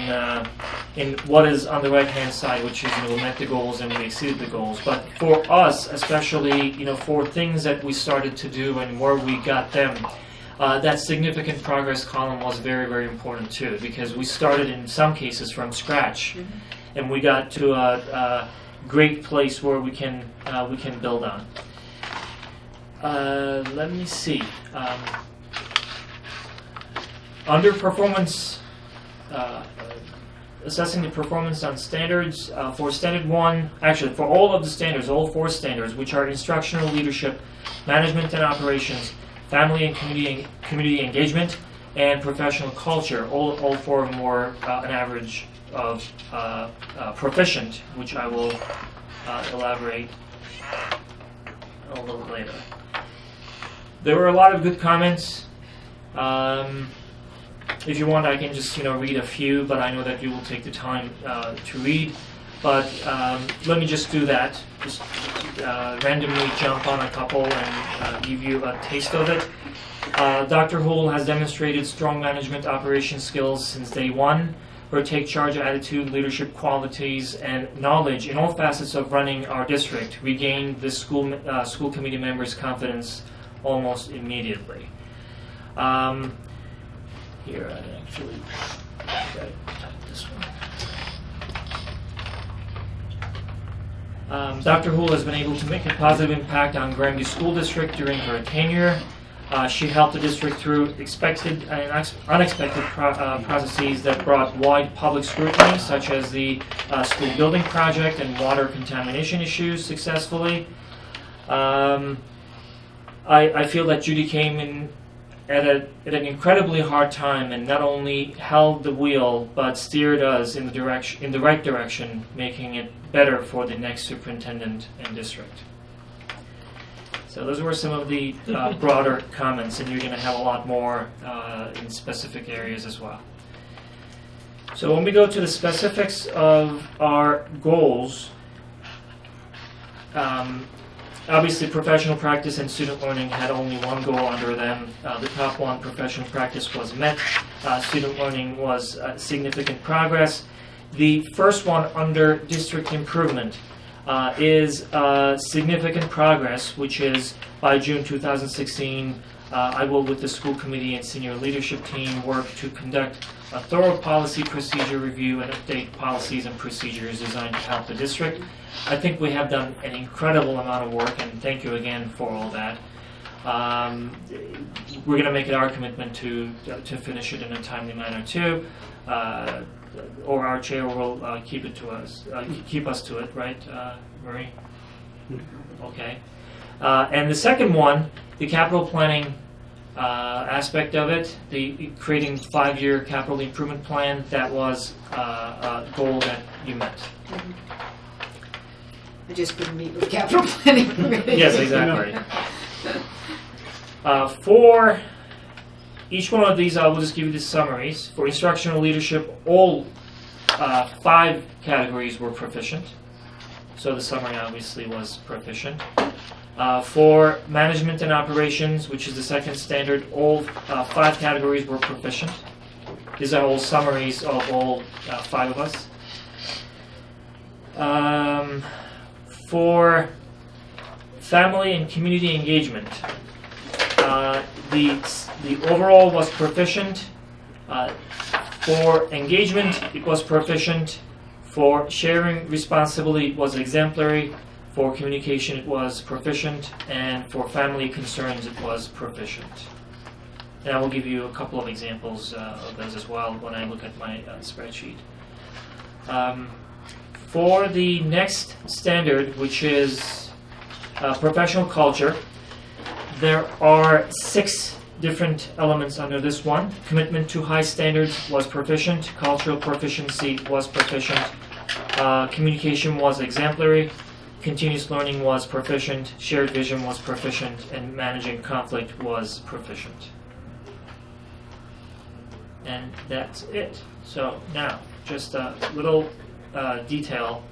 Speaker 2: what is on the right-hand side, which is we met the goals and we exceeded the goals. But for us, especially, for things that we started to do and where we got them, that significant progress column was very, very important too, because we started in some cases from scratch, and we got to a great place where we can build on. Let me see. Under performance, assessing the performance on standards, for standard 1, actually for all of the standards, all 4 standards, which are instructional leadership, management and operations, family and community engagement, and professional culture, all 4 of them were an average of proficient, which I will elaborate a little later. There were a lot of good comments. If you want, I can just read a few, but I know that you will take the time to read. But let me just do that. Just randomly jump on a couple and give you a taste of it. Dr. Hull has demonstrated strong management operation skills since day one. Her take charge attitude, leadership qualities, and knowledge in all facets of running our district regained the school committee members' confidence almost immediately. Here, I actually got this one. Dr. Hull has been able to make a positive impact on Granby School District during her tenure. She helped the district through expected and unexpected processes that brought wide public scrutiny, such as the school building project and water contamination issues successfully. I feel that Judy came in at an incredibly hard time and not only held the wheel but steered us in the right direction, making it better for the next superintendent and district. So those were some of the broader comments, and you're going to have a lot more in specific areas as well. So when we go to the specifics of our goals, obviously professional practice and student learning had only one goal under them. The top one, professional practice, was met. Student learning was significant progress. The first one under district improvement is significant progress, which is by June 2016, I will, with the school committee and senior leadership team, work to conduct a thorough policy procedure review and update policies and procedures designed to help the district. I think we have done an incredible amount of work, and thank you again for all that. We're going to make it our commitment to finish it in a timely manner too. Or our chair will keep us to it, right, Marie? Okay. And the second one, the capital planning aspect of it, the creating 5-year capital improvement plan, that was a goal that you met.
Speaker 1: I just couldn't meet with capital planning.
Speaker 2: Yes, exactly. For each one of these, I will just give you the summaries. For instructional leadership, all 5 categories were proficient. So the summary obviously was proficient. For management and operations, which is the second standard, all 5 categories were proficient. These are all summaries of all 5 of us. For family and community engagement, the overall was proficient. For engagement, it was proficient. For sharing responsibility, it was exemplary. For communication, it was proficient. And for family concerns, it was proficient. And I will give you a couple of examples of those as well when I look at my spreadsheet. For the next standard, which is professional culture, there are 6 different elements under this one. Commitment to high standards was proficient. Cultural proficiency was proficient. Communication was exemplary. Continuous learning was proficient. Shared vision was proficient. And managing conflict was proficient. And that's it. So now, just a little detail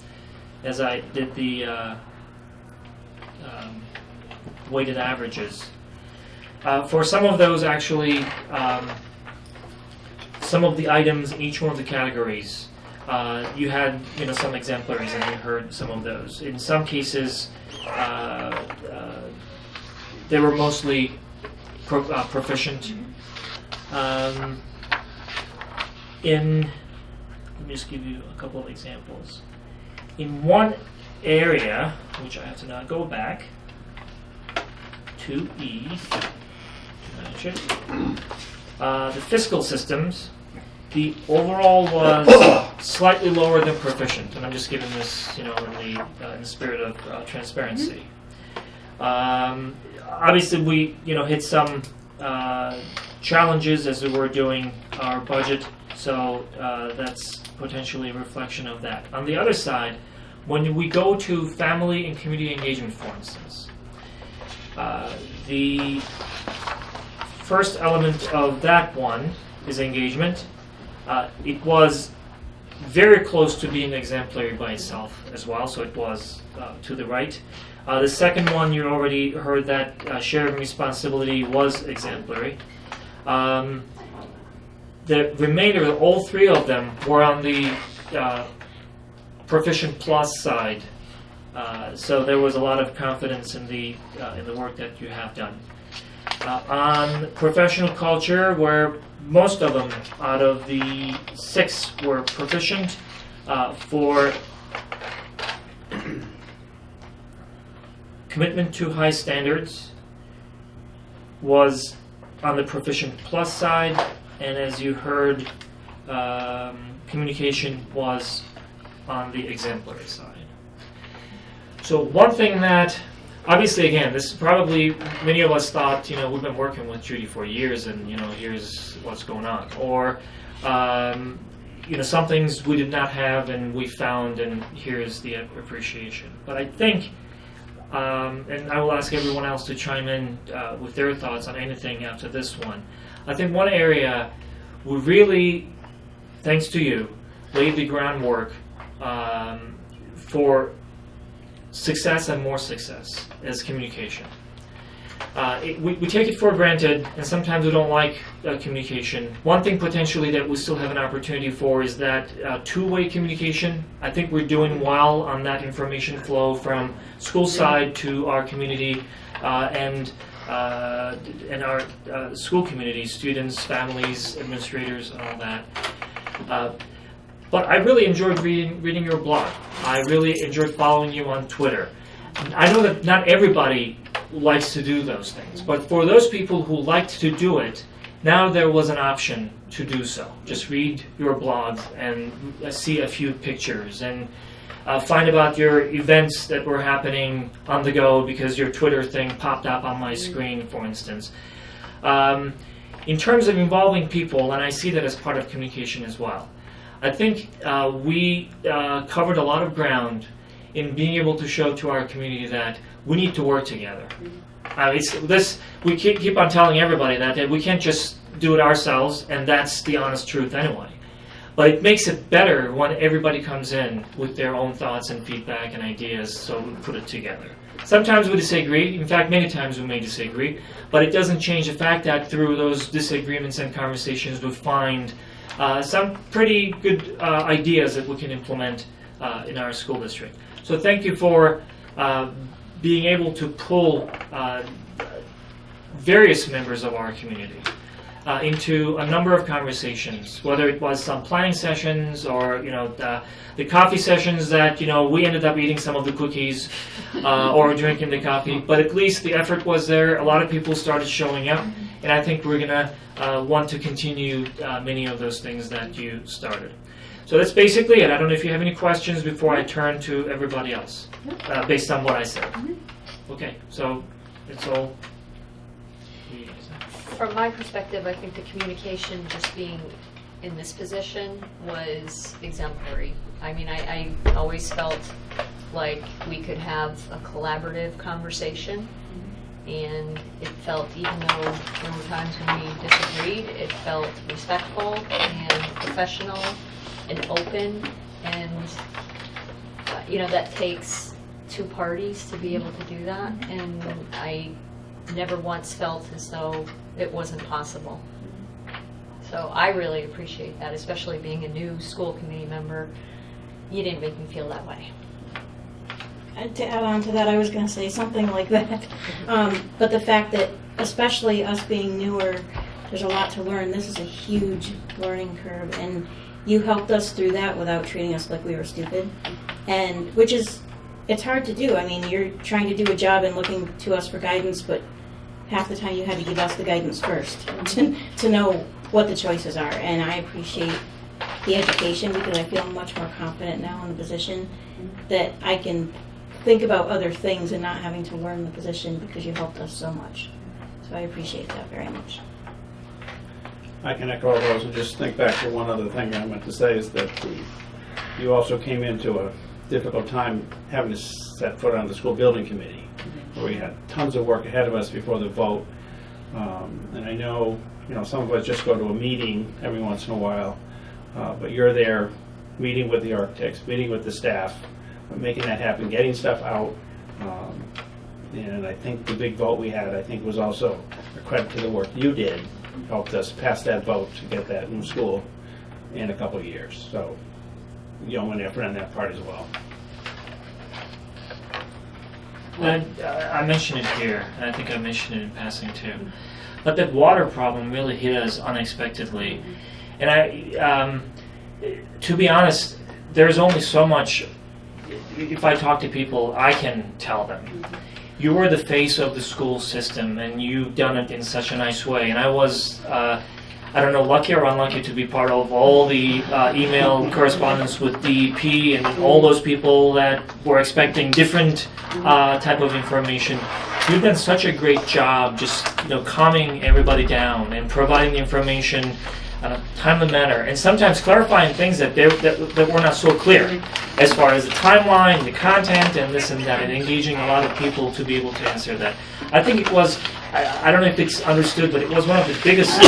Speaker 2: as I did the weighted averages. For some of those, actually, some of the items in each one of the categories, you had some exemplaries, and you heard some of those. In some cases, they were mostly proficient. Let me just give you a couple of examples. In one area, which I have to now go back 2 E's. The fiscal systems, the overall was slightly lower than proficient, and I'm just giving this, in the spirit of transparency. Obviously, we, hit some challenges as we were doing our budget, so that's potentially a reflection of that. On the other side, when we go to family and community engagement, for instance, the first element of that one is engagement. It was very close to being exemplary by itself as well, so it was to the right. The second one, you already heard that sharing responsibility was exemplary. The remainder, all three of them, were on the Proficient Plus side. So there was a lot of confidence in the work that you have done. On professional culture, where most of them out of the 6 were proficient, for commitment to high standards was on the Proficient Plus side, and as you heard, communication was on the exemplary side. So one thing that, obviously, again, this is probably, many of us thought, we've been working with Judy for years and, here's what's going on. Or, some things we did not have and we found, and here's the appreciation. But I think, and I will ask everyone else to chime in with their thoughts on anything after this one. I think one area we really, thanks to you, laid the groundwork for success and more success is communication. We take it for granted, and sometimes we don't like communication. One thing potentially that we still have an opportunity for is that two-way communication. I think we're doing well on that information flow from school side to our community and our school community, students, families, administrators, and all that. But I really enjoyed reading your blog. I really enjoyed following you on Twitter. I know that not everybody likes to do those things, but for those people who liked to do it, now there was an option to do so. Just read your blog and see a few pictures and find about your events that were happening on the go because your Twitter thing popped up on my screen, for instance. In terms of involving people, and I see that as part of communication as well, I think we covered a lot of ground in being able to show to our community that we need to work together. We keep on telling everybody that we can't just do it ourselves, and that's the honest truth anyway. But it makes it better when everybody comes in with their own thoughts and feedback and ideas, so we put it together. Sometimes we disagree. In fact, many times we may disagree, but it doesn't change the fact that through those disagreements and conversations we find some pretty good ideas that we can implement in our school district. So thank you for being able to pull various members of our community into a number of conversations, whether it was some planning sessions or the coffee sessions that we ended up eating some of the cookies or drinking the coffee, but at least the effort was there. A lot of people started showing up, and I think we're going to want to continue many of those things that you started. So that's basically it. I don't know if you have any questions before I turn to everybody else, based on what I said. Okay, so it's all.
Speaker 8: From my perspective, I think the communication just being in this position was exemplary. I mean, I always felt like we could have a collaborative conversation, and it felt, even though there were times when we disagreed, it felt respectful and professional and open, and that takes two parties to be able to do that, and I never once felt as though it wasn't possible. So I really appreciate that, especially being a new school committee member. You didn't make me feel that way.
Speaker 3: To add on to that, I was going to say something like that. But the fact that, especially us being newer, there's a lot to learn. This is a huge learning curve, and you helped us through that without treating us like we were stupid. And it's hard to do. I mean, you're trying to do a job and looking to us for guidance, but half the time you had to give us the guidance first to know what the choices are. And I appreciate the education because I feel much more confident now in the position that I can think about other things and not having to learn the position because you helped us so much. So I appreciate that very much.
Speaker 5: I can echo all those and just think back to one other thing I meant to say is that you also came into a difficult time having to set foot on the school building committee, where we had tons of work ahead of us before the vote. And I know, some of us just go to a meeting every once in a while, but you're there meeting with the architects, meeting with the staff, making that happen, getting stuff out. And I think the big vote we had, was also a credit to the work you did, helped us pass that vote to get that new school in a couple of years. So, an effort on that part as well.
Speaker 2: And I mentioned it here, and I think I mentioned it in passing too. But that water problem really hit us unexpectedly. And to be honest, there's only so much, if I talk to people, I can tell them. You were the face of the school system, and you've done it in such a nice way. And I was, I don't know, lucky or unlucky to be part of all the email correspondence with DEP and all those people that were expecting different type of information. You've done such a great job just calming everybody down and providing the information in a timely manner, and sometimes clarifying things that were not so clear as far as the timeline, the content, and this and that, and engaging a lot of people to be able to answer that. I think it was, I don't know if it's understood, but it was one of the biggest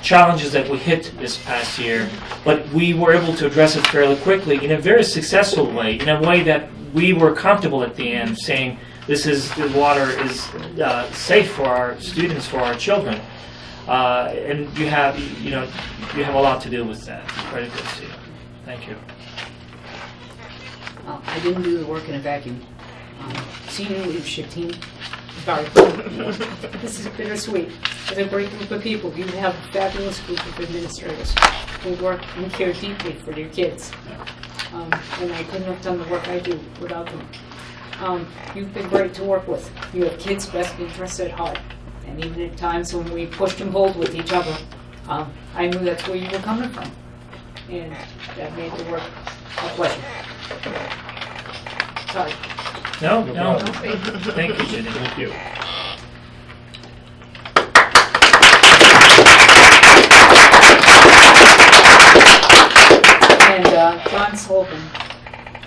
Speaker 2: challenges that we hit this past year. But we were able to address it fairly quickly in a very successful way, in a way that we were comfortable at the end, saying the water is safe for our students, for our children. And you have a lot to do with that. Credit goes to you. Thank you.
Speaker 1: I didn't do the work in a vacuum. Senior leadership team, sorry. This is bittersweet. It's a great group of people. You have a fabulous group of administrators who work and care deeply for your kids. And I couldn't have done the work I do without them. You've been great to work with. You have kids' best interests at heart. And even at times when we pushed and pulled with each other, I knew that's where you were coming from. And that made the work a pleasure. Sorry.
Speaker 2: No. Thank you, Jenny.
Speaker 5: Thank you.
Speaker 1: And John Sullivan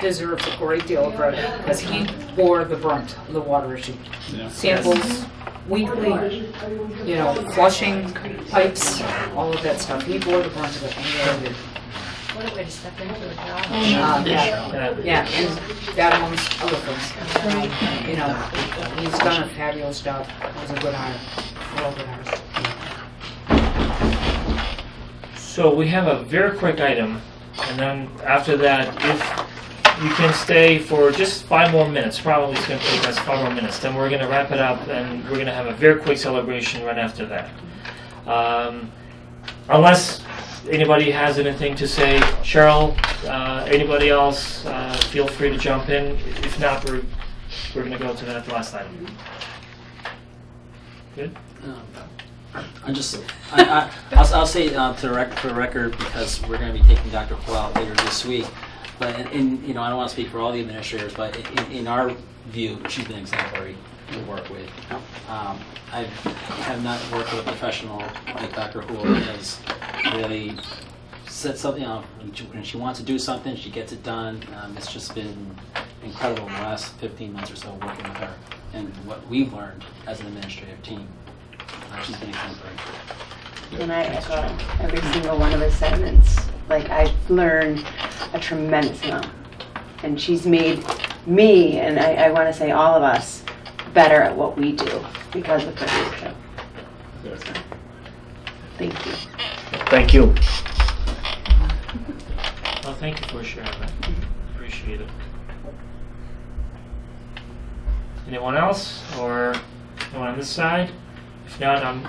Speaker 1: deserves a great deal of credit because he bore the brunt of the water issue.
Speaker 5: Yeah.
Speaker 1: Samples weekly, flushing pipes, all of that stuff. He bore the brunt of it. And he really did.
Speaker 8: What a way to step into the job.
Speaker 1: Yeah, and that amongst other things. He's done a fabulous job. It was a good hire. Well, good hire.
Speaker 2: So we have a very quick item, and then after that, if you can stay for just 5 more minutes, probably it's going to take us 5 more minutes, then we're going to wrap it up, and we're going to have a very quick celebration right after that. Unless anybody has anything to say, Cheryl, anybody else, feel free to jump in. If not, we're going to go to that last item. Good?
Speaker 9: I'll say for the record, because we're going to be taking Dr. Cole out later this week. But I don't want to speak for all the administrators, but in our view, she's been exemplary to work with. I have not worked with a professional like Dr. Houle has really said something. When she wants to do something, she gets it done. It's just been incredible in the last 15 months or so working with her, and what we've learned as an administrative team. She's been exemplary.
Speaker 4: And I echo every single one of his sentiments. Like, I've learned a tremendous amount. And she's made me, and I want to say all of us, better at what we do because of her leadership. So, thank you.
Speaker 7: Thank you.
Speaker 2: Well, thank you for sharing that. Appreciate it. Anyone else? Or anyone on this side? If not, I'm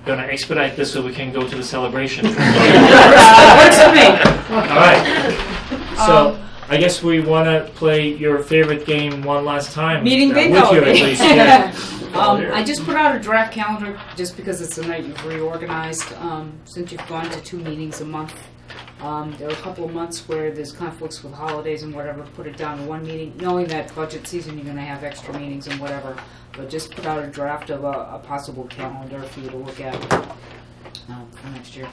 Speaker 2: going to expedite this so we can go to the celebration.
Speaker 1: Works for me.
Speaker 2: All right. So I guess we want to play your favorite game one last time.
Speaker 1: Meeting
Speaker 2: with
Speaker 1: bingo.
Speaker 2: you at least. Yeah. here.
Speaker 1: I just put out a draft calendar just because it's the night you've reorganized. Since you've gone to 2 meetings a month, there are a couple of months where there's conflicts with holidays and whatever. Put it down to 1 meeting, knowing that budget season you're going to have extra meetings and whatever. But just put out a draft of a possible calendar for you to look at for next year.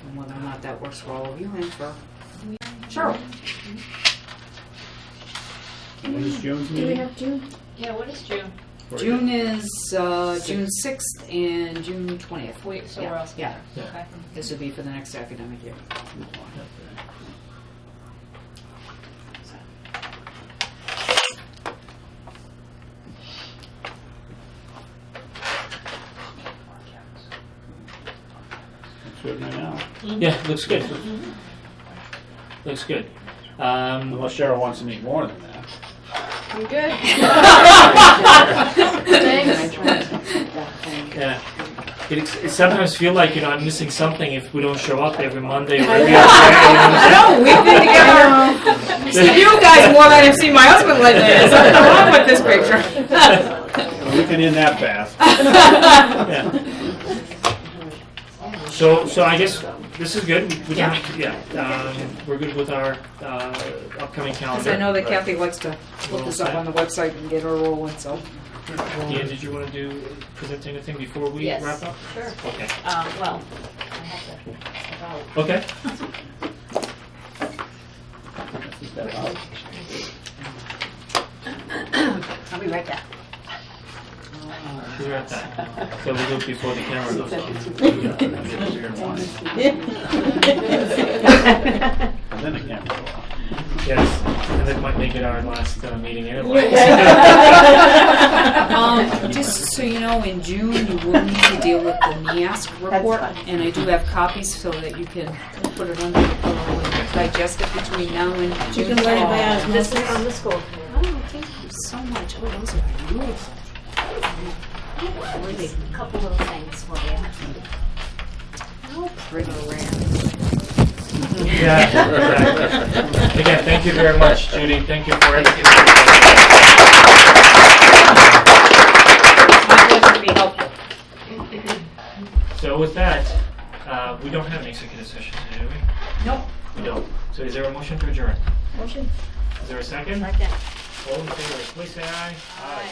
Speaker 1: And whether or not that works for all of you and for Cheryl.
Speaker 5: When is June's
Speaker 3: Do we
Speaker 5: meeting?
Speaker 3: have June?
Speaker 8: Yeah, what is June?
Speaker 1: June is June 6th and June 20th.
Speaker 8: Wait, so
Speaker 1: Yeah,
Speaker 8: we're all
Speaker 1: yeah.
Speaker 8: together. Okay.
Speaker 1: This would be for the next academic year.
Speaker 5: Looks good right now.
Speaker 2: Yeah, looks good. Looks good.
Speaker 5: Unless Cheryl wants to meet more than that.
Speaker 8: I'm good.
Speaker 2: Yeah. It sometimes feel like, I'm missing something if we don't show up every Monday. Or every
Speaker 1: I know, we've been together. I've seen you guys more than I've seen my husband lately. There's something wrong with this picture.
Speaker 5: We can end that fast.
Speaker 2: Yeah. So I guess this is good. We don't have to, we're good with our upcoming calendar.
Speaker 1: Because I know that Kathy likes to look this up on the website and get her rolling, so.
Speaker 2: Ian, did you want to present anything before we
Speaker 8: Yes.
Speaker 2: wrap up?
Speaker 8: Sure.
Speaker 2: Okay.
Speaker 8: Well, I have to step out.
Speaker 2: Okay.
Speaker 4: I'll be right back.
Speaker 2: She's right back. So we do it before the camera goes off.
Speaker 5: And then the camera go off.
Speaker 2: Yes, and that might make it our last meeting anyway.
Speaker 1: Just so you know, in June, you will need to deal with the NEASC report,
Speaker 4: fine.
Speaker 1: and I do have copies so that you can put it under the pillow and digest it between now and
Speaker 3: You
Speaker 1: June.
Speaker 3: can learn it by
Speaker 8: This
Speaker 3: osmosis.
Speaker 8: is from the school.
Speaker 1: Oh, thank you so much. Oh, those are beautiful.
Speaker 8: A couple little things for you.
Speaker 1: How pretty.
Speaker 2: Yeah, exactly. Again, thank you very much, Judy. Thank you for everything.
Speaker 1: It's my pleasure to be helpful.
Speaker 2: So with that, we don't have an executive session today, do we?
Speaker 1: Nope.
Speaker 2: We don't. So is there a motion to adjourn?
Speaker 3: Motion.
Speaker 2: Is there a second?
Speaker 8: Second.
Speaker 2: All in favor, please say aye.
Speaker 8: Aye.